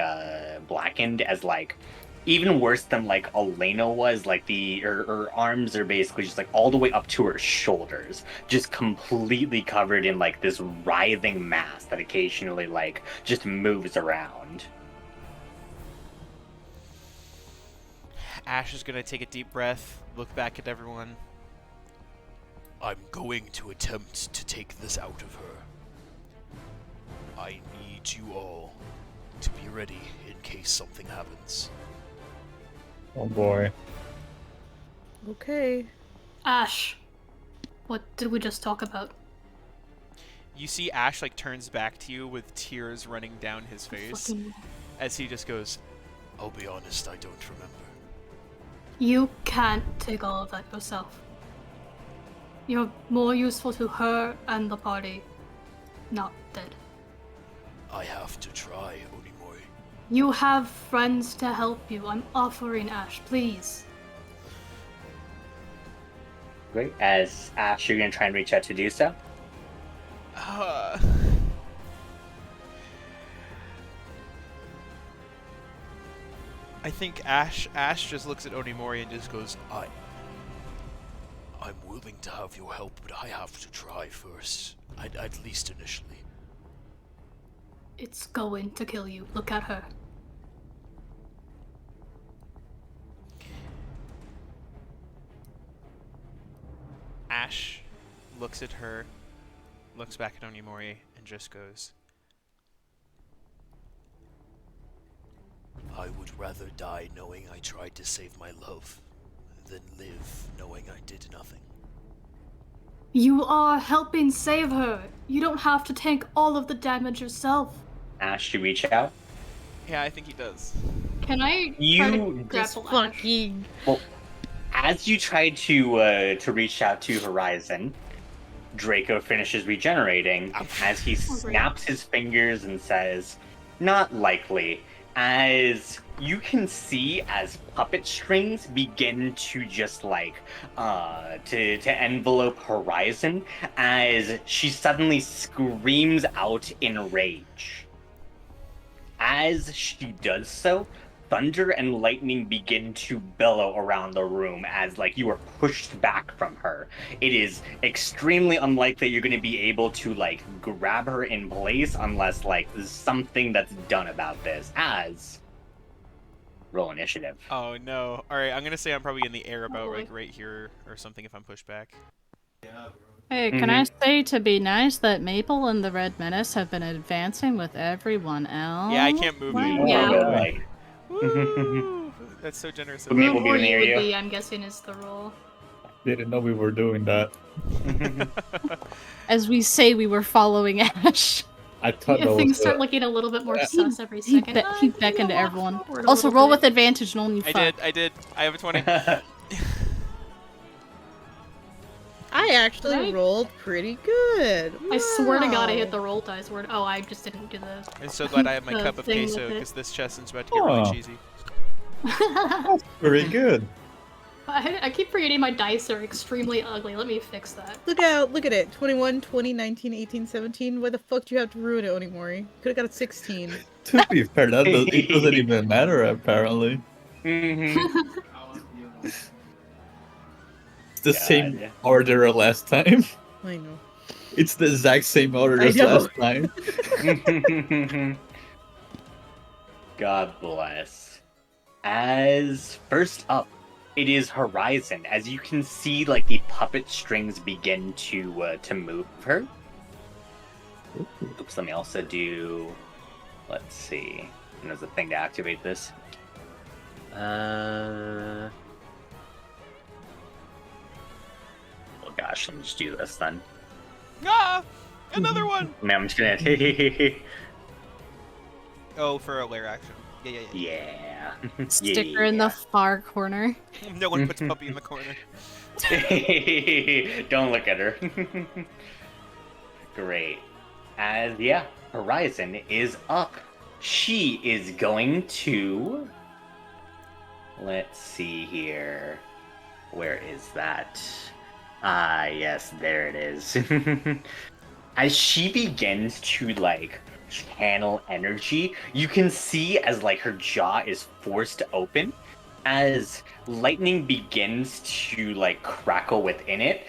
blackened as like even worse than like Elena was, like her arms are basically just like all the way up to her shoulders, just completely covered in like this writhing mass that occasionally like just moves around. Ash is gonna take a deep breath, look back at everyone. I'm going to attempt to take this out of her. I need you all to be ready in case something happens. Oh boy. Okay. Ash, what did we just talk about? You see Ash like turns back to you with tears running down his face Fucking... as he just goes, I'll be honest, I don't remember. You can't take all of that yourself. You're more useful to her and the party, not dead. I have to try, Onimori. You have friends to help you. I'm offering, Ash, please. Great. As Ash, you're gonna try and reach out to do so. I think Ash just looks at Onimori and just goes, I'm willing to have your help, but I have to try first. At least initially. It's going to kill you. Look at her. Ash looks at her, looks back at Onimori, and just goes, I would rather die knowing I tried to save my love than live knowing I did nothing. You are helping save her. You don't have to take all of the damage yourself. Ash, you reach out. yeah, I think he does. Can I try You to This grapple Ash? fucking. Well, as you try to reach out to Horizon, Draco finishes regenerating as he snaps his fingers and says, "Not likely." As you can see, as puppet strings begin to just like to envelope Horizon, as she suddenly screams out in rage. As she does so, thunder and lightning begin to bellow around the room as like you are pushed back from her. It is extremely unlikely you're going to be able to like grab her in place unless like there's something that's done about this. As roll initiative. Oh no. Alright, I'm gonna say I'm probably in the air about like right here or something if I'm pushed back. Hey, can I say to be nice that Maple and the Red Menace have been advancing with everyone else? Yeah, I can't move Wow. anymore. Yeah. But, like, Woo! That's so generous of But me. maybe- will be Or near you would you. be, I'm guessing, is the rule. Didn't know we were doing that. As we say, we were following Ash. I thought that Things was start looking a little bit more Yeah. sus every He, second. he beckoned to everyone. Forward a Also, little roll bit. with advantage, Nolan, you I fuck. did. I have a 20. I actually Right? rolled pretty good. I swear to God, I Wow. hit the roll dice word. Oh, I just didn't do the. I'm so glad I have my The cup of thing with queso it. because this chest is about to get really Oh. cheesy. very good. I keep forgetting my dice are extremely ugly. Let me fix that. Look at it. 21, 20, 19, 18, 17. Why the fuck do you have to ruin it, Onimori? Could've got a 16. To be fair, it doesn't even matter apparently. Mhm. It's the God, same yeah. order as last time. I know. It's the exact same order I as know. last time. God bless. As first up, it is Horizon. As you can see, like the puppet strings begin to move her. Oops, let me also do. Let's see. And there's a thing to activate this. Oh gosh, let me just do this then. Ah! Another one! I mean, I'm just gonna. Oh, for a lair action. Yeah. Yeah. Sticker in the far corner. No one puts puppy in the corner. Don't look at her. Great. As yeah, Horizon is up. She is going to. Let's see here. Where is that? Ah, yes, there it is. As she begins to like channel energy, you can see as like her jaw is forced open as lightning begins to like crackle within it.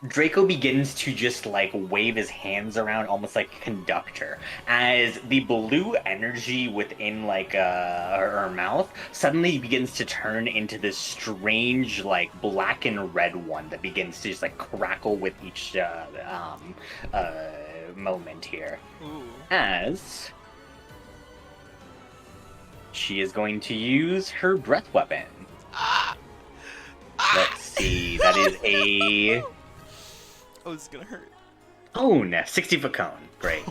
Draco begins to just like wave his hands around almost like a conductor as the blue energy within like her mouth suddenly begins to turn into this strange like black and red one that begins to just like crackle with each moment here. Ooh. As She is going to use her breath weapon. Let's see. That is a Oh, this is gonna hurt. cone, 60-foot cone. Great.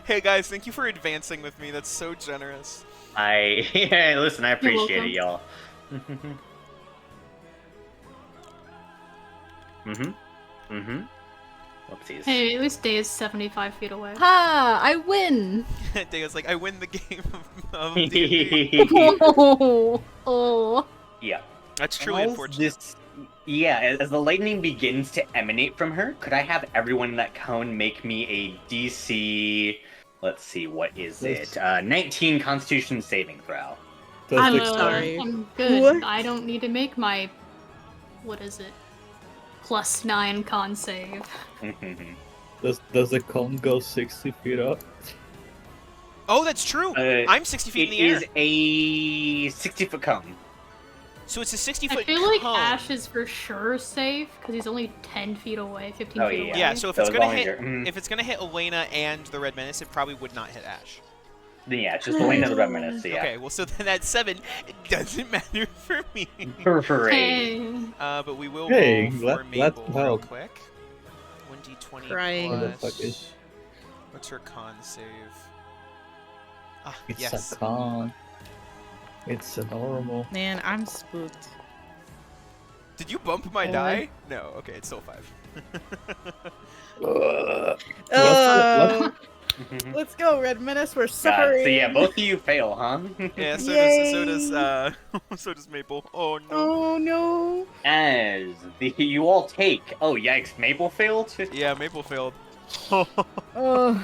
Hey guys, thank you for advancing with me. That's so generous. Listen, I appreciate it, welcome. y'all. Whoopsies. Hey, at least Day is 75 feet away. Ha! I win! Dea's like, I win the game of D&D. Oh. Yeah. That's truly unfortunate. As the lightning begins to emanate from her, could I have everyone in that cone make me a DC? Let's see, what is it? 19 Constitution saving throw. Sorry. I'm good. What? I don't need to make my... What is it? +9 con save. Does the cone go 60 feet up? Oh, that's true. I'm 60 feet in the air. It is a 60-foot cone. So it's a 60-foot I feel like cone. Ash is for sure safe because he's only 10 feet away, 15 feet away. Yeah, so if So it's as gonna long as hit, you're- if it's gonna hit Elena and the Red Menace, it probably would not hit Ash. Then yeah, it's just the lane of the Red Menace, so yeah. Okay, well, so then at 7, it doesn't matter for me. Great. Hey. But we will Hey, roll for let's Mabel real help. quick. 1d20 Crying. What the plus... fuck is? What's her con save? Ah, It's yes. a con. It's a normal. Man, I'm spooked. Did you bump my Oh, die? No, okay, it's still 5. Let's go, Red Menace. We're God, suffering. so yeah, both of you fail, huh? Yeah, so Yay. so does Maple. Oh no. Oh no. As you all take... Oh, yikes, Maple failed? Yeah, Maple failed. Oh.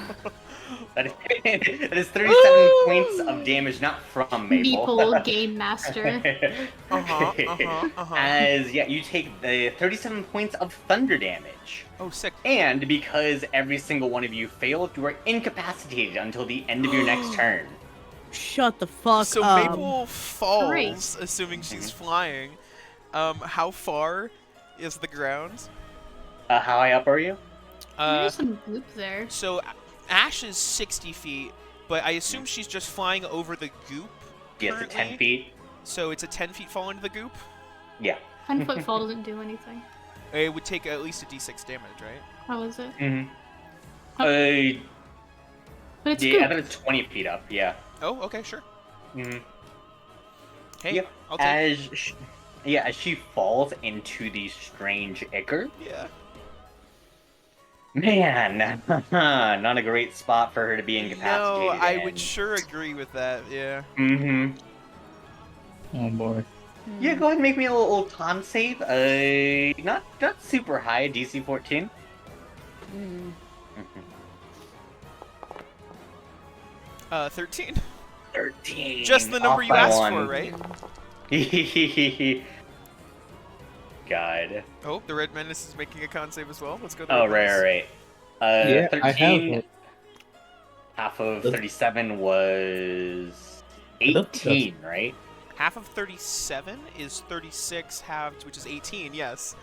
That is 37 Ooh. points of damage, not from Maple. Meeple Game Master. As, yeah, you take the 37 points of thunder damage. Oh, sick. And because every single one of you failed, you are incapacitated until the end of your next turn. Shut the fuck So up. Maple falls, Great. assuming she's flying. How far is the ground? How high up are you? There's some goop there. So Ash is 60 feet, but I assume she's just flying over the goop. Yes, currently? 10 feet. So it's a 10 feet fall into the goop. Yeah. 10-foot fall doesn't do anything. It would take at least a d6 damage, right? How is it? Mm-hmm. But it's Yeah, I goop. thought it's 20 feet up, yeah. Oh, okay, sure. Mm-hmm. Hey, Yep. I'll take As she falls into the strange ichor, Yeah. man, not a great spot for her to be No, incapacitated. I would sure agree with that, yeah. Mm-hmm. Oh boy. Yeah, go ahead and make me a little con save. Not super high, DC 14. Mm. 13. 13. Just the number Off you by asked one. for, right? God. Oh, the Red Menace is making a con save as well. Let's go. To Oh, Red Menace. right. Yeah, 13. I have. Half of 37 was 18, right? Half of 37 is 36 halved, which is 18. Yes.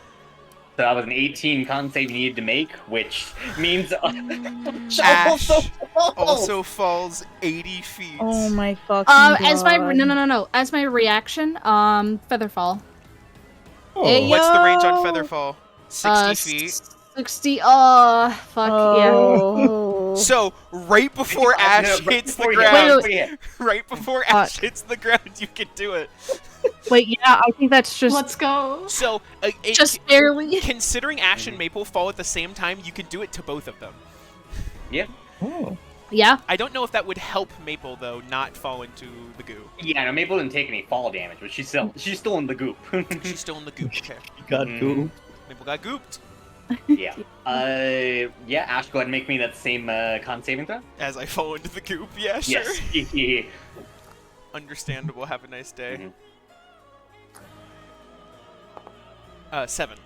So that was an 18 con save you needed to make, which means Ash falls. also falls 80 feet. Oh my fucking god. As my no. As my reaction, Featherfall. Hey, What's the range on yo! Featherfall? 60 feet. 60. Oh, fuck Oh. So right before Ash hits the Before you- ground, wait. right before Ash hits the ground, you can do it. yeah. Wait, yeah, I think that's just Let's go. So just barely. considering Ash and Maple fall at the same time, you can do it to both of them. Yeah. Oh. Yeah. I don't know if that would help Maple though, not fall into the goo. Yeah, no, Maple didn't take any fall damage, but she's still in the goop. She's still in the goop. Okay. You got Mm. goop. Maple got gooped. Yeah. Yeah, Ash, go ahead and make me that same con saving throw. As I fall into the goop. Yeah, sure. Yes. Understandable. Have a nice day. Mhm. 7.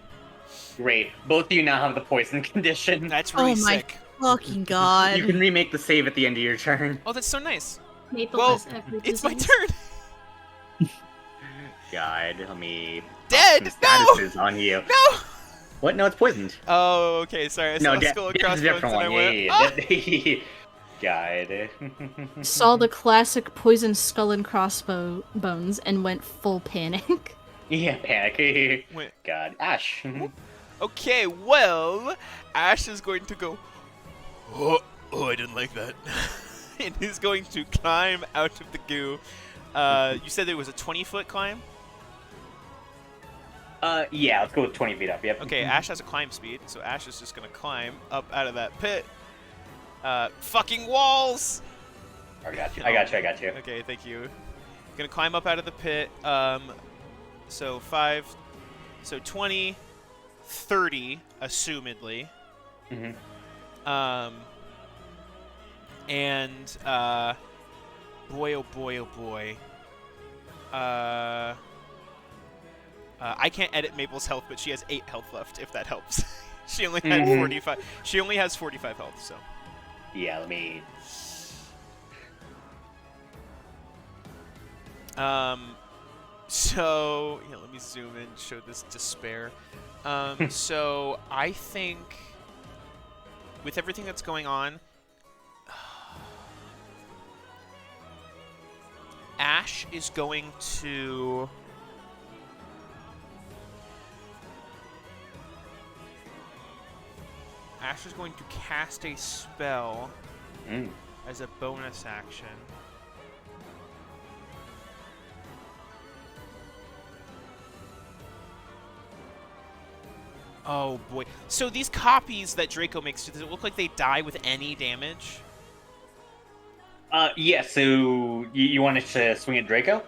Great. Both of you now have the poison condition. That's really Oh my sick. fucking god. You can remake the save at the end of your turn. Oh, that's so nice. Maple Well, has every It's my disease. turn. God, let me Dead. put some No. statuses on you. No. What? No, it's poisoned. Oh, okay. Sorry. I saw No, a skull death and is a crossbones different and I one. went. Yeah, "Ah!" yeah. God. saw the classic poison skull and crossbones and went full panic. Yeah, panic. Wait. God. Ash. Okay, well, Ash is going to go. Oh, I didn't like that. And he's going to climb out of the goo. You said it was a 20-foot climb? Yeah, let's go with 20 feet up, yep. Okay, Ash has a climb speed, so Ash is just going to climb up out of that pit. Fucking walls! I got you. Okay, thank you. Gonna climb up out of the pit. So 5, so 20, 30, assumedly. Mm-hmm. And boy, oh boy, oh boy. I can't edit Maple's health, but she has 8 health left, if that helps. She only had 45. She only has 45 health, so. Yeah, let me... So, yeah, let me zoom in, show this despair. So, I think, with everything that's going on, Ash is going to... Ash is going to cast a spell as a bonus action. Oh boy. So these copies that Draco makes, does it look like they die with any damage? Yeah, so you wanted to swing at Draco?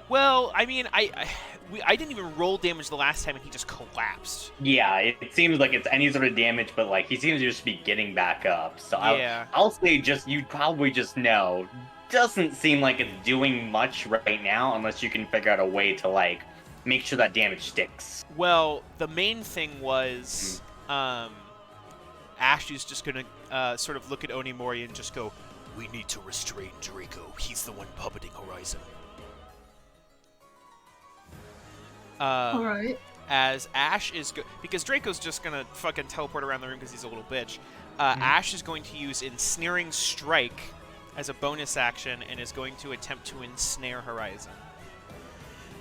Well, I mean, I didn't even roll damage the last time and he just collapsed. Yeah, it seems like it's any sort of damage, but like he seems to just be getting back up. So Yeah. I'll say you'd probably just know. Doesn't seem like it's doing much right now unless you can figure out a way to like make sure that damage sticks. Well, the main thing was Ash is just gonna sort of look at Onimori and just go, We need to restrain Draco. He's the one puppeting Horizon. Alright. As Ash is because Draco's just gonna fucking teleport around the room because he's a little bitch. Ash is going to use Ensnaring Strike as a bonus action and is going to attempt to ensnare Horizon.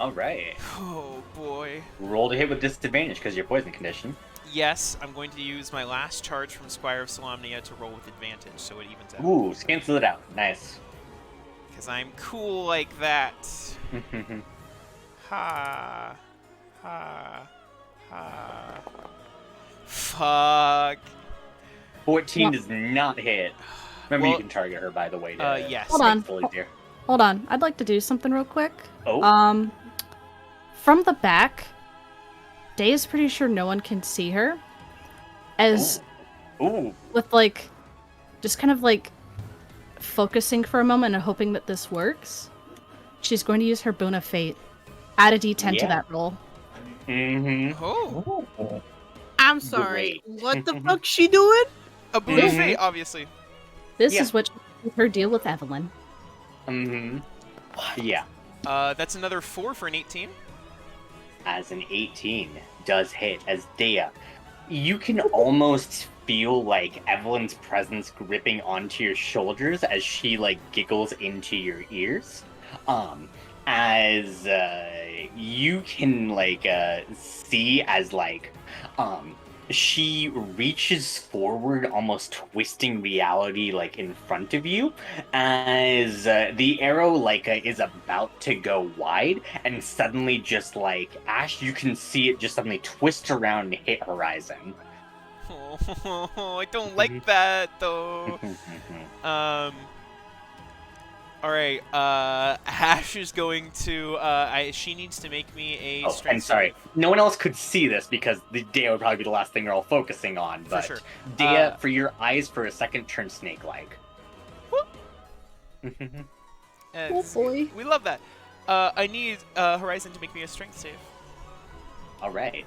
All right. Oh boy. Roll to hit with disadvantage because you're poison condition. Yes, I'm going to use my last charge from Spire of Solamnia to roll with advantage, so it evens out. Ooh, cancel it out. Nice. Because I'm cool like that. Ha. Ha. Ha. Fuck. 14 does not hit. Remember, Well, you can target her, by the way. yes. Hold on. Fully there. Hold on. I'd like to do something real quick. Oh. From the back, Day is pretty sure no one can see her. As Ooh. with like just kind of like focusing for a moment and hoping that this works, she's going to use her Boon of Fate. Add a D10 to that roll. Mm-hmm. Oh. I'm sorry. Great. What the fuck's she doing? A boon of fate, obviously. This Yeah. is what her deal with Evelyn. Mm-hmm. Yeah. That's another 4 for an 18. As an 18 does hit as Dea. You can almost feel like Evelyn's presence gripping onto your shoulders as she like giggles into your ears. As you can like see as like she reaches forward, almost twisting reality like in front of you, as the arrow like is about to go wide, and suddenly just like Ash, you can see it just suddenly twist around and hit Horizon. Oh, I don't like that though. All right. Ash is going to. She needs to make me a. Oh, strength and sorry, save. no one else could see this because the Dea would probably be the last thing you're all focusing on. But sure. Dea, for your eyes for a second, turn snake-like. Oh boy. We love that. I need Horizon to make me a strength save. All right.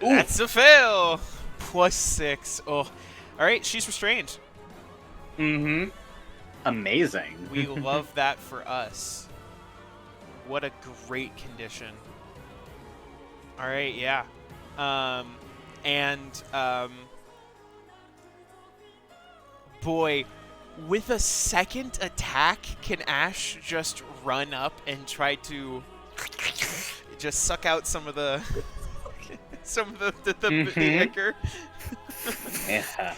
Ooh. That's a fail. +6. Oh, all right. She's restrained. Mm-hmm. Amazing. We love that for us. What a great condition. All right, yeah. And boy, with a second attack, can Ash just run up and try to just suck out some of the the ichor?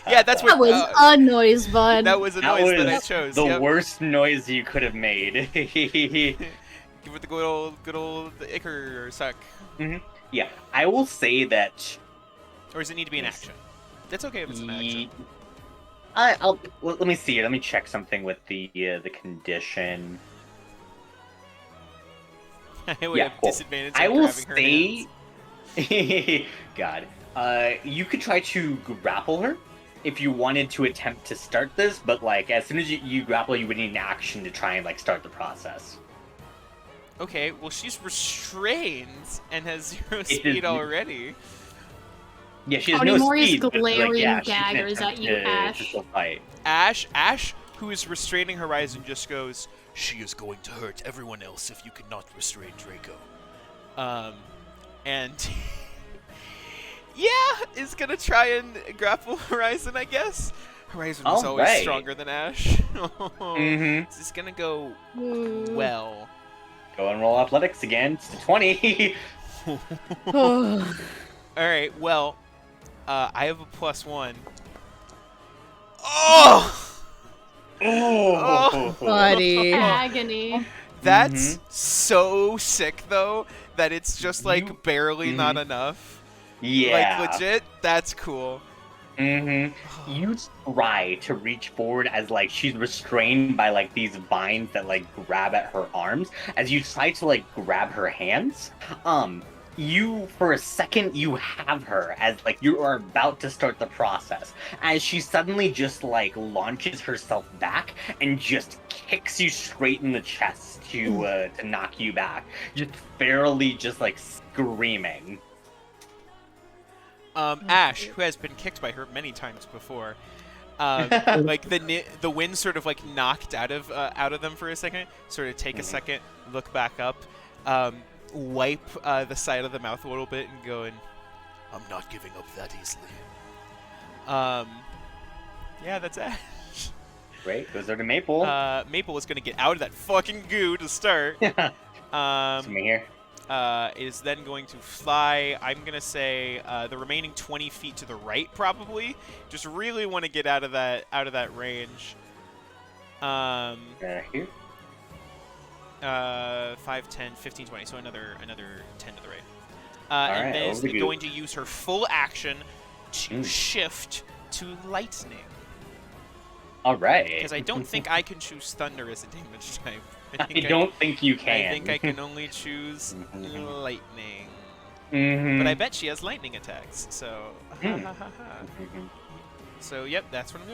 Yeah, that's what. That was a noise, bud. That was a That noise was that I chose. the Yep. worst noise you could have made. Give it the good old ichor suck. Yeah, I will say that. Or does it need to be an action? That's okay if it's an action. Let me see. Let me check something with the condition. I would have cool. disadvantage. I on will grabbing her say, God, you could try to grapple her if you wanted to attempt to start this, but like as soon as you grapple, you would need an action to try and like start the process. Okay, well she's restrained and has 0 speed already. Yeah, she has Tony no Mori is speed. But, like, glaring yeah, she can daggers attempt at you, to Ash. still fight. Ash, who is restraining Horizon, just goes, She is going to hurt everyone else if you cannot restrain Draco. and yeah, is gonna try and grapple Horizon, I guess. Horizon was always Alright. stronger than Ash. Mm-hmm. This is gonna go well. Go and roll athletics again. It's a 20. Alright, well, I have a +1. Oh! Oh, Buddy. Agony. That's so sick, though, that it's just, like, You- barely not enough. yeah. Like, legit, that's cool. You try to reach forward as like she's restrained by like these vines that like grab at her arms. As you try to like grab her hands, you for a second you have her as like you are about to start the process. As she suddenly just like launches herself back and just kicks you straight in the chest to knock you back, just barely just like screaming. Ash, who has been kicked by her many times before, like the wind sort of like knocked out of them for a second. Sort of take a second, look back up, wipe the side of the mouth a little bit, and going, I'm not giving up that easily. yeah, that's Ash. Great, goes over to Maple. Maple is gonna get out of that fucking goo to start. Come here. Is then going to fly, I'm going to say, the remaining 20 feet to the right, probably. Just really want to get out of that range. Here. 5, 10, 15, 20, so another 10 to the right. Alright, and then is over the going goo. to use her full action to shift to lightning. Alright. Because I don't think I can choose thunder as a damage type. I don't think you can. I think I can only choose lightning. Mm-hmm. But I bet she has lightning attacks, so... Mm-hmm. So, yep, that's what I'm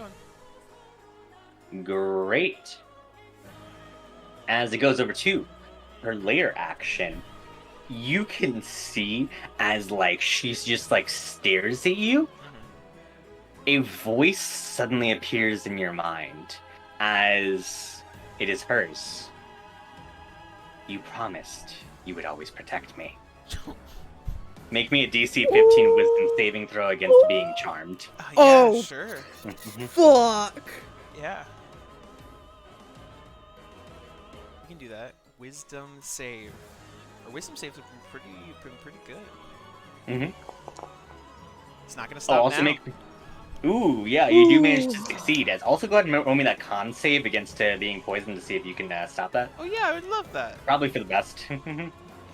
doing. Great. As it goes over to her layer action, you can see as like she's just like stares at you, a voice suddenly appears in your mind as it is hers. You promised you would always protect me. Make me a DC 15 wisdom saving throw against being charmed. Yeah, Oh. sure. Fuck. Yeah. We can do that. Wisdom save. Our wisdom saves have been pretty good. Mm-hmm. It's not gonna Oh, stop also now. make. Ooh, yeah, you do manage to succeed. As also go ahead and roll me that con save against being poisoned to see if you can stop that. Oh yeah, I would love that. Probably for the best. Yeah,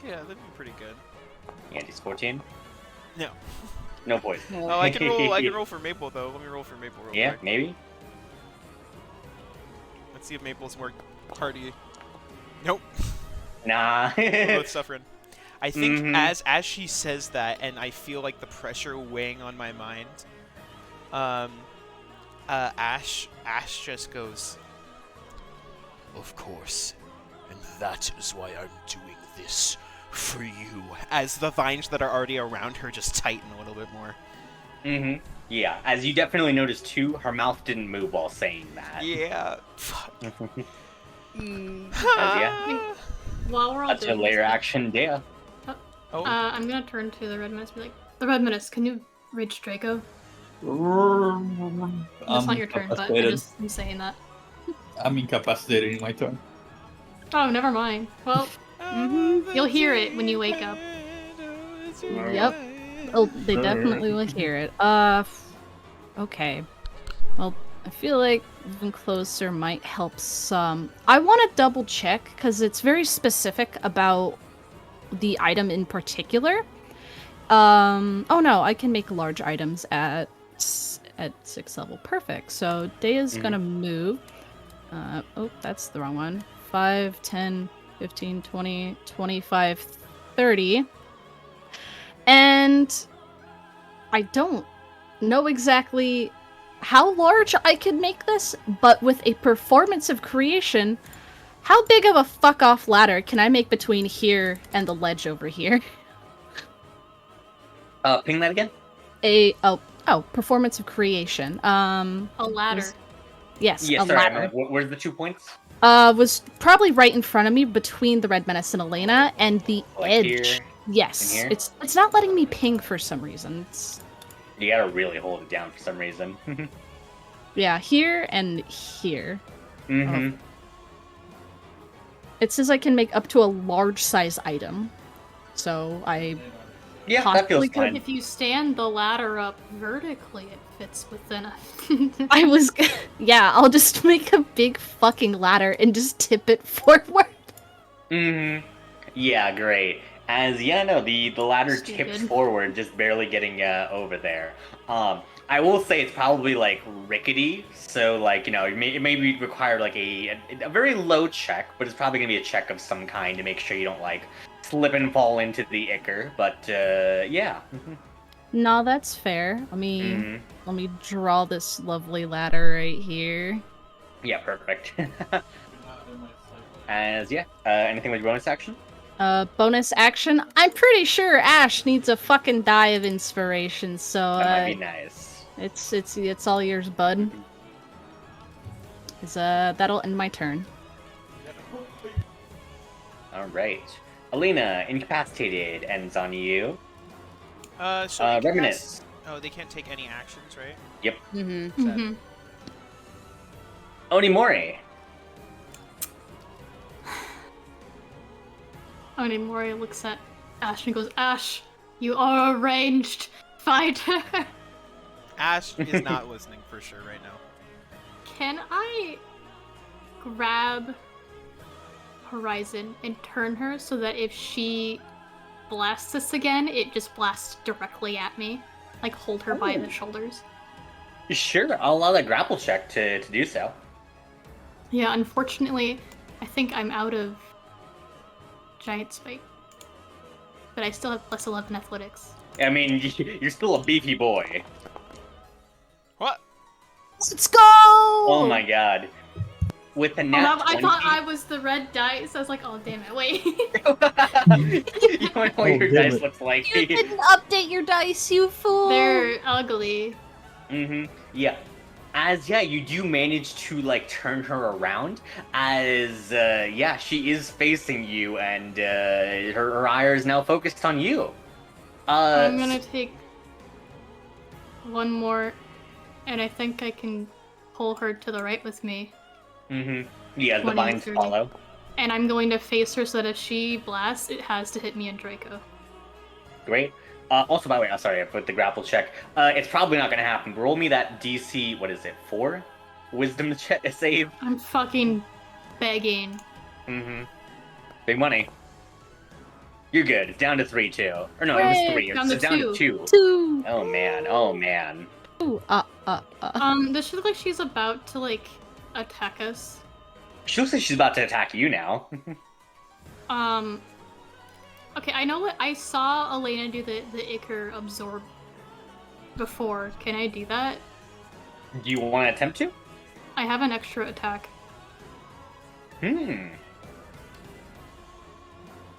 that'd be pretty good. Yeah, just 14. No. No poison. Oh, I can roll. I can roll for Maple though. Let me roll for Maple real Yeah, quick. maybe. Let's see if Maple's more hardy. Nope. Nah. We're both suffering. I think Mhm. as she says that, and I feel like the pressure weighing on my mind, Ash just goes, Of course. And that is why I'm doing this for you. as the vines that are already around her just tighten a little bit more. Mm-hmm. Yeah, as you definitely noticed too, her mouth didn't move while saying that. Yeah. Fuck. Yeah. While we're all That's her doing layer this, action, yeah. Oh. I'm gonna turn to the Red Menace and be like, the Red Menace, can you reach Draco? It's not your turn, but I'm saying that. I'm incapacitated in my turn. Oh, never mind. Well, you'll hear it when you wake up. Yep. Oh, they definitely will hear it. Okay. Well, I feel like moving closer might help some. I want to double check because it's very specific about the item in particular. Oh no, I can make large items at 6th level. Perfect. So Daya's gonna move. Oh, that's the wrong one. 5, 10, 15, 20, 25, 30. And I don't know exactly how large I could make this, but with a performance of creation, how big of a fuck-off ladder can I make between here and the ledge over here? Ping that again? Performance of creation. A ladder. Yes, Yes, a sorry. ladder. Where's the 2 points? Was probably right in front of me between the Red Menace and Elena and the Like edge. here? Yes, And here? it's not letting me ping for some reason. You gotta really hold it down for some reason. Yeah, here and here. Mm-hmm. It says I can make up to a large size item. So Yeah, that feels fine. If you stand the ladder up vertically, it fits within a... yeah, I'll just make a big fucking ladder and just tip it forward. Mm-hmm. Yeah, great. The ladder tips forward, just barely getting over there. I will say it's probably like rickety, so like it may be require like a very low check, but it's probably gonna be a check of some kind to make sure you don't like slip and fall into the ichor. But yeah. No, that's fair. Let me draw this lovely ladder right here. Yeah, perfect. Anything with your bonus action? Bonus action? I'm pretty sure Ash needs a fucking die of inspiration, so that might be nice. It's all yours, bud. That'll end my turn. Alright. Alina, incapacitated, ends on you. Reminisce. Oh, they can't take any actions, right? Yep. Mm-hmm. Onimori. Onimori looks at Ash and goes, Ash, you are a ranged fighter. Ash is not listening for sure right now. Can I grab Horizon and turn her so that if she blasts us again, it just blasts directly at me? Like hold her by the shoulders? Sure, I'll allow that grapple check to do so. Yeah, unfortunately, I think I'm out of Giant Spike. But I still have plus 11 athletics. I mean, you're still a beefy boy. What? Let's go! Oh my god. With the nat 20... I thought I was the red dice. I was like, oh damn it, wait. You don't know what your dice looks like. You didn't update your dice, you fool! They're ugly. Mm-hmm. Yeah. You do manage to, like, turn her around as, she is facing you, and, her ire is now focused on you. I'm gonna take one more, and I think I can pull her to the right with me. Mm-hmm. Yeah, the vines follow. And I'm going to face her so that if she blasts, it has to hit me and Draco. Great. Also, by the way, I'm sorry, with the grapple check, it's probably not going to happen. Roll me that DC, 4? Wisdom save? I'm fucking begging. Mm-hmm. Big money. You're good. It's down to 3, too. Or no, it was 3. It's down to 2. 2. Oh, man. Ooh, Does she look like she's about to, like, attack us? She looks like she's about to attack you now. Okay, I know what I saw Elena do the Ichor absorb before. Can I do that? Do you want to attempt to? I have an extra attack.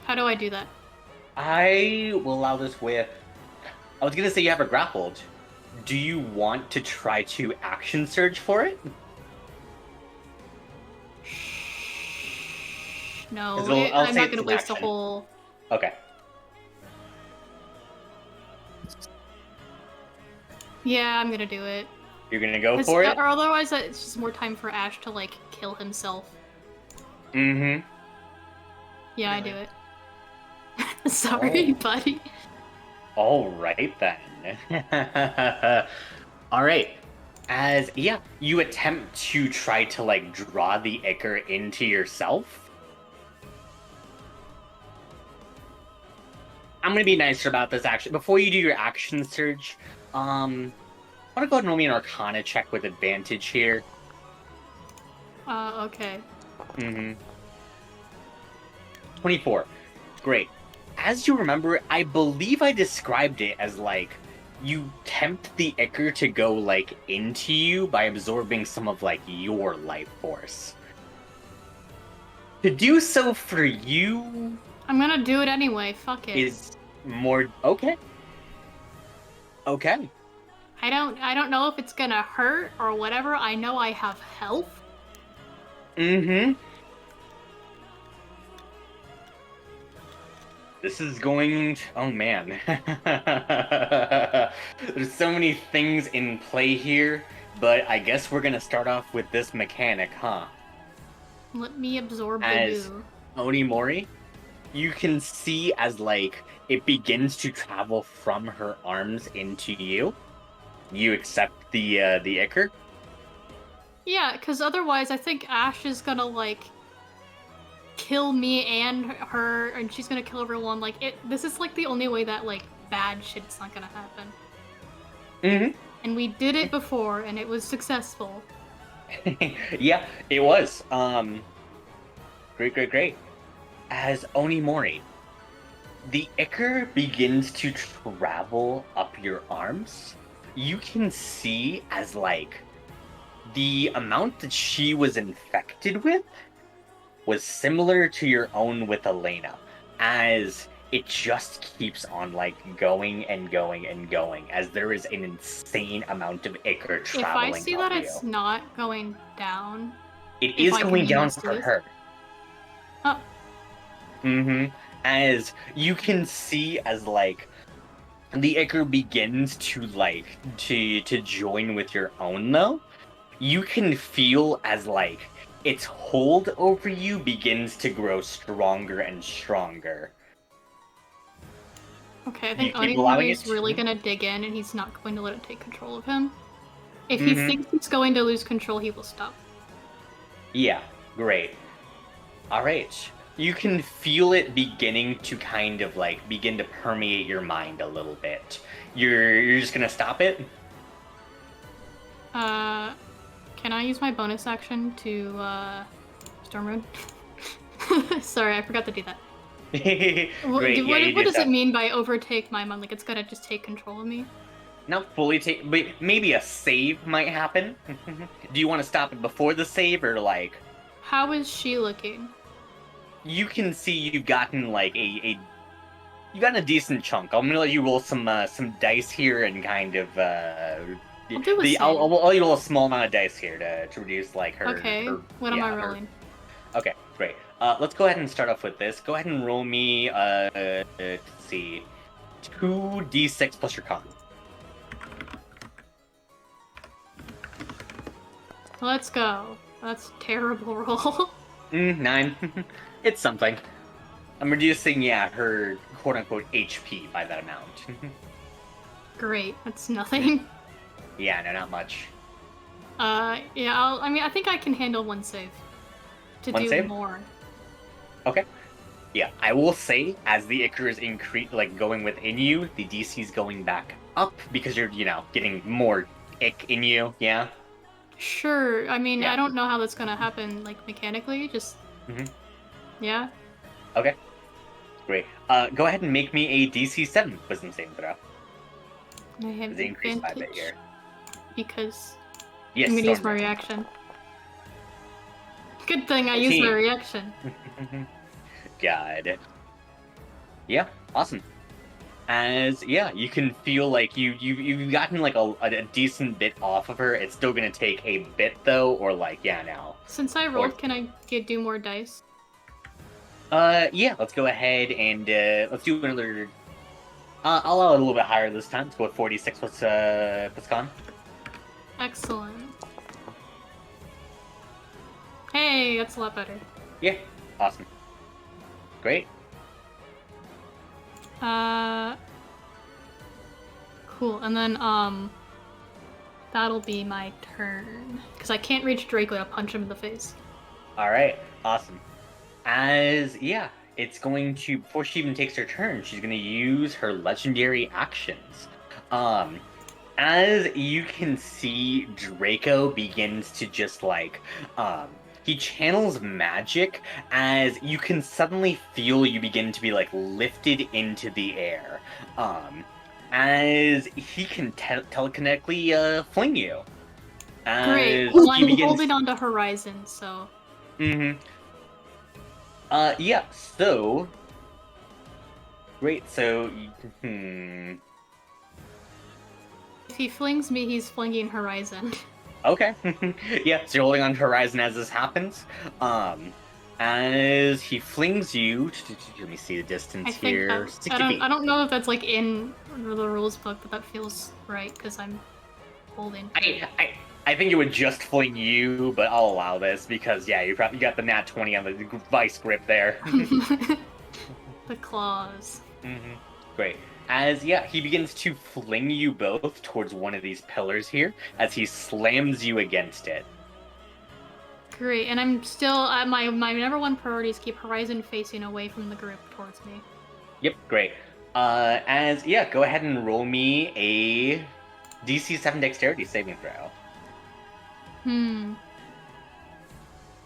How do I do that? I will allow this with... I was going to say you have her grappled. Do you want to try to action surge for it? No, I'm not going to waste a whole... Okay. Yeah, I'm gonna do it. You're gonna go for it? Or otherwise, it's just more time for Ash to, like, kill himself. Mm-hmm. Yeah, I do Anyway. it. Sorry, Oh. buddy. All right, then. All right. As, yeah, you attempt to try to, like, draw the ichor into yourself. I'm gonna be nicer about this, actually. Before you do your action surge, I want to go ahead and roll me an Arcana check with advantage here. Okay. Mm-hmm. 24. Great. As you remember, I believe I described it as, like, you tempt the ichor to go, like, into you by absorbing some of, like, your life force. To do so for you I'm gonna do it anyway, fuck it. is more... Okay. Okay. I don't know if it's gonna hurt or whatever. I know I have health. Mm-hmm. This is going... Oh, man. There's so many things in play here, but I guess we're gonna start off with this mechanic, huh? Let me absorb the As goo. Onimori, you can see as, like, it begins to travel from her arms into you. You accept the ichor? Yeah, because otherwise I think Ash is gonna, like, kill me and her, and she's gonna kill everyone. Like, this is, like, the only way that, like, bad shit's not gonna happen. Mm-hmm. And we did it before, and it was successful. Yeah, it was. Great. As Onimori, the ichor begins to travel up your arms. You can see as, like, the amount that she was infected with was similar to your own with Elena, as it just keeps on, like, going and going and going, as there is an insane amount of ichor traveling If I see up that you. it's not going down, It if is I can going down use for this. her. Oh, Mm-hmm. As you can see as, like, the ichor begins to, like, to join with your own, though, you can feel as, like, its hold over you begins to grow stronger and stronger. okay. I You think keep allowing Onimori it is really to? gonna dig in, and he's not going to let it take control of him. If he Mhm. thinks he's going to lose control, he will stop. Yeah, great. Alright. You can feel it beginning to kind of, like, begin to permeate your mind a little bit. You're just gonna stop it? Can I use my bonus action to, Storm Rune? Sorry, I forgot to do that. Great, What you does just it mean by overtake my mind? Like, it's gonna just take control of me? not fully take, but maybe a save might happen. Do you want to stop it before the save, or, like... How is she looking? You can see you've gotten, like, you've gotten a decent chunk. I'm gonna let you roll some dice here and kind of, I'll do a save. I'll let you roll a small amount of dice here to reduce, like, her... Okay, what am I rolling? Okay, great. Let's go ahead and start off with this. Go ahead and roll me, let's see, 2d6 plus your con. Let's go. That's a terrible roll. 9. It's something. I'm reducing, yeah, her quote-unquote HP by that amount. Great, that's nothing. Yeah, no, not much. Yeah, I think I can handle one save. To One do save? more. Okay. Yeah, I will say, as the ichor is going within you, the DC's going back up because you're, getting more ick in you, yeah? Sure, I mean, Yeah. I don't know how that's gonna happen, like, mechanically, just... Mhm. Yeah? Okay. Great. Go ahead and make me a DC 7 wisdom saving throw. I have It's increased by a bit advantage here. because Yes, I'm gonna use Storm my Rune. reaction. Good thing I used my 14. reaction. Got it. Yeah, awesome. As, yeah, you can feel like you've gotten, like, a decent bit off of her. It's still gonna take a bit, though, or, like, yeah, now. Since I rolled, can I do more dice? Yeah, let's go ahead and, let's do another... I'll allow it a little bit higher this time. Let's go with 46 plus con. Excellent. Hey, that's a lot better. Yeah, awesome. Great. Cool. And then, that'll be my turn. Because I can't reach Draco to punch him in the face. Alright, awesome. It's going to, before she even takes her turn, she's going to use her legendary actions. As you can see, Draco begins to just he channels magic as you can suddenly feel you begin to be lifted into the air. As he can telekinetically fling you. Great. Well, I'm holding on to Horizon, so. So. Great, so. If he flings me, he's flinging Horizon. Okay. Yeah, so you're holding on to Horizon as this happens. As he flings you, let me see the distance here. 60 feet. I don't know if that's in the rules book, but that feels right because I'm holding. I think it would just fling you, but I'll allow this because you probably got the nat 20 on the vice grip there. The claws. Great. As he begins to fling you both towards one of these pillars here, as he slams you against it. Great, and I'm still my number one priority is keep Horizon facing away from the group towards me. Yep, great. Go ahead and roll me a DC 7 Dexterity saving throw.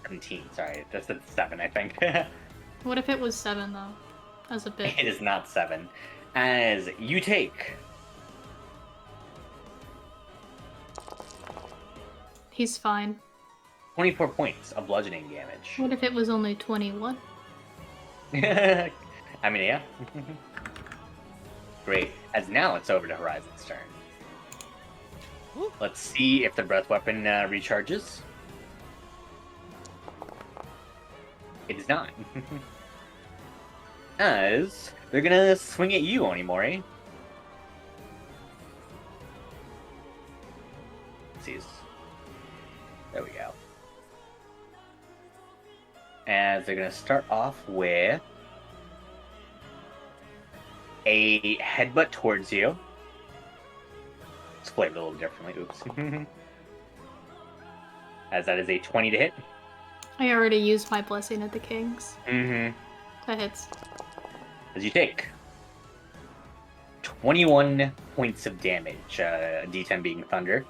17. Sorry, that's a 7, I think. What if it was 7 though? As a bit. It is not 7. As you take. He's fine. 24 points of bludgeoning damage. What if it was only 21? I mean, yeah. Great. As now it's over to Horizon's turn. Let's see if the breath weapon recharges. It is not. As they're gonna swing at you, Onimori. There we go. As they're gonna start off with a headbutt towards you. It's flavored a little differently. Oops. As that is a 20 to hit. I already used my blessing at the kings. That hits. As you take 21 points of damage, D10 being thunder.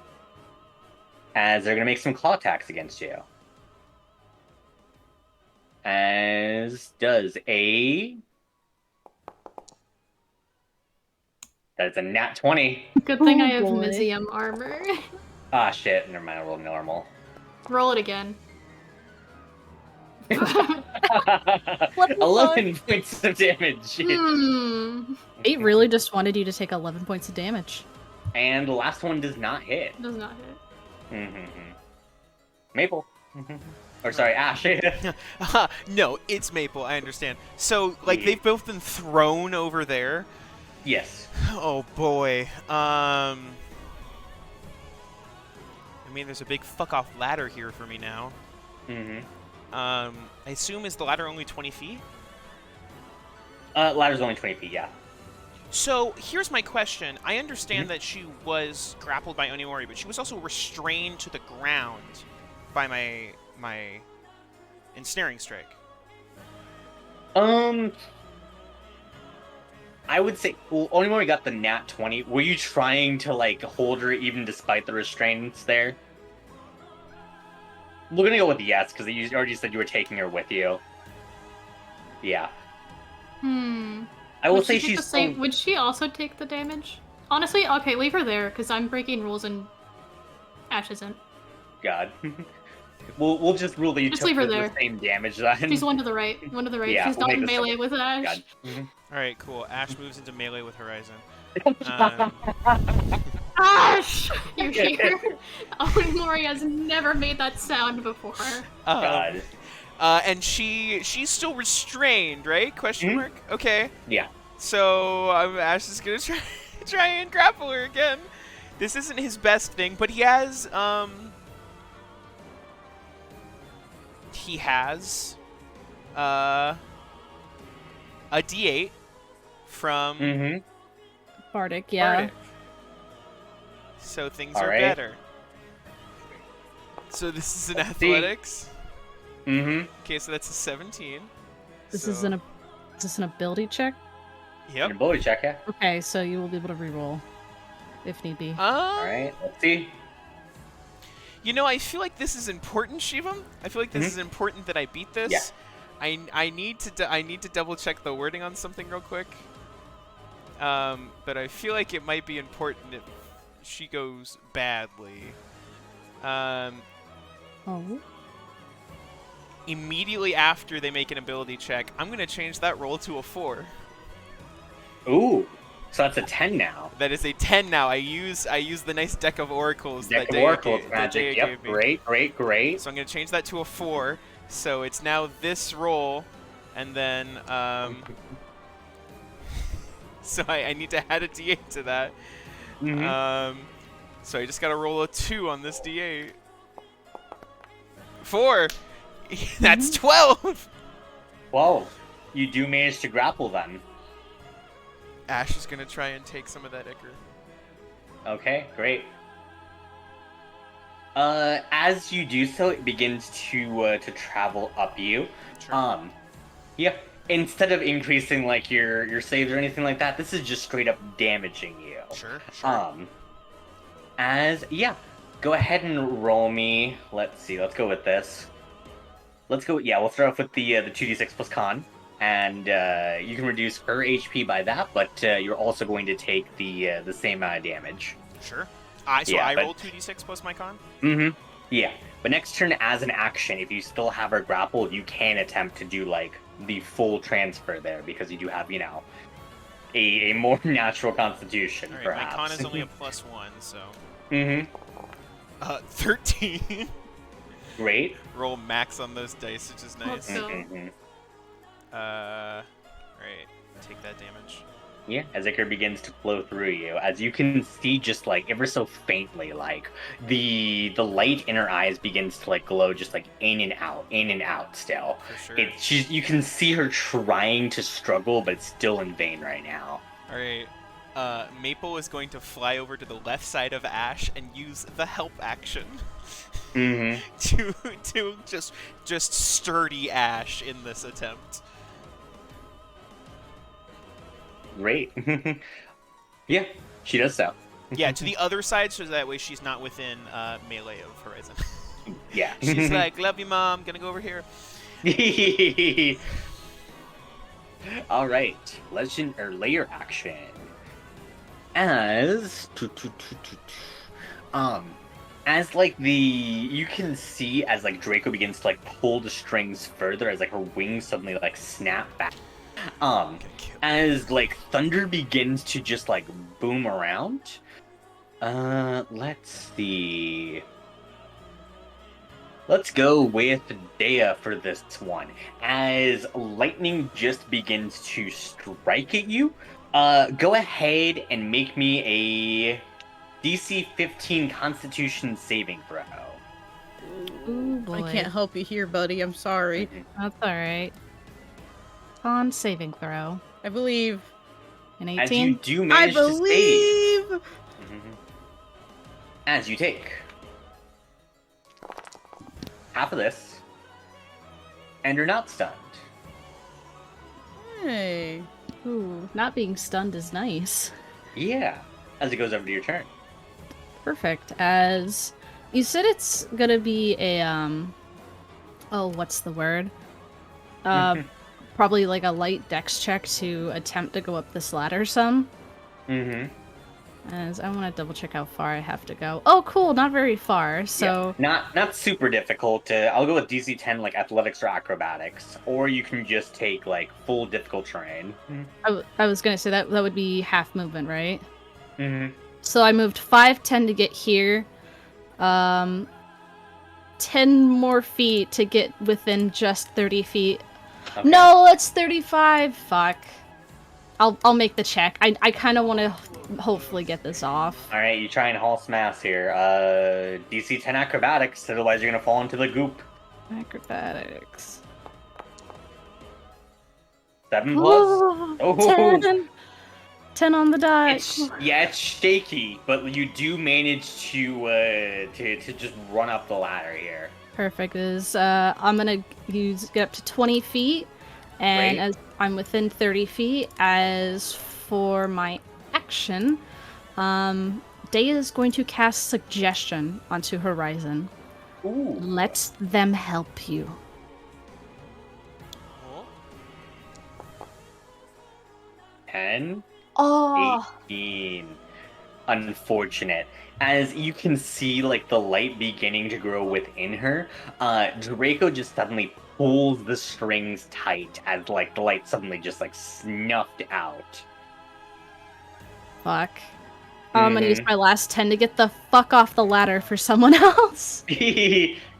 As they're going to make some claw attacks against you. As does a... That's a nat 20. Good thing I have Mizium armor. Ah, shit. Never mind, I rolled normal. Roll it again. 11 points of damage. He really just wanted you to take 11 points of damage. And the last one does not hit. Does not hit. Maple. Or sorry, Ash. No, it's Maple, I understand. So, they've both been thrown over there? Yes. Oh, boy. I mean, there's a big fuck-off ladder here for me now. I assume, is the ladder only 20 feet? Ladder's only 20 feet, yeah. So, here's my question. I understand that she was grappled by Onimori, but she was also restrained to the ground by my ensnaring strike. I would say, well, Onimori got the nat 20. Were you trying to, hold her even despite the restraints there? We're gonna go with yes, because you already said you were taking her with you. Yeah. I will say she's still... Would she also take the damage? Honestly, okay, leave her there, because I'm breaking rules and Ash isn't. God. we'll just rule that you just took leave her the same damage then. She's one to the right. One to the right. Yeah, she's not in melee with Ash. Alright, cool. Ash moves into melee with Horizon. Ash! You hear? Onimori has never made that sound before. God. And she's still restrained, right? Question mark? Okay. Yeah. So Ash is gonna try and grapple her again. This isn't his best thing, but he has a D8 from Bardic, yeah. Bardic. So things All are right. better. So this is an athletics. Okay, so that's a 17. This is an ability check? Yep. An ability check, yeah. Okay, so you will be able to reroll if need be. All right, let's see. You know, I feel like this is important, Shivam. I feel like this is important that I beat this. Yeah. I need to double check the wording on something real quick. But I feel like it might be important if she goes badly. Immediately after they make an ability check, I'm gonna change that roll to a 4. Ooh, so that's a 10 now. That is a 10 now. I use the nice deck of oracles. Deck that of oracles that magic. Daya Yep, gave me. great. So I'm gonna change that to a 4. So it's now this roll, and then so I need to add a D8 to that. So I just gotta roll a 2 on this D8. 4. That's 12. Whoa, you do manage to grapple then. Ash is gonna try and take some of that ichor. Okay, great. As you do so, it begins to travel up you. Sure. Yeah. Instead of increasing like your saves or anything like that, this is just straight up damaging you. Sure. Go ahead and roll me. Let's see. Let's go with this. We'll start off with the 2d6 plus con, and you can reduce her HP by that, but you're also going to take the same amount of damage. Sure. I roll 2d6 plus my con? Yeah. But next turn, as an action, if you still have her grappled, you can attempt to do, like, the full transfer there, because you do have, a more natural constitution, All right, perhaps. my con is only a +1, so... 13. Great. Roll max on those dice, which is nice. So- Right. Take that damage. Yeah, as ichor begins to flow through you, as you can see, just like ever so faintly, like the light in her eyes begins to like glow, just like in and out. Still, For sure. You can see her trying to struggle, but it's still in vain right now. All right. Maple is going to fly over to the left side of Ash and use the help action to just sturdy Ash in this attempt. Great. Yeah, she does so. Yeah, to the other side, so that way she's not within melee of Horizon. Yeah. She's like, "Love you, Mom. Gonna go over here." All right, layer action. As like you can see as like Draco begins to like pull the strings further, as like her wings suddenly like snap back. As like thunder begins to just like boom around. Let's see. Let's go with Daya for this one. As lightning just begins to strike at you, go ahead and make me a DC 15 Constitution saving throw. Ooh, boy. I can't help you here, buddy. I'm sorry. That's alright. Con saving throw. I believe. An As you 18? do I manage to save. believe. As you take half of this, and you're not stunned. Hey. Ooh, not being stunned is nice. Yeah, as it goes over to your turn. Perfect. As you said, it's gonna be a what's the word? Probably like a light dex check to attempt to go up this ladder some. As I want to double check how far I have to go. Oh, cool, not very far. So yeah, not super difficult. I'll go with DC 10, like athletics or acrobatics, or you can just take like full difficult terrain. I was gonna say that would be half movement, right? So I moved 5, 10 to get here. 10 more feet to get within just 30 feet. Okay. No, it's 35. Fuck. I'll make the check. I kind of want to hopefully get this off. All right, you try and haul smash here. DC 10 acrobatics, otherwise you're gonna fall into the goop. Acrobatics. 7 plus. Oh, 10 on the die. it's shaky, but you do manage to just run up the ladder here. Perfect. I'm gonna get up to 20 feet, and Great. as I'm within 30 feet, as for my action, Daya is going to cast Suggestion onto Horizon. Ooh. Let them help you. Cool. 10, Oh, 18. Unfortunate. As you can see, like, the light beginning to grow within her, Draco just suddenly pulls the strings tight as, like, the light suddenly just, like, snuffed out. fuck. I'm gonna use my last 10 to get the fuck off the ladder for someone else.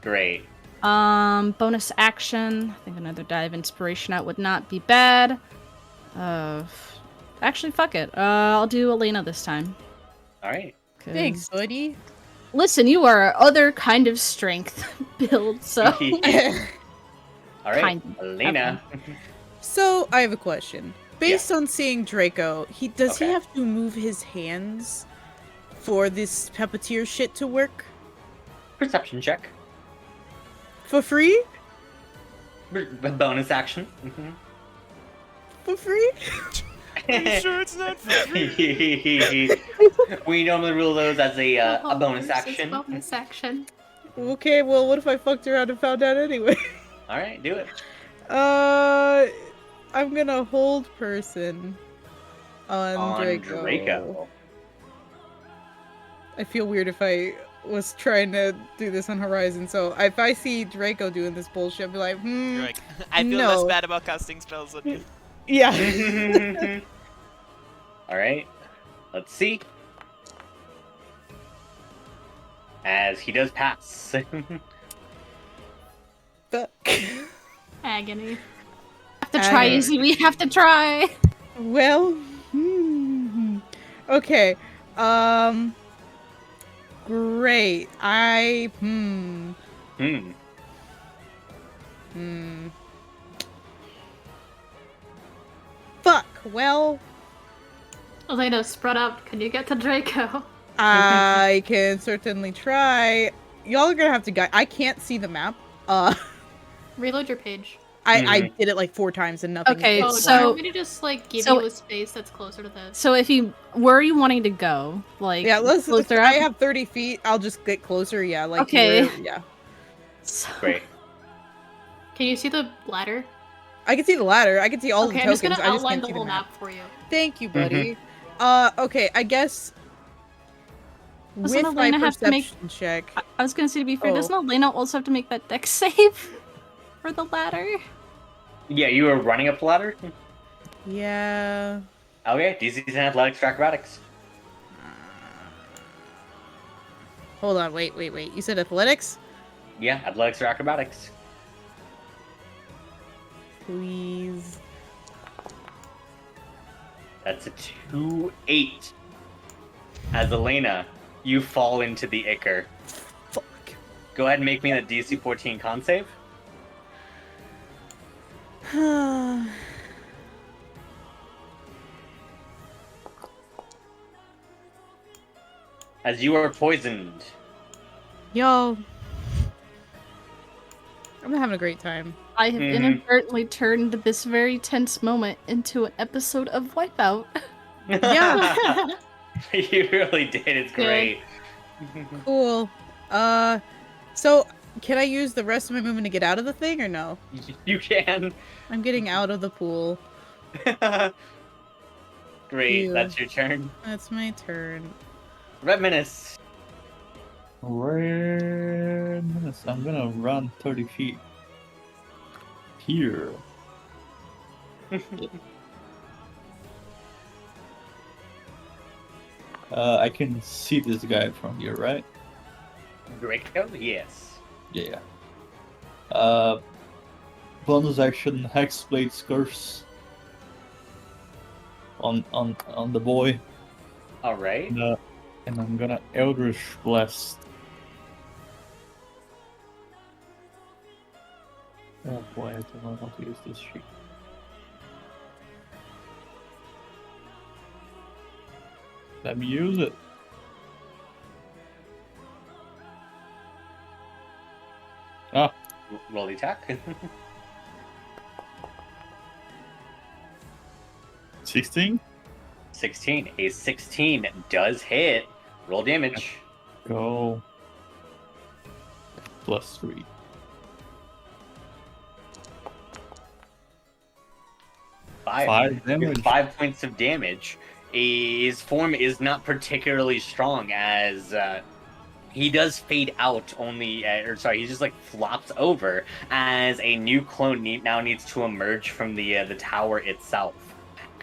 Great. Bonus action. I think another die of inspiration out would not be bad. Actually, fuck it. I'll do Elena this time. Alright. Thanks, buddy. Listen, you are other kind of strength build, so. Alright, Kind of. Elena. So, I have a question. Based on seeing Draco, does he Okay. have to move his hands for this puppeteer shit to work? Perception check. For free? Bonus action. For free? Are you sure it's not free? We normally rule those as a bonus Versus action. Bonus action. Okay, well, what if I fucked around and found out anyway? Alright, do it. I'm gonna hold person on Draco. I feel weird if I was trying to do this on Horizon, so if I see Draco doing this bullshit, I'll be like, You're like, I feel no. less bad about casting spells on you. yeah. Alright, let's see. As he does pass. Fuck. Agony. Have to try, Izzy. We have to try. Well, okay. Great. Fuck. Well, Elena, spread out. Can you get to Draco? I can certainly try. Y'all are gonna have to guide. I can't see the map. Reload your page. I did it like 4 times and nothing. Okay, Oh, it's do you so- want me to just like give so- you a space that's closer to this? So where are you wanting to go? Like, yeah. Let's. closer I up? have 30 feet. I'll just get closer. Yeah. Like. Okay. Yeah. So- Great. Can you see the ladder? I can see the ladder. I can see all Okay, the I'm just tokens. gonna I just outline can't the see whole the map. map for you. Thank you, buddy. Okay. I guess. Doesn't With my Elena have to make- perception check. I was gonna say, to be fair, Oh. doesn't Elena also have to make that dex save for the ladder? Yeah, you were running up the ladder? Yeah. Okay, DC's in athletics for acrobatics. Hold on. Wait. You said athletics? Yeah, athletics or acrobatics. Please. That's a 2-8. As Elena, you fall into the ichor. Fuck. Go ahead and make me a DC 14 con save. As you are poisoned. Yo. I'm having a great time. I have inadvertently turned this very tense moment into an episode of Wipeout. Yeah. You really did. It's great. Cool. So can I use the rest of my movement to get out of the thing or no? You can. I'm getting out of the pool. Great. Ew. That's your turn. That's my turn. Red Menace. Red Menace. I'm gonna run 30 feet. Here. I can see this guy from here, right? Draco? Yes. Yeah. Bonus action, Hexblade's Curse. on the boy. All right. And I'm gonna Eldritch Blast. Oh boy, I don't know how to use this sheet. Let me use it. Ah, Roll the attack. 16? 16. A 16 does hit. Roll damage. Go. +3. 5 damage. 5 points of damage. His form is not particularly strong as he does fade out only, he just like flops over as a new clone now needs to emerge from the tower itself.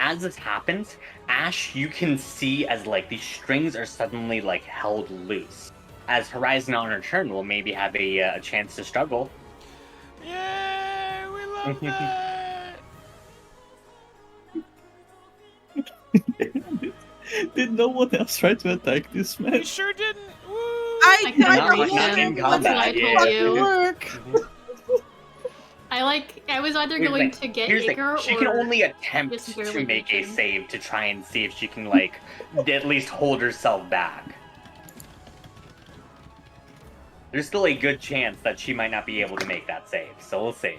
As this happens, Ash, you can see as like the strings are suddenly like held loose. As Horizon on her turn will maybe have a chance to struggle. Yeah, we love that. Did no one else try to attack this man? We sure didn't. Woo! I Not in know. combat, That's what I yeah. told you. Work. I was either Here's the going thing. to get Here's the Igor thing. She or can only attempt just to barely make a reaching. save to try and see if she can like at least hold herself back. There's still a good chance that she might not be able to make that save, so we'll see.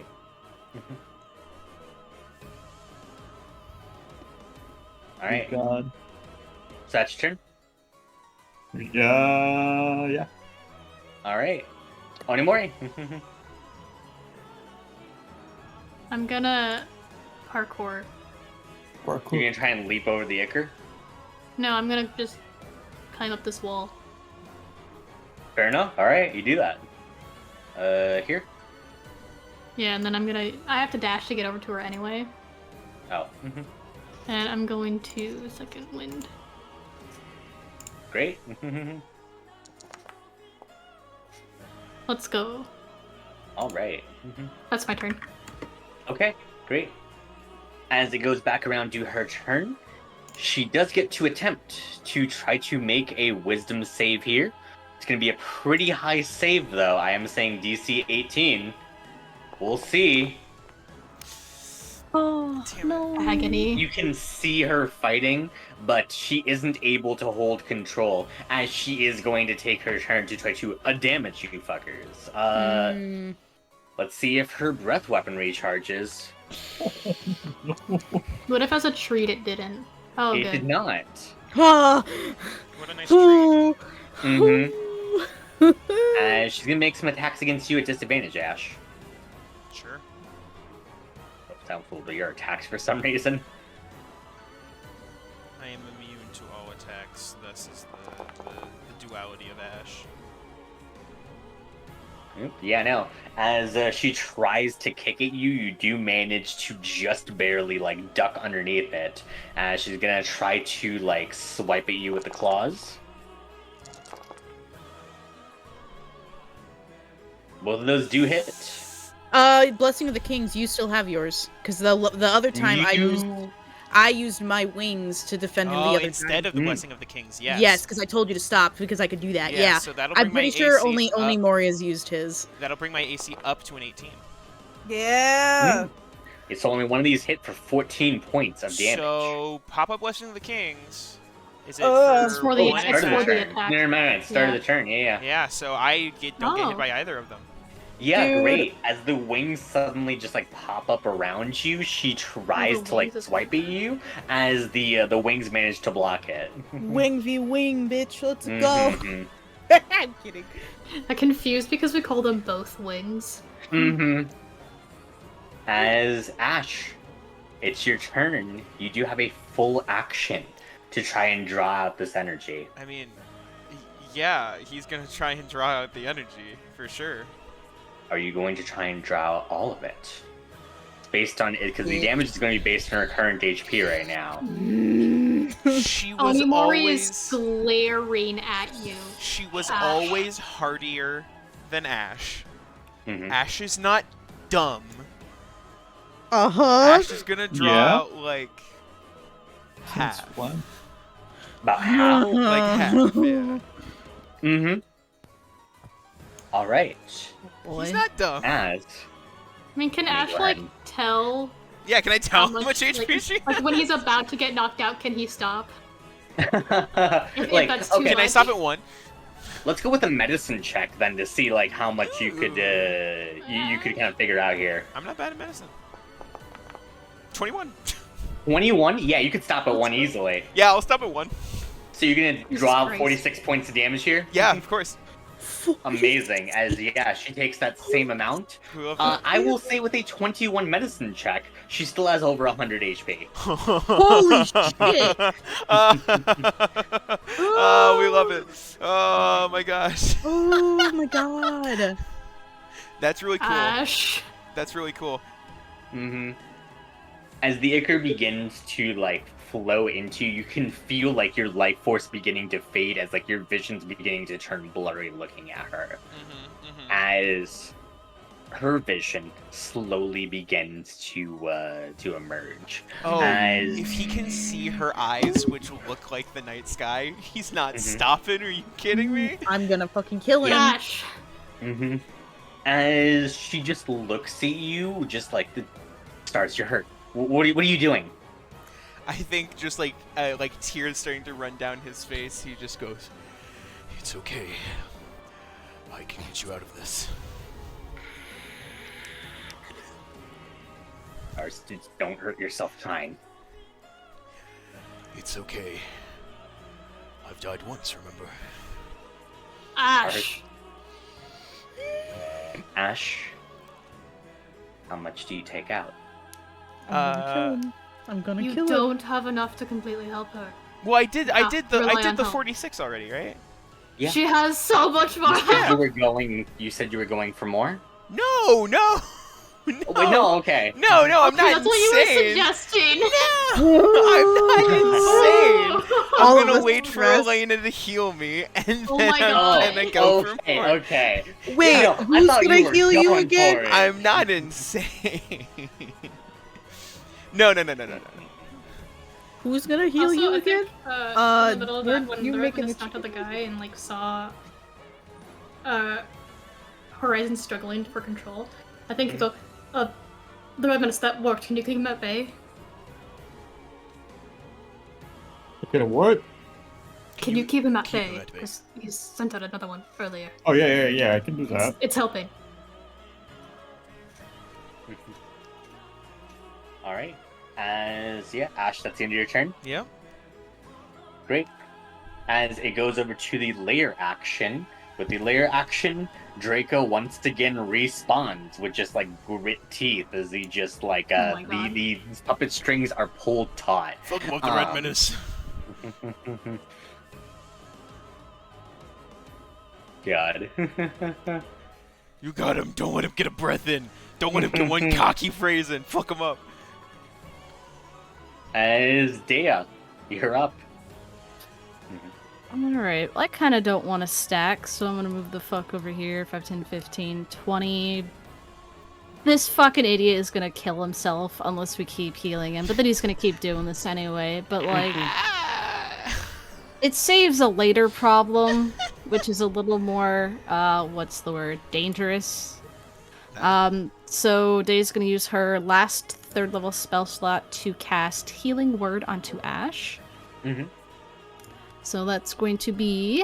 Alright, God. so that's your turn. Yeah. Alright. Onimori. I'm gonna parkour. You're gonna try and leap over the Ichor? No, I'm gonna just climb up this wall. Fair enough. Alright, you do that. Here? Yeah, and then I have to dash to get over to her anyway. Oh. And I'm going to second wind. Great. Let's go. Alright. That's my turn. Okay, great. As it goes back around to her turn, she does get to attempt to try to make a wisdom save here. It's going to be a pretty high save, though. I am saying DC 18. We'll see. Oh, no. Agony. You can see her fighting, but she isn't able to hold control, as she is going to take her turn to try to damage you fuckers. Let's see if her breath weapon recharges. What if as a treat it didn't? Oh, It good. did not. Ah. What a nice treat. She's gonna make some attacks against you at disadvantage, Ash. Sure. Sound full to your attacks for some reason. I am immune to all attacks. This is the duality of Ash. Yeah, no. As she tries to kick at you, you do manage to just barely, like, duck underneath it. She's gonna try to, like, swipe at you with the claws. Both of those do hit. Blessing of the Kings, you still have yours. Because the other time I used my wings to defend him the other instead time. of the Blessing of the Kings, yes. Yes, because I told you to stop because I could do that. Yeah. So that'll bring I'm pretty sure only up. Moria's used his. That'll bring my AC up to an 18. Yeah. It's only one of these hit for 14 points of damage. So pop up Blessing of the Kings. Is it It's for the- one it's Start of for the the turn. attack. Never mind. Start of Yeah. the turn. Yeah. Yeah, so I don't get hit Oh. by either of them. Yeah, Dude. great. As the wings suddenly just like pop up around you, she tries the to like wings as swipe at you. As the wings manage to block it. Wing v wing, bitch. Let's go. Mhm. I'm kidding. I'm confused because we call them both wings. As Ash, it's your turn. You do have a full action to try and draw out this energy. I mean, yeah, he's gonna try and draw out the energy, for sure. Are you going to try and draw out all of it? It's based on it because the damage is going to be based on her current HP right now. She was Onimori always... is glaring at you. She was Ash. always hardier than Ash. Mhm. Ash is not dumb. Uh-huh. Ash is gonna draw out, like, Half. One. About half. Like half, yeah. Mm-hmm. All right. Boy. He's not dumb. As I mean, can Let me Ash go like ahead. tell Yeah, can I tell how much like, HP she like when he's about to get knocked out? Can he stop? If like, that's too okay, Can I much. stop at 1? let's go with a medicine check then to see like how much you could you could kind of figure out here. I'm not bad at medicine. 21. 21? Yeah, you could stop at 1 easily. Yeah, I'll stop at 1. So you're gonna Jesus draw Christ. 46 points of damage here? Yeah, of course. Amazing. As yeah, she takes that same amount. We love that. I will say with a 21 medicine check, she still has over 100 HP. Holy shit! Oh, we love it. Oh my gosh. Oh my god! That's really cool. Ash. That's really cool. Mm-hmm. As the ichor begins to like flow into you, can feel like your life force beginning to fade as like your vision's beginning to turn blurry looking at her. As her vision slowly begins to emerge. Oh, As if he can see her eyes, which look like the night sky, he's not Mhm. stopping. Are you kidding me? I'm gonna fucking kill him. Ash. mm-hmm. As she just looks at you, just like the stars, you're hurt. What are you doing? I think just like tears starting to run down his face, he just goes, "It's okay. I can get you out of this." Stars, just don't hurt yourself trying. It's okay. I've died once, remember? Ash. Ash, how much do you take out? I'm gonna You kill him. don't have enough to completely help her. Well, I did rely on the help. 46 already, right? Yeah. She has so much more. You said you were going for more? No, no, no. Oh, wait, no, okay. No, I'm not That's what you were insane. suggesting. I'm not insane. All I'm of gonna us wait for rest. Elena to heal me, and Oh then my I'm God. gonna go for okay, more. okay. Wait, No, I who's thought gonna were heal you going again? for it. I'm not insane. No. Who's gonna heal Also, you I again? think, in the middle of that, when you're the making Raven a knocked out the guy and like saw Horizon struggling for control, I think the Revenants that worked. Can you keep him at bay? Okay, what? Can you keep him at keep him bay? at bay? Because he sent out another one earlier. Oh yeah, I can do that. It's helping. All right. As Ash, that's the end of your turn. Yeah. Great. As it goes over to the layer action. With the layer action, Draco once again respawns with just like grit teeth as he just like Oh my God. the puppet strings are pulled taut. Fuck him up the Red Menace. God. You got him. Don't let him get a breath in. Don't let him get one cocky phrase in. Fuck him up. As Dea, you're up. Alright, I kind of don't want to stack, so I'm going to move the fuck over here. 5, 10, 15, 20. This fucking idiot is going to kill himself unless we keep healing him, but then he's going to keep doing this anyway. But, like, it saves a later problem, which is a little more, what's the word, dangerous. So Dae's going to use her last 3rd level spell slot to cast Healing Word onto Ash. Mm-hmm. So that's going to be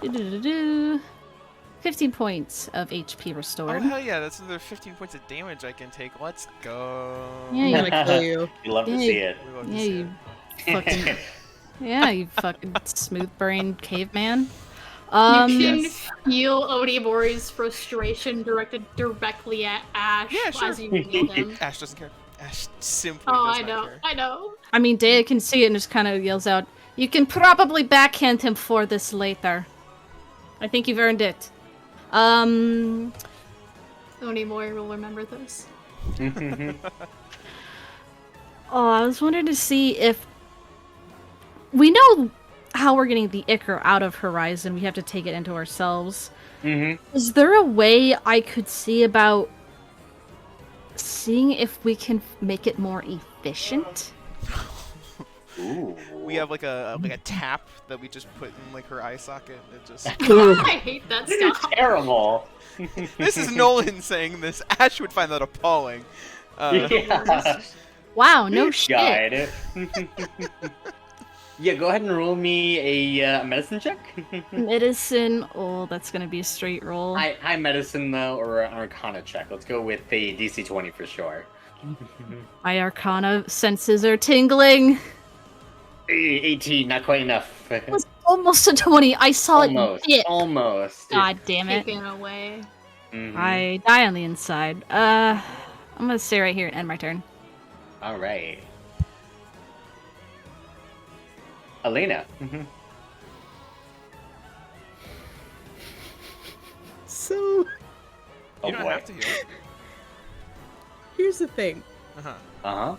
15 points of HP Oh restored. hell yeah! That's another 15 points of damage I can take. Let's go. Yeah, I'm you, gonna kill you. You love to Yeah, see it. We love to yeah, see you it. fucking, yeah, you fucking smooth-brained caveman. You can feel Odimori's frustration directed directly at Ash Yeah, sure. as you heal him. Ash doesn't care. Ash simply Oh, does I not know, care. I know. I mean, Dea can see it and just kind of yells out, "You can probably backhand him for this later. I think you've earned it." Odimori will remember this. Oh, I was wondering to see if we know how we're getting the Ichor out of Horizon. We have to take it into ourselves. Mm-hmm. Is there a way I could see about seeing if we can make it more efficient? Ooh. We have like a tap that we just put in like her eye socket. It just. I hate that stuff. Terrible. This is Nolan saying this. Ash would find that appalling. Yeah. Wow, no shit. God. Yeah, go ahead and roll me a medicine check. Medicine. Oh, that's gonna be a straight roll. High medicine though, or an arcana check. Let's go with a DC 20 for sure. My arcana senses are tingling. 18, not quite enough. It was almost a 20. I saw Almost. it dip. Almost. God damn it. Taken away. Mhm. I die on the inside. I'm gonna stay right here and end my turn. All right. Elena. So, Oh You don't boy. have to heal. here's the thing. Uh-huh. Uh-huh.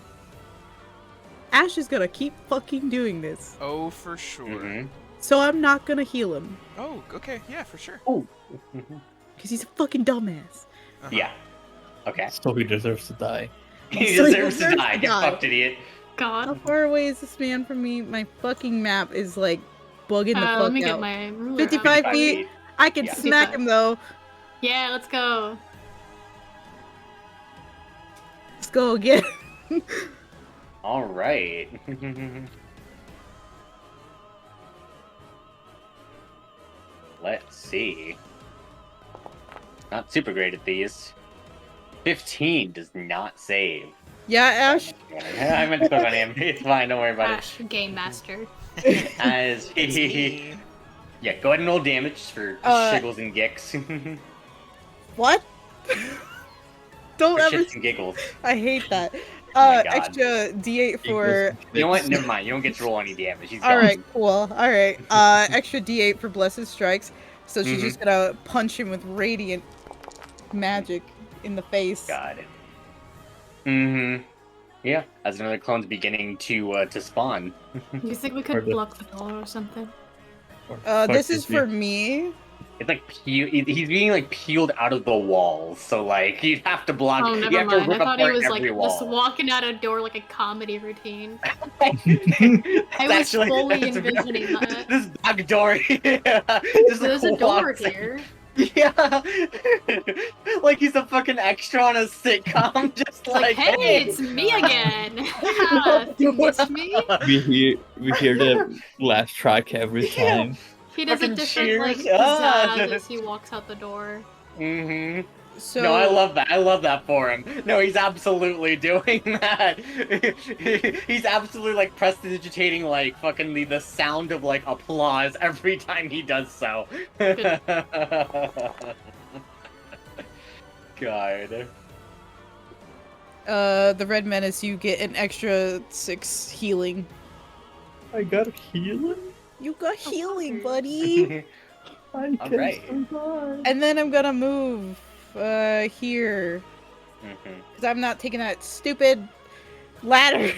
Ash is gonna keep fucking doing this. Oh, for sure. Mm-hmm. So I'm not gonna heal him. Oh, okay. Yeah, for sure. Oh. Because he's a fucking dumbass. Uh-huh. Yeah. Okay. So he deserves to die. He So he deserves to deserves die. to Get die. fucked, idiot. How God. far away is this man from me? My fucking map is like bugging the fuck Let me out. get my ruler. 55 out. 55 feet. I can Yeah. smack 55. him though. Yeah, let's go. Let's go again. All right. Let's see. Not super great at these. 15 does not save. Yeah, Ash. I meant to click on him. It's fine. Don't worry about Ash, game master. it. As It's me. yeah, go ahead and roll damage for Uh, shiggles and gicks. What? Don't For ever. shits and giggles. I hate that. my God. Extra D8 for. You know what? Never mind. You don't get to roll any damage. He's All gone. right, cool. All right. Extra D8 for blessed strikes. So she's Mhm. just gonna punch him with radiant magic in the face. God. Mm-hmm. Yeah, as another clone's beginning to spawn. You think we Or could the- block the door or something? This is for me. It's like he's being like peeled out of the walls, so like you'd have to block. Oh, you never have to mind. I rip thought he apart was like every wall. just walking out a door like a comedy routine. I was fully envisioning that. This back door. There's a door here. Yeah, like he's a fucking extra on a sitcom, just Like, like, hey, it's me again. You missed me? We hear the last track every Yeah. time. He does a Fucking different like cheers. Ah. pizzazz as he walks out the door. Mm-hmm. So No, I love that. I love that for him. No, he's absolutely doing that. He's absolutely like prestidigitating like fucking the sound of like applause every time he does so. Good. God. the red menace, you get an extra 6 healing. I got healing? You got Oh, healing, fucker. buddy. I can Alright. survive. And then I'm gonna move here. Mhm. Because I'm not taking that stupid ladder.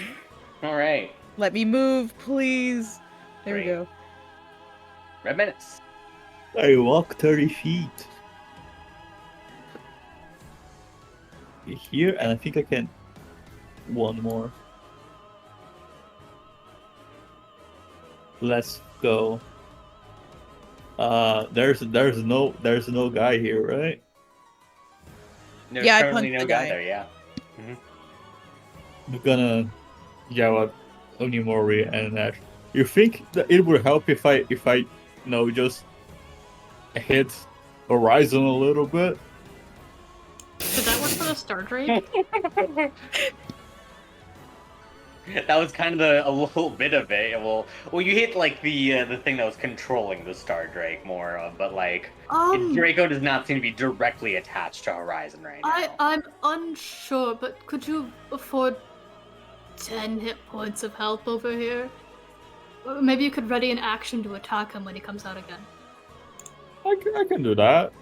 All right. Let me move, please. There we Great. go. Red minutes. I walk 30 feet. Here, and I think I can one more. Let's go. There's no guy here, right? There's Yeah, I currently punched no the guy guy. there. Yeah. I'm gonna yell at Onimori and Ash. You think that it would help if I just hit Horizon a little bit? Did that work for the Star Drake? That was kind of a little bit of it. Well, you hit like the thing that was controlling the Star Drake more of, but like Draco does not seem to be directly attached to Horizon right now. I'm unsure, but could you afford 10 hit points of health over here? Maybe you could ready an action to attack him when he comes out again. I can do that.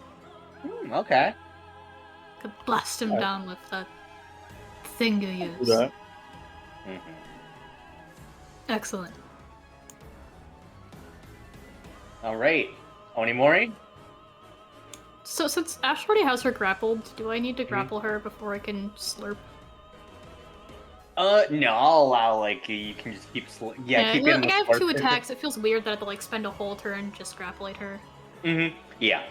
Okay. Could blast him Alright. down with that thing you Do use. that. Mhm. Excellent. All right, Onimori. So since Ash already has her grappled, do I need to grapple her before I can slurp? No, I'll allow, like, you can just keep, keep like, in the I have slurp. 2 attacks. It feels weird that I have to, like, spend a whole turn just grappling her. Yeah.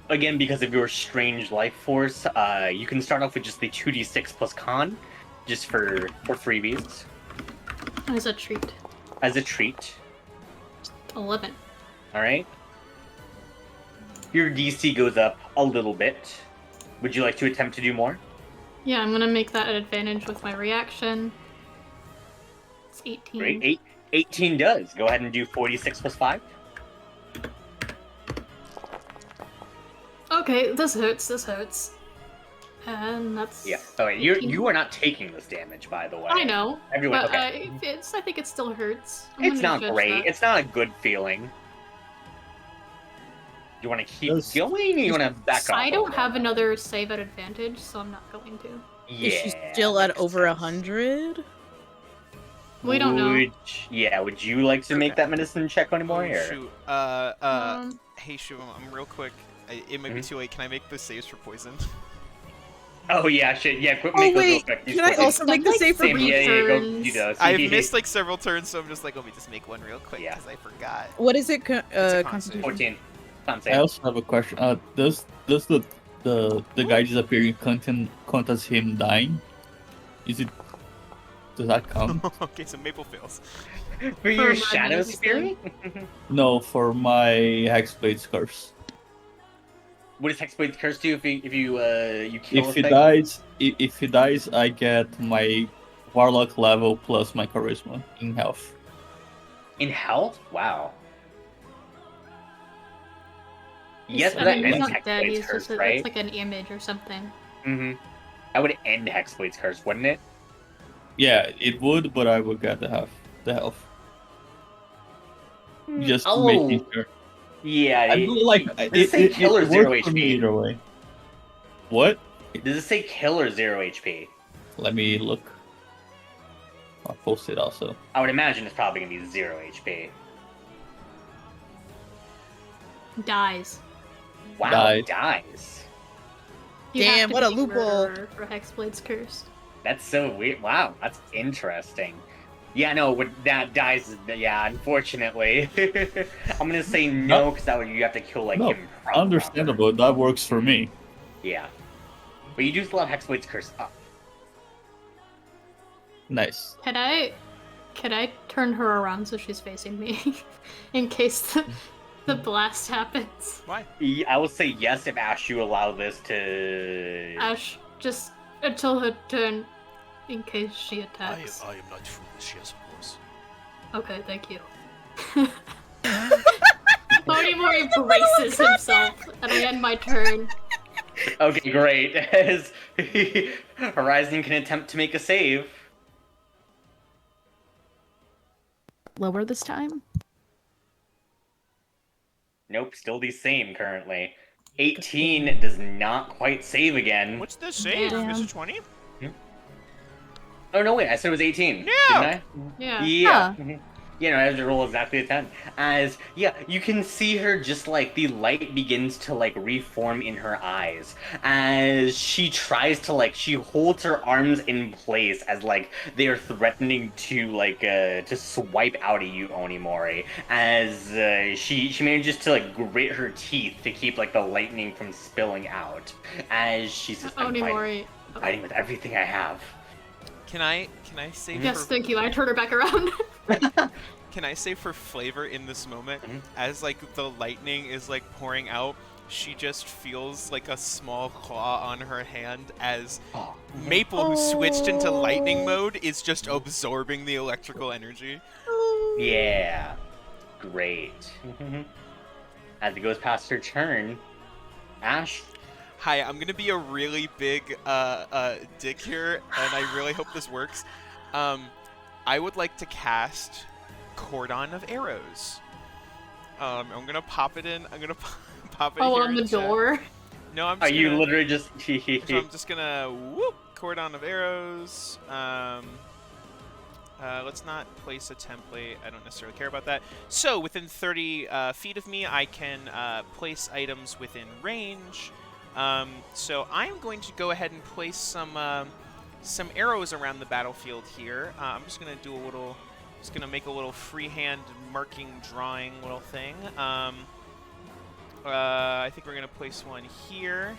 Again, because of your strange life force, you can start off with just the 2d6 plus con, just for freebies. As a treat. As a treat. 11. Alright. Your DC goes up a little bit. Would you like to attempt to do more? Yeah, I'm gonna make that an advantage with my reaction. It's 18. Great. 18 does. Go ahead and do 46 plus 5. Okay, this hurts. And that's... Yeah. Oh, wait, you are not taking this damage, by the way. I know, Everyone, but okay. I think it still hurts. It's not great. It's not a good feeling. You want to keep going, or you want to back off? I don't have another save at advantage, so I'm not going to. Yeah. Is she still at over 100? We don't know. Would you like to make that medicine check anymore? Oh, Or? shoot. Hey, shoot, I'm real quick. It might be too late. Can I make the saves for poison? Oh yeah, shit. Yeah, quick, Oh make those real wait, quick. can I also make the save for Same, me? go do those. I've missed like several turns, so I'm just like, let me just make one real quick because I forgot. What is it? It's a Constitution. 14. I also have a question. Does the guy disappearing count as him dying? Does that count? Okay, so Maple fails. For your shadow spirit? No, for my Hexblade's curse. What does Hexblade's curse do if you kill If he dies, I get my warlock level plus my charisma in health. In health? Wow. Yes, that he's ends not dead. Hexblade's He's curse, just right? it's like an image or something. That would end Hexblade's curse, wouldn't it? Yeah, it would, but I would get the health. Just Oh. making sure. Yeah. I feel like Does it say kill or 0 worked for me HP? either way. What? Does it say kill or 0 HP? Let me look. I'll post it also. I would imagine it's probably gonna be 0 HP. Dies. Wow, dies. You have Damn, to what a be loophole. murderer for Hexblade's curse. That's so weird. Wow, that's interesting. Yeah, no, when that dies, yeah, unfortunately. I'm gonna say no, because that would you have to kill, like, No, him. understandable. That works for me. Yeah. But you do still have Hexblade's curse up. Nice. Can I turn her around so she's facing me? In case the blast happens. Why? I will say yes if Ash, you allow this to... Ash, just until her turn, in case she attacks. I am not foolish, yes, of course. Okay, thank you. Odimori braces himself, and I end my turn. Okay, great. As Horizon can attempt to make a save. Lower this time? Nope, still the same currently. 18 does not quite save again. What's the save? Damn. Is it 20? Oh, no, wait, I said it was 18. Yeah. Didn't I? Yeah. Yeah. You know, I have to roll exactly a 10. As, yeah, you can see her just, like, the light begins to, like, reform in her eyes. As she tries to, like, she holds her arms in place as, like, they are threatening to, like, to swipe out at you, Onimori. As, she manages to, like, grit her teeth to keep, like, the lightning from spilling out. As she says, I'm Onimori. fighting with everything I have. Can I save Yes, for... thank you. I turn her back around. Can I say for flavor in this moment, as like the lightning is like pouring out, she just feels like a small claw on her hand as Maple, who switched into lightning mode, is just absorbing the electrical energy. Yeah. Great. As it goes past her turn, Ash. Hi, I'm gonna be a really big dick here, and I really hope this works. I would like to cast Cordon of Arrows. I'm gonna pop it in. I'm gonna pop it. Oh, here on in the chat. door. No, I'm. Are Just you gonna, literally just? so I'm just gonna whoop Cordon of Arrows. Let's not place a template. I don't necessarily care about that. So within 30 feet of me, I can place items within range. So I'm going to go ahead and place some some arrows around the battlefield here. I'm just gonna do make a little freehand marking drawing little thing. I think we're gonna place one here.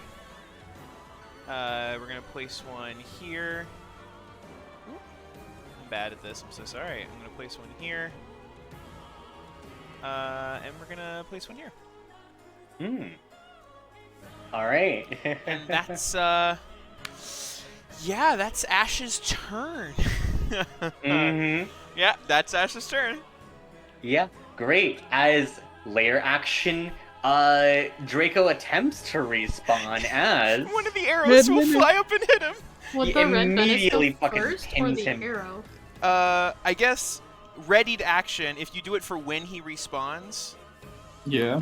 We're gonna place one here. I'm bad at this. I'm so sorry. I'm gonna place one here. And we're gonna place one here. All right. And that's yeah, that's Ash's turn. Yeah, that's Ash's turn. Yeah, great. As layer action, Draco attempts to respawn as One of the arrows will fly up and hit him. Would He the red menace immediately go fucking first or pins the him. arrow? I guess readied action. If you do it for when he respawns, Yeah.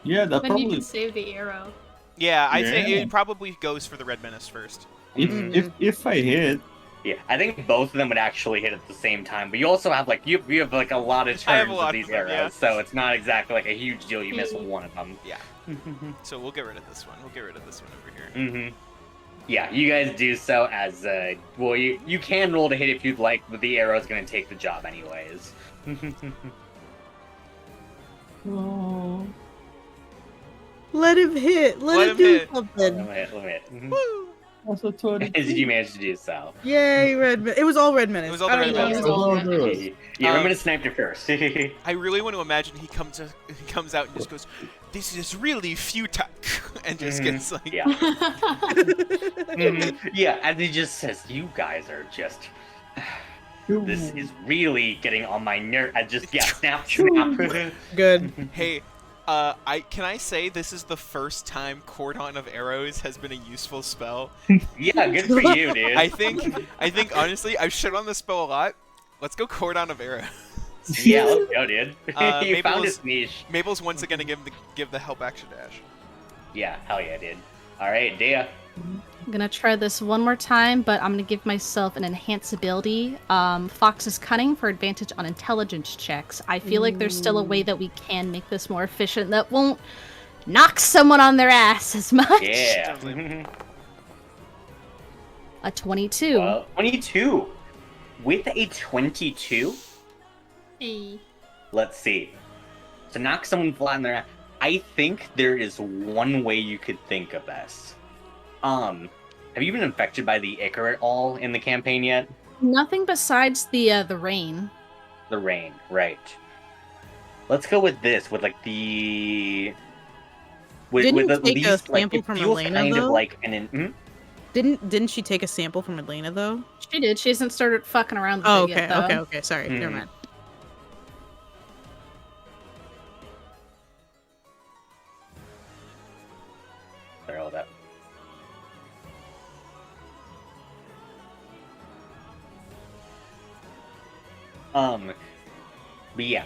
Yeah, that Then you probably. can save the arrow. yeah, I think Yeah. it probably goes for the red menace first. If I hit, Yeah, I think both of them would actually hit at the same time. But you also have like you have like a lot of I have turns a of lot these of them, arrows, yeah. so it's not exactly like a huge deal. You miss one of them. Yeah. So we'll get rid of this one. We'll get rid of this one over here. Yeah, you guys do so as well. You can roll to hit if you'd like, but the arrow's gonna take the job anyways. oh, Let him hit. Let him do hit. something. Let me. that's a 20. Did you manage to do so? Yay, it was all red minutes. It was all the red Yeah, it was all red. Yeah, I'm gonna snipe you first. I really want to imagine he comes out and just goes, "This is really futile," and just gets like, Yeah. Yeah, and he just says, "You guys are just. This is really getting on my nerve." I just snap. Good. "Hey, can I say this is the first time Cordon of Arrows has been a useful spell? Yeah, good for you, dude. I think honestly, I've shit on this spell a lot. Let's go Cordon of Arrows." Yeah, let's go, dude. You Mabel found is- his niche. Mabel's once again gonna give the help action dash. Yeah, hell yeah, dude. All right, Dea. I'm gonna try this one more time, but I'm gonna give myself an enhanced ability, Fox's Cunning, for advantage on intelligence checks. I feel like there's still a way that we can make this more efficient that won't knock someone on their ass as much. Yeah. A 22. Well, 22. With a 22, Hey. let's see. To knock someone flat in their ass, I think there is one way you could think of this. Have you been infected by the Ichor at all in the campaign yet? Nothing besides the rain. The rain, right. Let's go with this, with like the... Didn't with at take a least, like, sample it from feels Elena, kind though? of like an... Didn't she take a sample from Elena though? She did. She hasn't started fucking around with Oh, it okay, yet, though. okay. Sorry, never mind. Sorry, hold up. But yeah.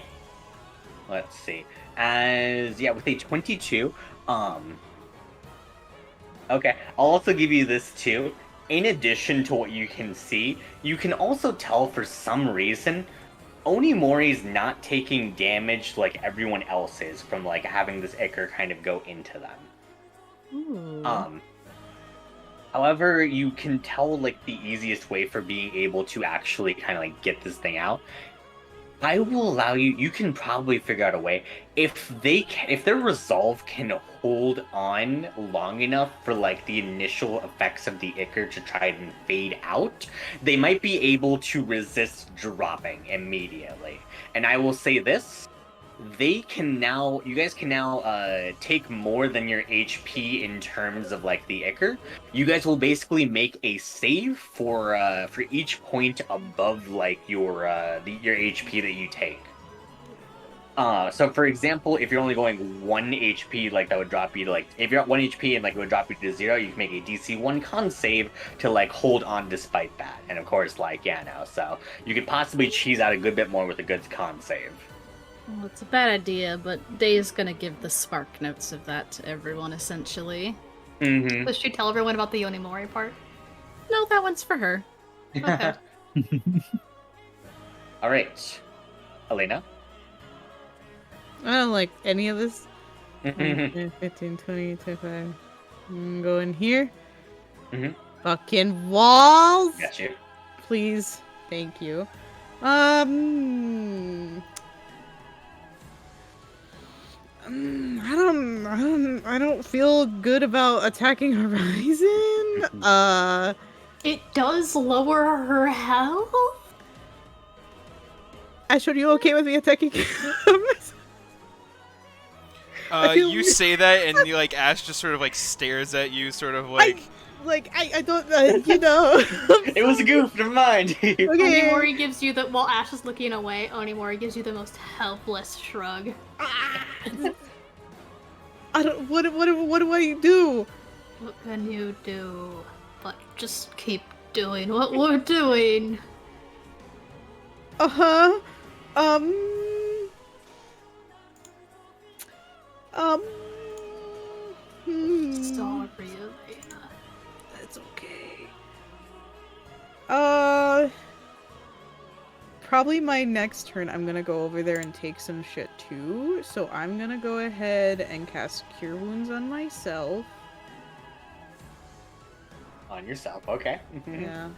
Let's see. With a 22, okay, I'll also give you this too. In addition to what you can see, you can also tell for some reason Onimori's not taking damage like everyone else is from like having this Ichor kind of go into them. Ooh. However, you can tell like the easiest way for being able to actually kind of like get this thing out. I will allow you. You can probably figure out a way if their resolve can hold on long enough for like the initial effects of the Ichor to try and fade out. They might be able to resist dropping immediately. And I will say this: you guys can now take more than your HP in terms of like the Ichor. You guys will basically make a save for each point above like your HP that you take. So for example, if you're only going 1 HP, like that would drop you to like, if you're at 1 HP and like it would drop you to 0, you can make a DC 1 con save to like hold on despite that. And of course, like so you could possibly cheese out a good bit more with a good con save. Well, it's a bad idea, but Day's gonna give the spark notes of that to everyone, essentially. Mm-hmm. Does she tell everyone about the Yonimori part? No, that one's for her. Okay. All right, Elena. I don't like any of this. Mm-hmm. 10, 15, 20, 25. I'm going here. Mm-hmm. fucking walls. Got you. Please. Thank you. I don't feel good about attacking Horizon. It does lower her health? Ash, are you okay with me attacking? You say that, and you like Ash just sort of like stares at you, sort of like. I don't, you know. It was a goof. Never mind. Okay. Onimori gives you the while Ash is looking away. Onimori gives you the most helpless shrug. I don't. What do I do? What can you do? But just keep doing what we're doing. Uh-huh. Sorry, Elena. That's okay. Probably my next turn I'm gonna go over there and take some shit too. So I'm gonna go ahead and cast Cure Wounds on myself. On yourself, okay. Yeah.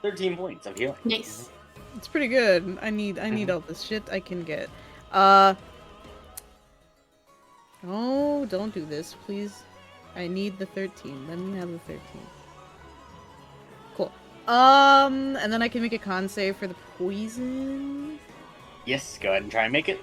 13 points of healing. Nice. It's pretty good. I need all this shit I can get. Oh, don't do this, please. I need the 13. Let me have the 13. Cool. And then I can make a con save for the poison. Yes, go ahead and try and make it.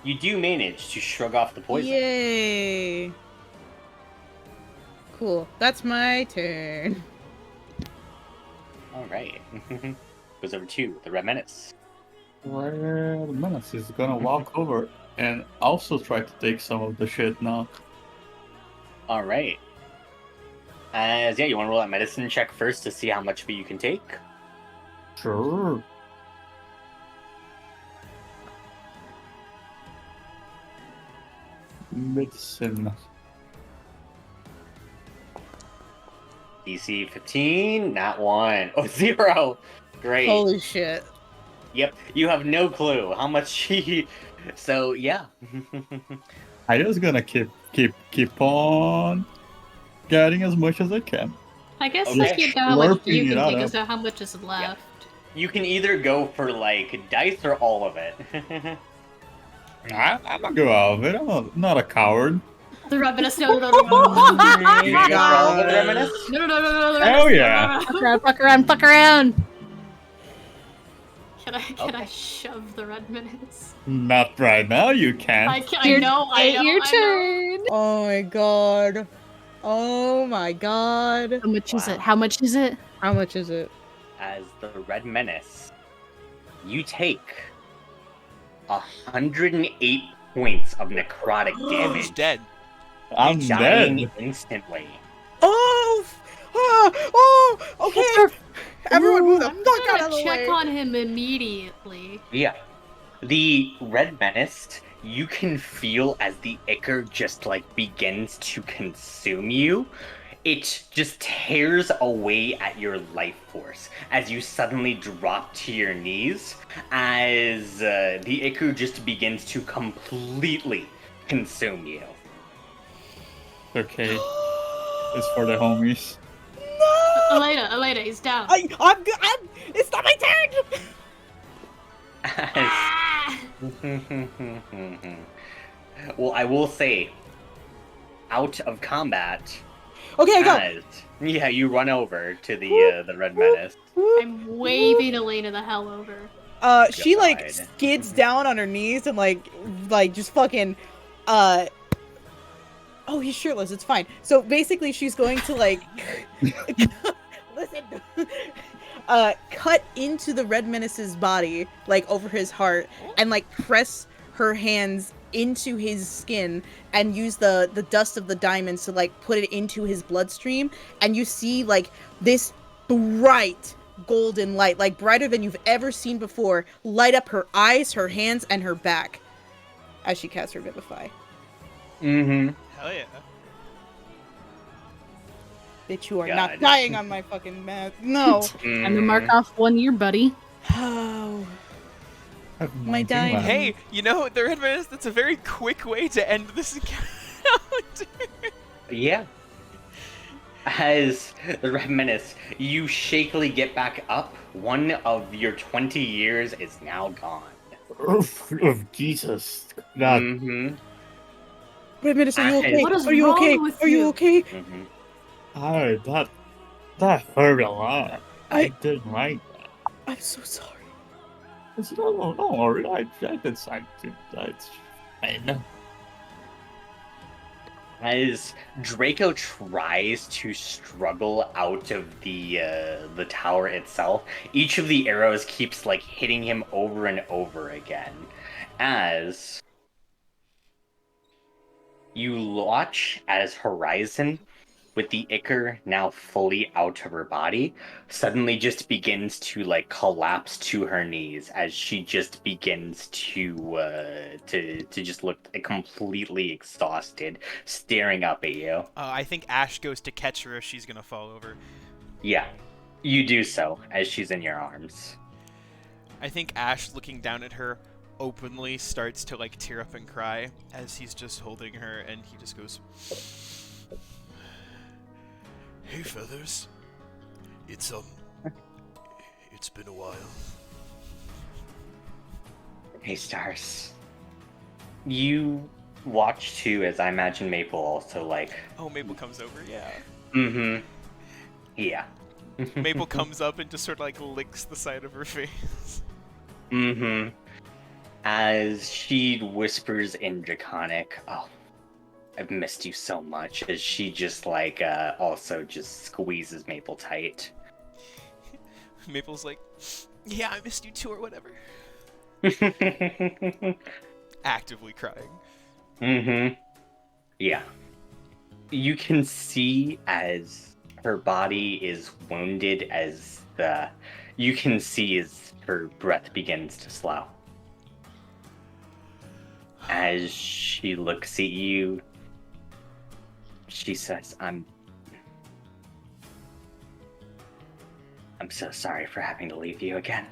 You do manage to shrug off the poison. Yay! Cool. That's my turn. Alright. Goes over to the Red Menace. Red Menace is gonna walk over and also try to take some of the shit now. Alright. Yeah, you want to roll that medicine check first to see how much of it you can take? Sure. Medicine. DC 15, not 1. Oh, 0! Great. Holy shit. Yep, you have no clue how much he... So, yeah. I just gonna keep on getting as much as I can. I guess Okay. if you know how much Slurping you it can out take of- is how much is left. You can either go for, like, dice or all of it. I'm not go out of it. I'm not a coward. The Red Menace, no. You gonna go for all of it, Red Menace? No. Hell yeah. Fuck around. Can I Okay. shove the Red Menace? Not right now. You can. I know. Your turn. Oh my god. Oh my god. How much is Wow. it? How much is it? How much is it? As the Red Menace, you take 108 points of necrotic He's damage, dead. I'm dying dead. instantly. Oh! Okay! Everyone move the I'm fuck out gonna of the check way! on him immediately. Yeah. The Red Menace, you can feel as the ichor just like begins to consume you. It just tears away at your life force as you suddenly drop to your knees as the ichor just begins to completely consume you. Okay. It's for the homies. Elena, he's down. I'm good! It's not my turn! Ah! Well, I will say, out of combat, Okay, go! as yeah, you run over to the Red Menace. I'm waving Elena the hell over. She like God. skids down on her knees and like just fucking oh, he's shirtless, it's fine. So basically she's going to like listen cut into the Red Menace's body, like over his heart, and like press her hands into his skin and use the dust of the diamonds to like put it into his bloodstream, and you see like this bright golden light, like brighter than you've ever seen before, light up her eyes, her hands, and her back as she casts her Vivify. Mm-hmm. Hell yeah. Bitch, you are God. not dying on my fucking map. No. I'm gonna mark off 1 year, buddy. Oh. have My 19 diamond. left. Hey, you know, the Red Menace, that's a very quick way to end this encounter. Yeah. As the Red Menace, you shakily get back up. One of your 20 years is now gone. Oh, Jesus. God. Mm-hmm. Red Menace, are you okay? What is Are you wrong okay? with Are you you? okay? Mm-hmm. That hurt a lot. I I- didn't like that. I'm so sorry. No, don't worry. I decided to. It's fine. As Draco tries to struggle out of the tower itself, each of the arrows keeps like hitting him over and over again. As you watch as Horizon, with the Ichor now fully out of her body, suddenly just begins to like collapse to her knees as she just begins to just look completely exhausted, staring up at you. I think Ash goes to catch her if she's gonna fall over. Yeah, you do so as she's in your arms. I think Ash, looking down at her, openly starts to like tear up and cry as he's just holding her, and he just goes, Hey, Feathers. It's been a while. Hey, Stars. You watch too, as I imagine Maple also like. "Oh, Maple comes over, yeah." Mm-hmm. Yeah. Maple comes up and just sort of like licks the side of her face. Mm-hmm. As she whispers in Draconic, "Oh, I've missed you so much," as she just like also just squeezes Maple tight. Maple's like, "Yeah, I missed you too," or whatever. Actively crying. Mm-hmm. Yeah. You can see as her body is wounded, as you can see as her breath begins to slow. As she looks at you, she says, I'm so sorry for having to leave you again."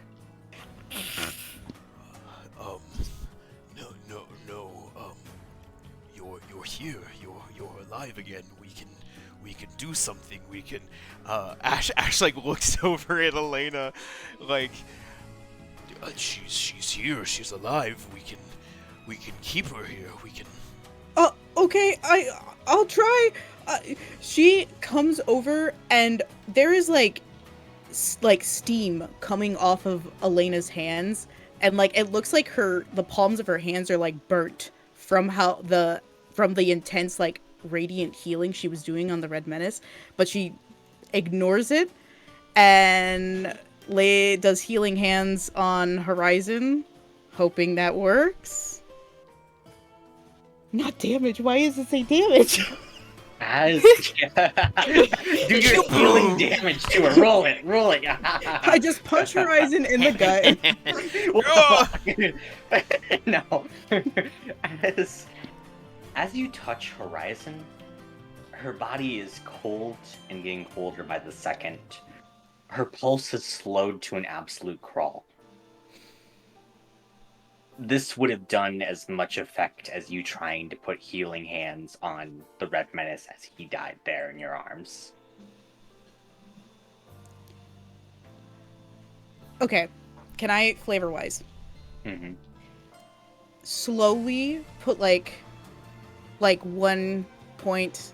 No. You're here. You're alive again. We can do something. We can. Ash like looks over at Elena, like, She's here. She's alive. We can keep her here. We can. Okay, I'll try. She comes over and there is like steam coming off of Elena's hands, and like it looks like the palms of her hands are like burnt from the intense like radiant healing she was doing on the Red Menace, but she ignores it and does healing hands on Horizon, hoping that works. Not damage. Why does it say damage? As do your healing damage to her. Roll it. I just punch Horizon in the gut. What the fuck? No. As you touch Horizon, her body is cold and getting colder by the second. Her pulse has slowed to an absolute crawl. This would have done as much effect as you trying to put healing hands on the Red Menace as he died there in your arms. Okay, can I flavor-wise? Mm-hmm. Slowly put like 1 point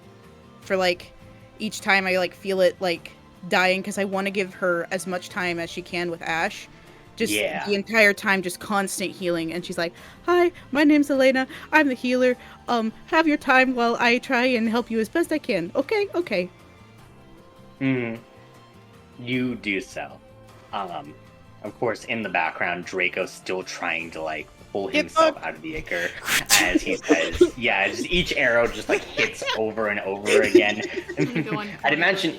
for like each time I like feel it like dying, because I want to give her as much time as she can with Ash. Just the entire time, just constant healing. And she's like, "Hi, my name's Elena. I'm the healer. Have your time while I try and help you as best I can. Okay." Mm-hmm. You do so. Of course, in the background, Draco's still trying to like pull himself out of the Ichor, as he says, just each arrow just like hits over and over again. I'd imagine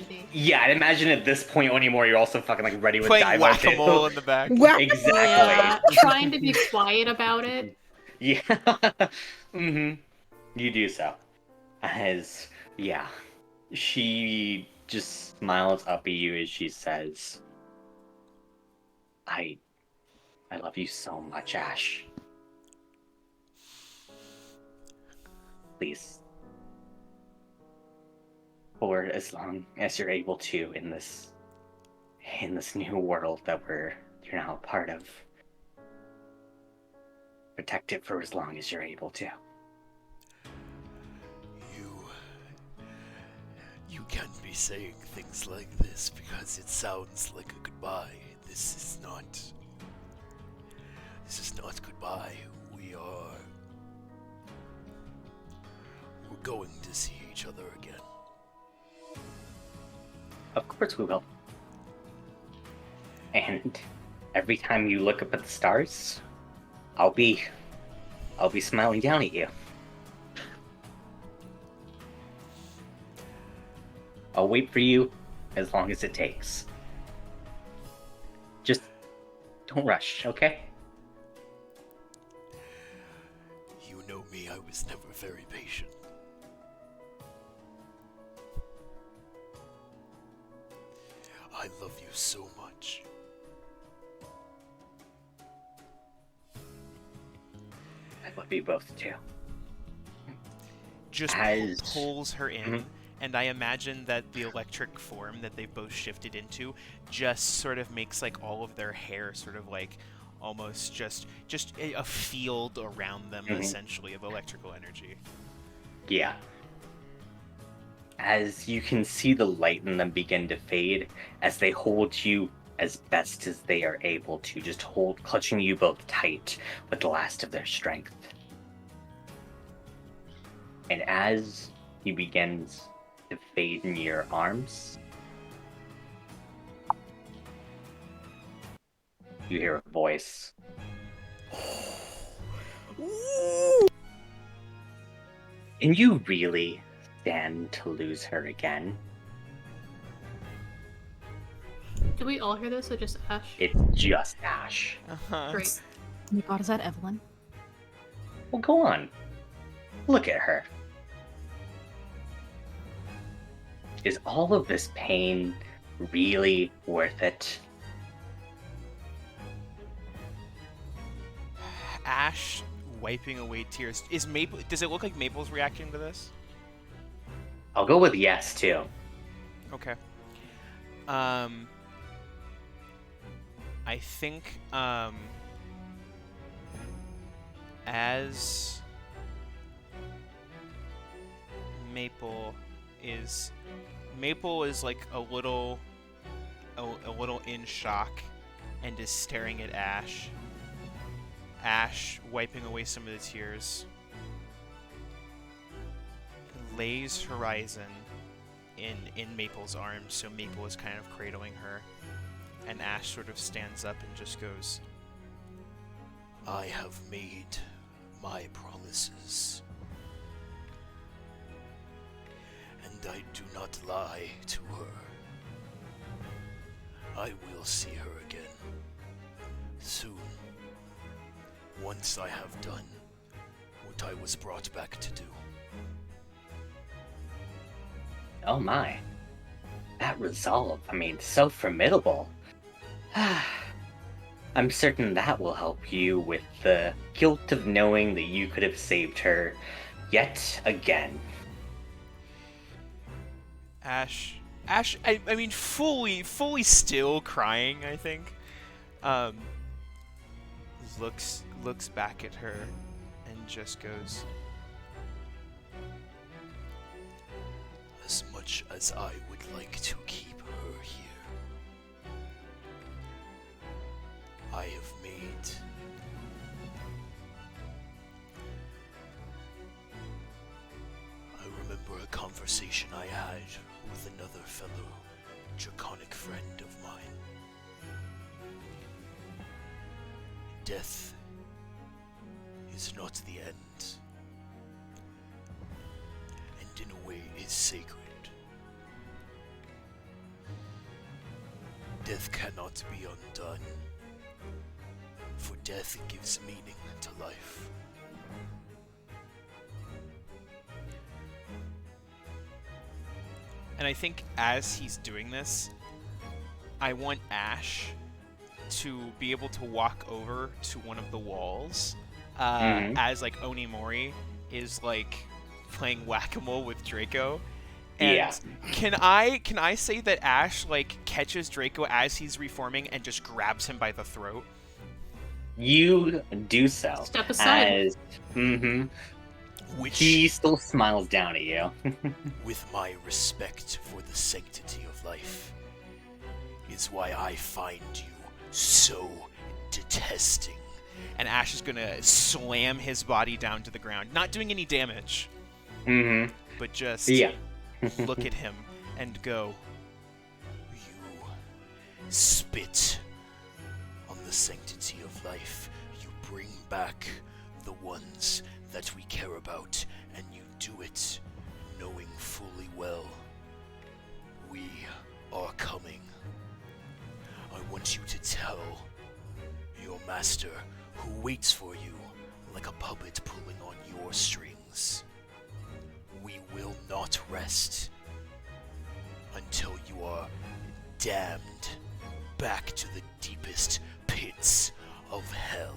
at this point anymore, you're also fucking like ready with playing Dive whack-a-mole in the back. Exactly. Yeah, trying to be quiet about it. Yeah. Mm-hmm. You do so. As she just smiles up at you as she says, I love you so much, Ash. Please. For as long as you're able to in this new world that you're now a part of. Protect it for as long as you're able to. You can't be saying things like this because it sounds like a goodbye. This is not goodbye. We're going to see each other again. Of course we will. And every time you look up at the stars, I'll be smiling down at you. I'll wait for you as long as it takes. Just don't rush, okay? You know me, I was never very patient. I love you so much. I love you both too. Just As- pulls her in, and I imagine that the electric form that they've both shifted into just sort of makes like all of their hair sort of like almost just a field around them, essentially, of electrical energy. Yeah. As you can see the light in them begin to fade as they hold you as best as they are able to, just clutching you both tight with the last of their strength. And as he begins to fade in your arms, you hear a voice. Can you really stand to lose her again? Do we all hear this or just Ash? It's just Ash. Great. Oh my god, is that Evelyn? Well, go on. Look at her. Is all of this pain really worth it? Ash wiping away tears. Does it look like Maple's reacting to this? I'll go with yes, too. Okay. I think, as Maple is like a little in shock and is staring at Ash. Ash, wiping away some of the tears, lays Horizon in Maple's arms, so Maple is kind of cradling her. And Ash sort of stands up and just goes, I have made my promises. And I do not lie to her. I will see her again. Soon. Once I have done what I was brought back to do. Oh my. That resolve, so formidable. I'm certain that will help you with the guilt of knowing that you could have saved her yet again. Ash, fully still crying, I think, looks back at her and just goes, As much as I would like to keep her here, I have made I remember a conversation I had with another fellow draconic friend of mine. Death is not the end, and in a way is sacred. Death cannot be undone, for death gives meaning to life. and I think as he's doing this, I want Ash to be able to walk over to one of the walls Mhm. as like Onimori is like playing whack-a-mole with Draco. Yeah. And can I say that Ash like catches Draco as he's reforming and just grabs him by the throat? You do so. Step aside. As Which, he still smiles down at you. with my respect for the sanctity of life, is why I find you so detesting. And Ash is gonna slam his body down to the ground, not doing any damage, but just Yeah. look at him and go, You spit on the sanctity of life. You bring back the ones that we care about, and you do it knowing fully well we are coming. I want you to tell your master, who waits for you like a puppet pulling on your strings, we will not rest until you are damned back to the deepest pits of hell.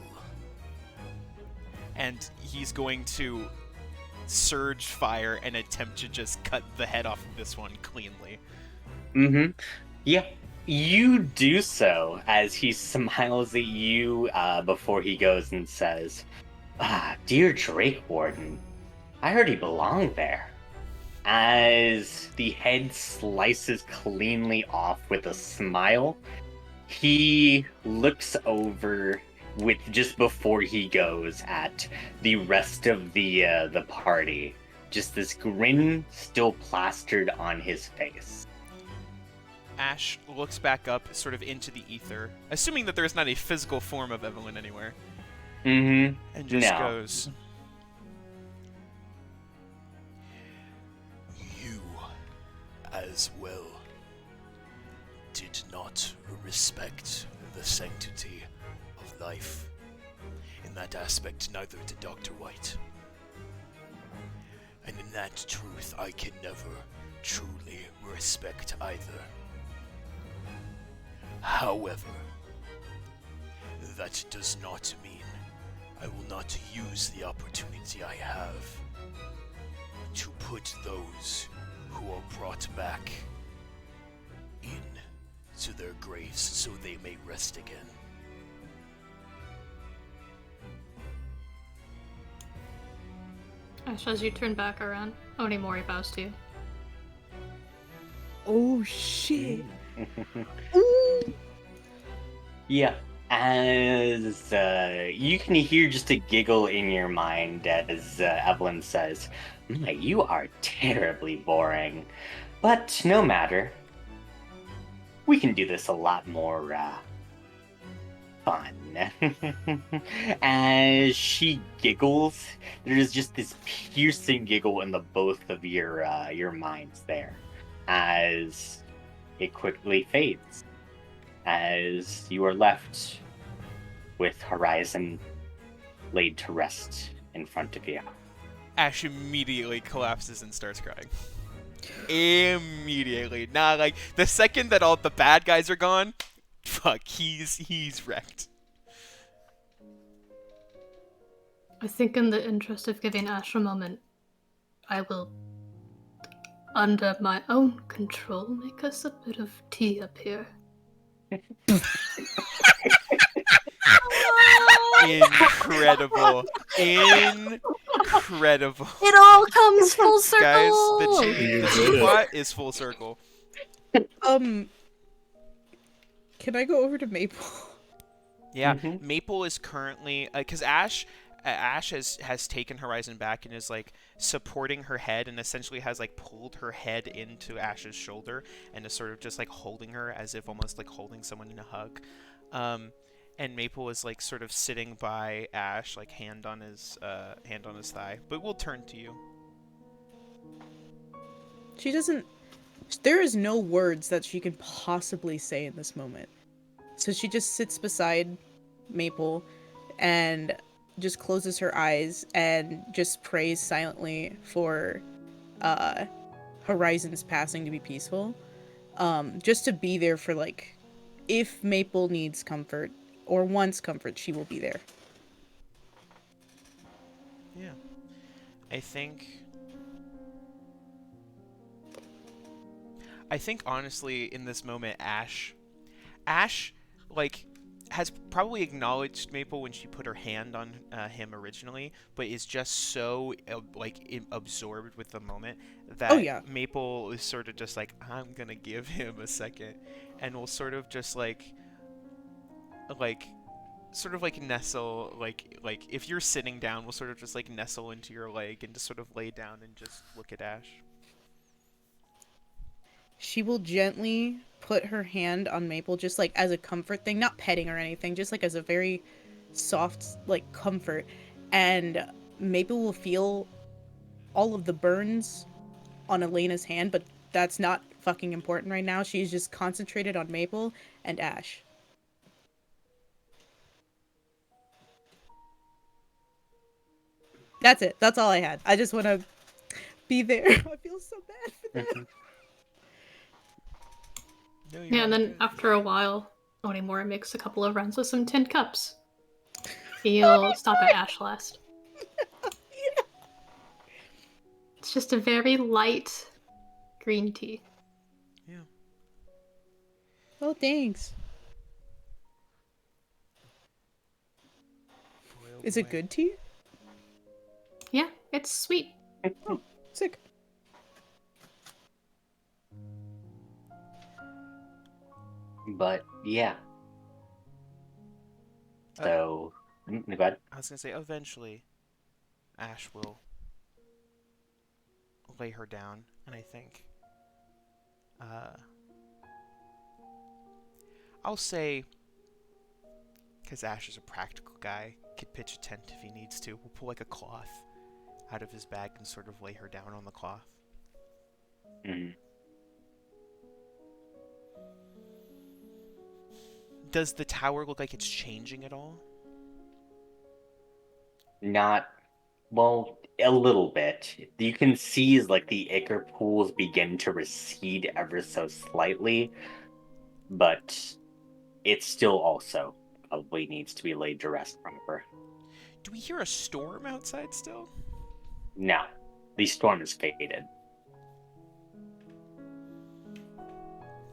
and he's going to surge fire and attempt to just cut the head off of this one cleanly. Yeah. You do so as he smiles at you before he goes and says, dear Drake Warden, I heard he belonged there. As the head slices cleanly off with a smile, he looks over with just before he goes at the rest of the party. Just this grin still plastered on his face. Ash looks back up, sort of into the ether, assuming that there's not a physical form of Evelyn anywhere, and just No. goes, You, as well, did not respect the sanctity of life. In that aspect, neither did Dr. White. And in that truth, I can never truly respect either. However, that does not mean I will not use the opportunity I have to put those who are brought back in to their graves so they may rest again. Ash, as you turn back around, Onimori bows to you. Oh shit. Yeah, as you can hear just a giggle in your mind as Evelyn says, "My, you are terribly boring, but no matter. We can do this a lot more fun." As she giggles, there's just this piercing giggle in the both of your minds there, as it quickly fades, as you are left with Horizon laid to rest in front of you. Ash immediately collapses and starts crying. Immediately. Nah, like, the second that all the bad guys are gone, fuck, he's wrecked. I think in the interest of giving Ash a moment, I will, under my own control, make us a bit of tea up here. Incredible. Incredible. It all comes full circle. Guys, the tea plot is full circle. Can I go over to Maple? Yeah, Maple is currently because Ash has taken Horizon back and is like supporting her head and essentially has like pulled her head into Ash's shoulder and is sort of just like holding her as if almost like holding someone in a hug. And Maple is like sort of sitting by Ash, like hand on his thigh. But we'll turn to you. She doesn't. There is no words that she can possibly say in this moment. So she just sits beside Maple and just closes her eyes and just prays silently for Horizon's passing to be peaceful. Just to be there for like if Maple needs comfort or wants comfort, she will be there. Yeah. I think honestly in this moment Ash like has probably acknowledged Maple when she put her hand on him originally, but is just so absorbed with the moment Oh that yeah. Maple is sort of just like, I'm gonna give him a second, and will sort of just like sort of like nestle like if you're sitting down, we'll sort of just like nestle into your leg and just sort of lay down and just look at Ash. She will gently put her hand on Maple just like as a comfort thing, not petting or anything, just like as a very soft like comfort. And Maple will feel all of the burns on Elena's hand, but that's not fucking important right now. She's just concentrated on Maple and Ash. That's it. That's all I had. I just want to be there. I feel so bad for them. No, Yeah, and then good. after a while, Onimura makes a couple of runs with some tin cups. He'll stop at Ash last. Yeah. It's just a very light green tea. Yeah. Oh, thanks. Boy, oh Is boy. it good tea? Yeah, it's sweet. Oh, sick. But yeah. So, go ahead. I was gonna say eventually Ash will lay her down, and I think I'll say, because Ash is a practical guy, could pitch a tent if he needs to. We'll pull like a cloth out of his bag and sort of lay her down on the cloth. Mhm. Does the tower look like it's changing at all? Not, well, a little bit. You can see like the ichor pools begin to recede ever so slightly, but it still also probably needs to be laid to rest proper. Do we hear a storm outside still? No, the storm is faded.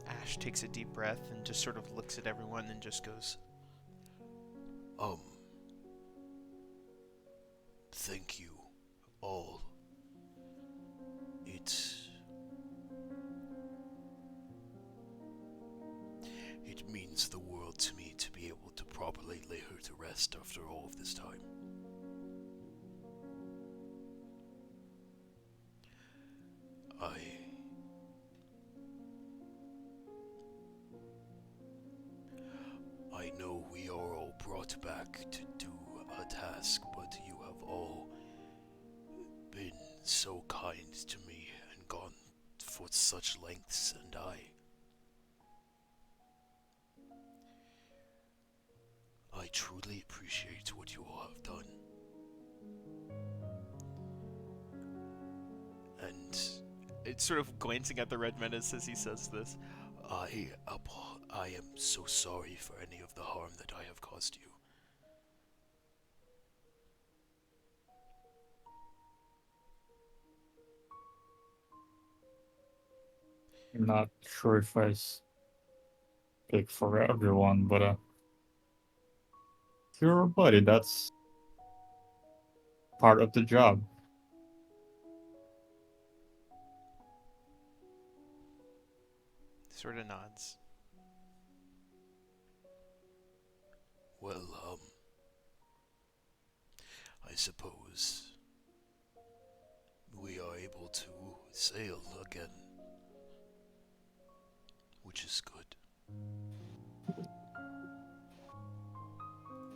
Ash takes a deep breath and just sort of looks at everyone and just goes, Thank you all. It means the world to me to be able to properly lay her to rest after all of this time. I know we are all brought back to do a task, but you have all been so kind to me and gone for such lengths, and I truly appreciate what you all have done. and it's sort of glancing at the Red Menace as he says this. I am so sorry for any of the harm that I have caused you. I'm not sure if I speak for everyone, but if you're a buddy, that's part of the job. Sort of nods. Well, I suppose we are able to sail again, which is good.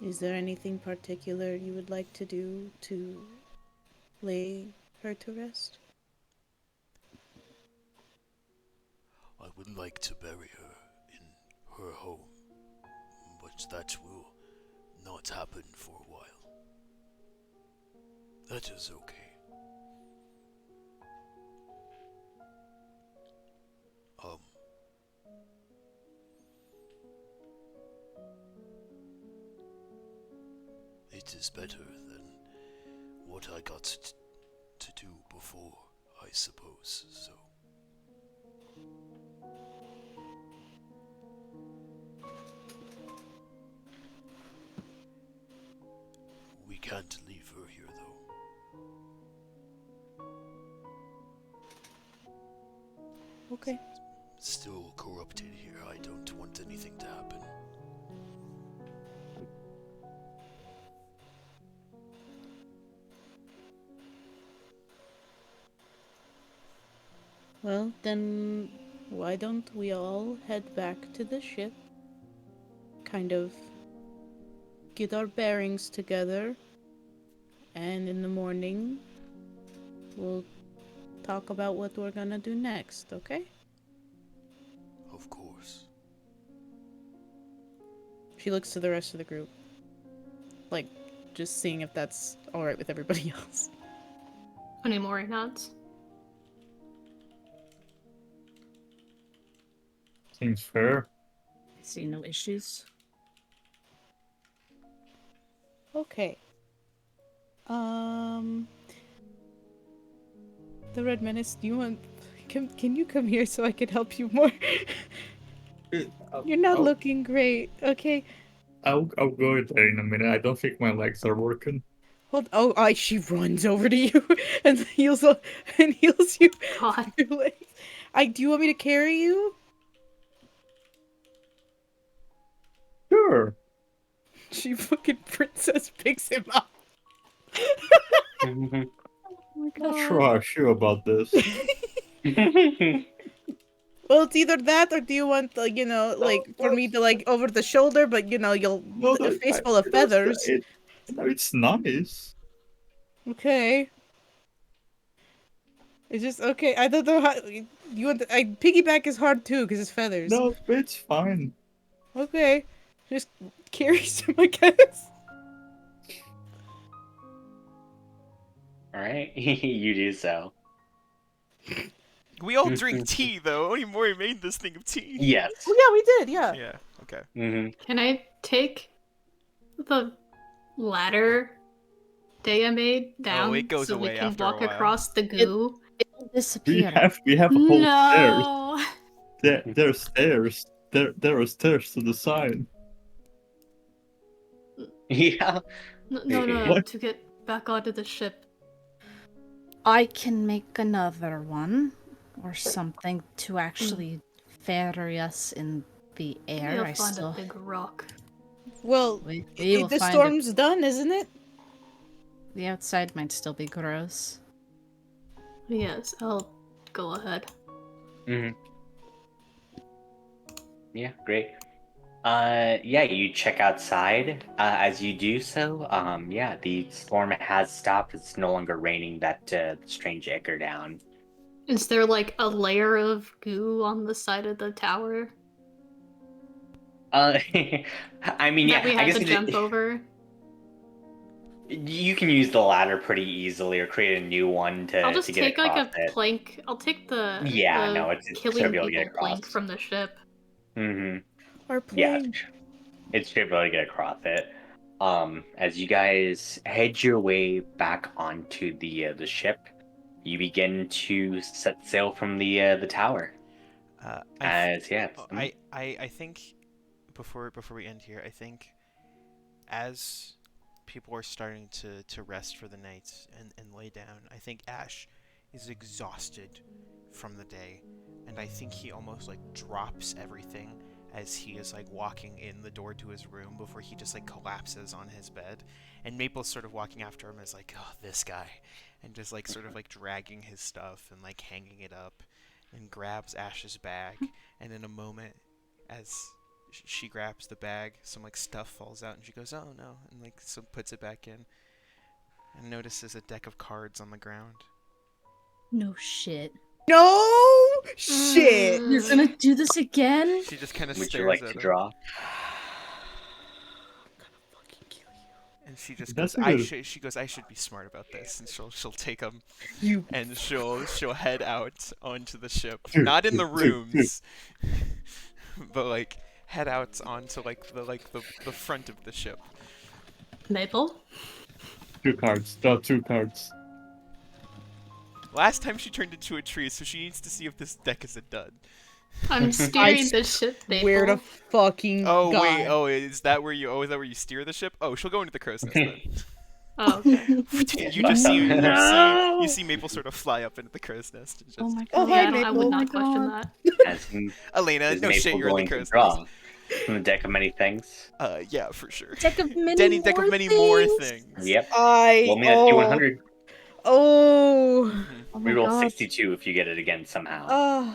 Is there anything particular you would like to do to lay her to rest? I would like to bury her in her home, but that will not happen for a while. That is okay. it is better than what I got to do before, I suppose, so. We can't leave her here, though. Okay. Still corrupted here. I don't want anything to happen. Well, then why don't we all head back to the ship? Kind of get our bearings together. And in the morning, we'll talk about what we're gonna do next, okay? Of course. She looks to the rest of the group. Like, just seeing if that's alright with everybody else. Onimori nods. Seems fair. I see no issues. Okay. The Red Menace, do you want... Can you come here so I can help you more? You're not looking great, okay? I'll go there in a minute. I don't think my legs are working. Hold. Oh, she runs over to you and heals you. God. Your legs. Do you want me to carry you? Sure. She fucking princess picks him up. Oh my Not sure how I feel about this. Well, it's either that or do you want the, for me to like over the shoulder, but you'll a face full of feathers. It's nice. Okay. It's just okay. I don't know how you want. Piggyback is hard too because it's feathers. No, it's fine. Okay, just carry some, I guess. All right, you do so. We all drink tea, though. Onimori made this thing of tea. Yes. Oh yeah, we did. Yeah. Yeah, okay. Mm-hmm. Can I take the ladder Dea made down it goes so we away can after a walk while. across the goo? It'll disappear. We have a whole stairs. No. There's stairs. There are stairs to the side. Yeah. No, What? to get back onto the ship. I can make another one or something to actually ferry us in the air. You'll I find still. a big rock. Well, We will the find storm's done, isn't it? The outside might still be gross. Yes, I'll go ahead. Mm-hmm. Yeah, great. Yeah, you check outside. As you do so, yeah, the storm has stopped. It's no longer raining that strange ichor down. Is there like a layer of goo on the side of the tower I mean, yeah, that we I had guess to jump over? you can use the ladder pretty easily, or create a new one to I'll just get take like across a it. plank. I'll take the It's killing should be able to get people plank across. from the ship. Mm-hmm. Our Yeah, plane. it should be able to get across it. As you guys head your way back onto the ship, you begin to set sail from the tower. I think before we end here, I think as people are starting to rest for the night and lay down, I think Ash is exhausted from the day, and I think he almost like drops everything as he is like walking in the door to his room before he just like collapses on his bed, and Maple's sort of walking after him as like, oh, this guy, and just like sort of like dragging his stuff and like hanging it up, and grabs Ash's bag, and in a moment as she grabs the bag, some like stuff falls out and she goes, oh no, and like so puts it back in and notices a deck of cards on the ground. No shit. No shit. You're gonna do this again? She just kind of Would stares you like at to him. draw? And she just That's goes, good. she goes, I should be smart about this, and she'll take him, You. and she'll head out onto the ship, not in the rooms, but like head out onto like the front of the ship. Maple. 2 cards. Draw 2 cards. Last time she turned into a tree, so she needs to see if this deck is a dud. I'm steering the ship, Maple. Where to fucking Oh God. wait, is that where you steer the ship? Oh, she'll go into the crow's nest then. Oh, okay. You just see you see Maple sort of fly up into the crow's nest. And just, Oh my Oh, god. hi, Yeah, I would Maple. not question that. As Elena, is no shit, Maple you're in the going to crow's draw nest. from the deck of many things? Yeah, for sure. Deck of many Denny, more deck of many things. more things. Yep. Roll me that D100. Oh. Oh my Reroll god. 62 if you get it again somehow.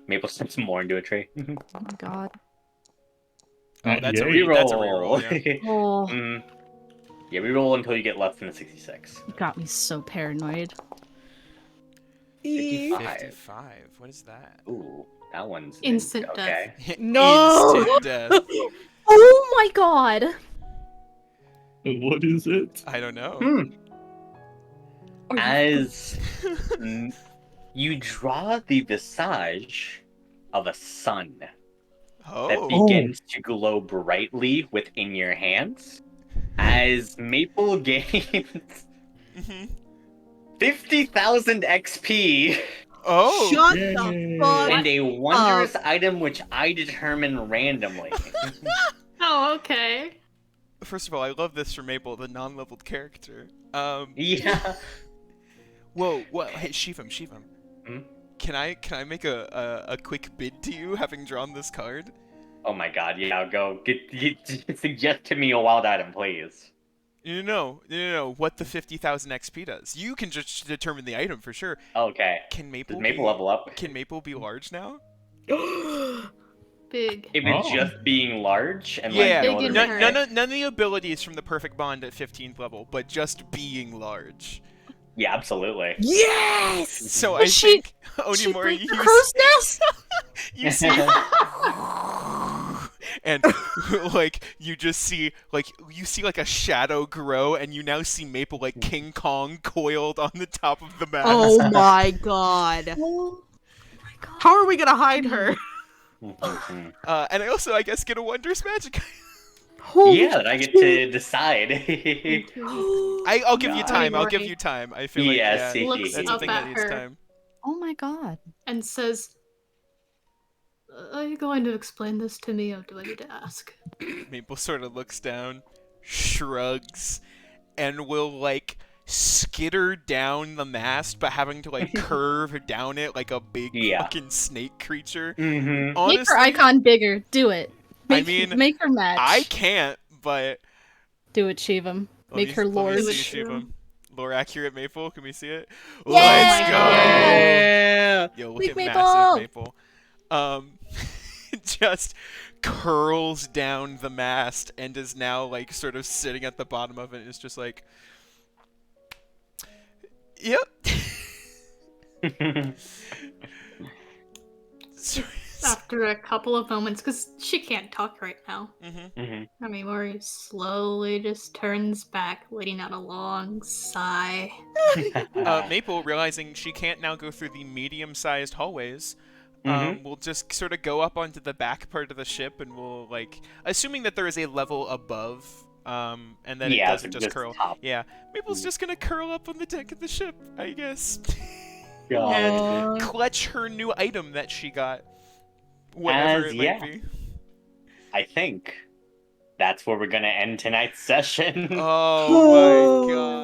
Maple steps more into a tree. Oh my god. Oh, that's a Yay. that's a reroll. Yeah. Oh, Yeah, reroll until you get less than a 66. you got me so paranoid. 55. 55. What is that? Ooh, that one's Instant okay. No! Instant death. Oh my god. What is it? I don't know. As you draw the visage of a sun that Oh. begins to glow brightly within your hands, as Maple gains Mhm. 50,000 XP Oh. Shut Yay. the fuck and a wondrous item which I determine randomly. Oh, okay. First of all, I love this for Maple, the non-leveled character. Yeah. Whoa, what? Hey, Shivam. Hmm? Can I make a quick bid to you, having drawn this card? Oh my god, yeah, I'll go. Suggest to me a wild item, please. No. What the 50,000 XP does. You can just determine the item for sure. Okay. Can Maple Does Maple be, level up? Can Maple be large now? Big. If it's Oh. just being large and Yeah. like no Big other and reason. None of the abilities from the perfect bond at 15th level, but just being large. Yeah, absolutely. Yes! So Was I she- think She Onimori, break the crow's nest? you see, and like you just see like a shadow grow, and you now see Maple like King Kong coiled on the top of the mast. Oh my god. Oh my god. How are we gonna hide her? Mhm. And I also, I guess, get a wondrous magic. Holy Yeah, that I get to decide. I'll give you God. time. I'll give Onimori you time. I feel like Yes, yeah, Looks that's a up thing that at needs her. time. Oh my god. And says, "Are you going to explain this to me, or do I need to ask?" Maple sort of looks down, shrugs, and will like skitter down the mast, but having to like curve down it like a big Yeah. fucking snake creature. Mm-hmm. Make her Honestly, icon bigger. Do it. I Make, mean, make her match. I can't, but Do it, Shivam. let Make me- her let me lord. Do it, see, Shivam. Lore accurate Maple. Can we see it? Yeah! Let's go. Yeah. Yo, look Big at Maple! massive Maple. Just curls down the mast and is now like sort of sitting at the bottom of it. And is just like, yep. After a couple of moments, because she can't talk right now. Mm-hmm. Onimori slowly just turns back, letting out a long sigh. Maple, realizing she can't now go through the medium-sized hallways, Mhm. will just sort of go up onto the back part of the ship, and will like, assuming that there is a level above, and then Yeah, it doesn't it's just curl. top. Yeah, Maple's just gonna curl up on the deck of the ship, I guess, God. and clutch her new item that she got, whatever As- it might yeah. be. I think that's where we're gonna end tonight's session. Oh my god.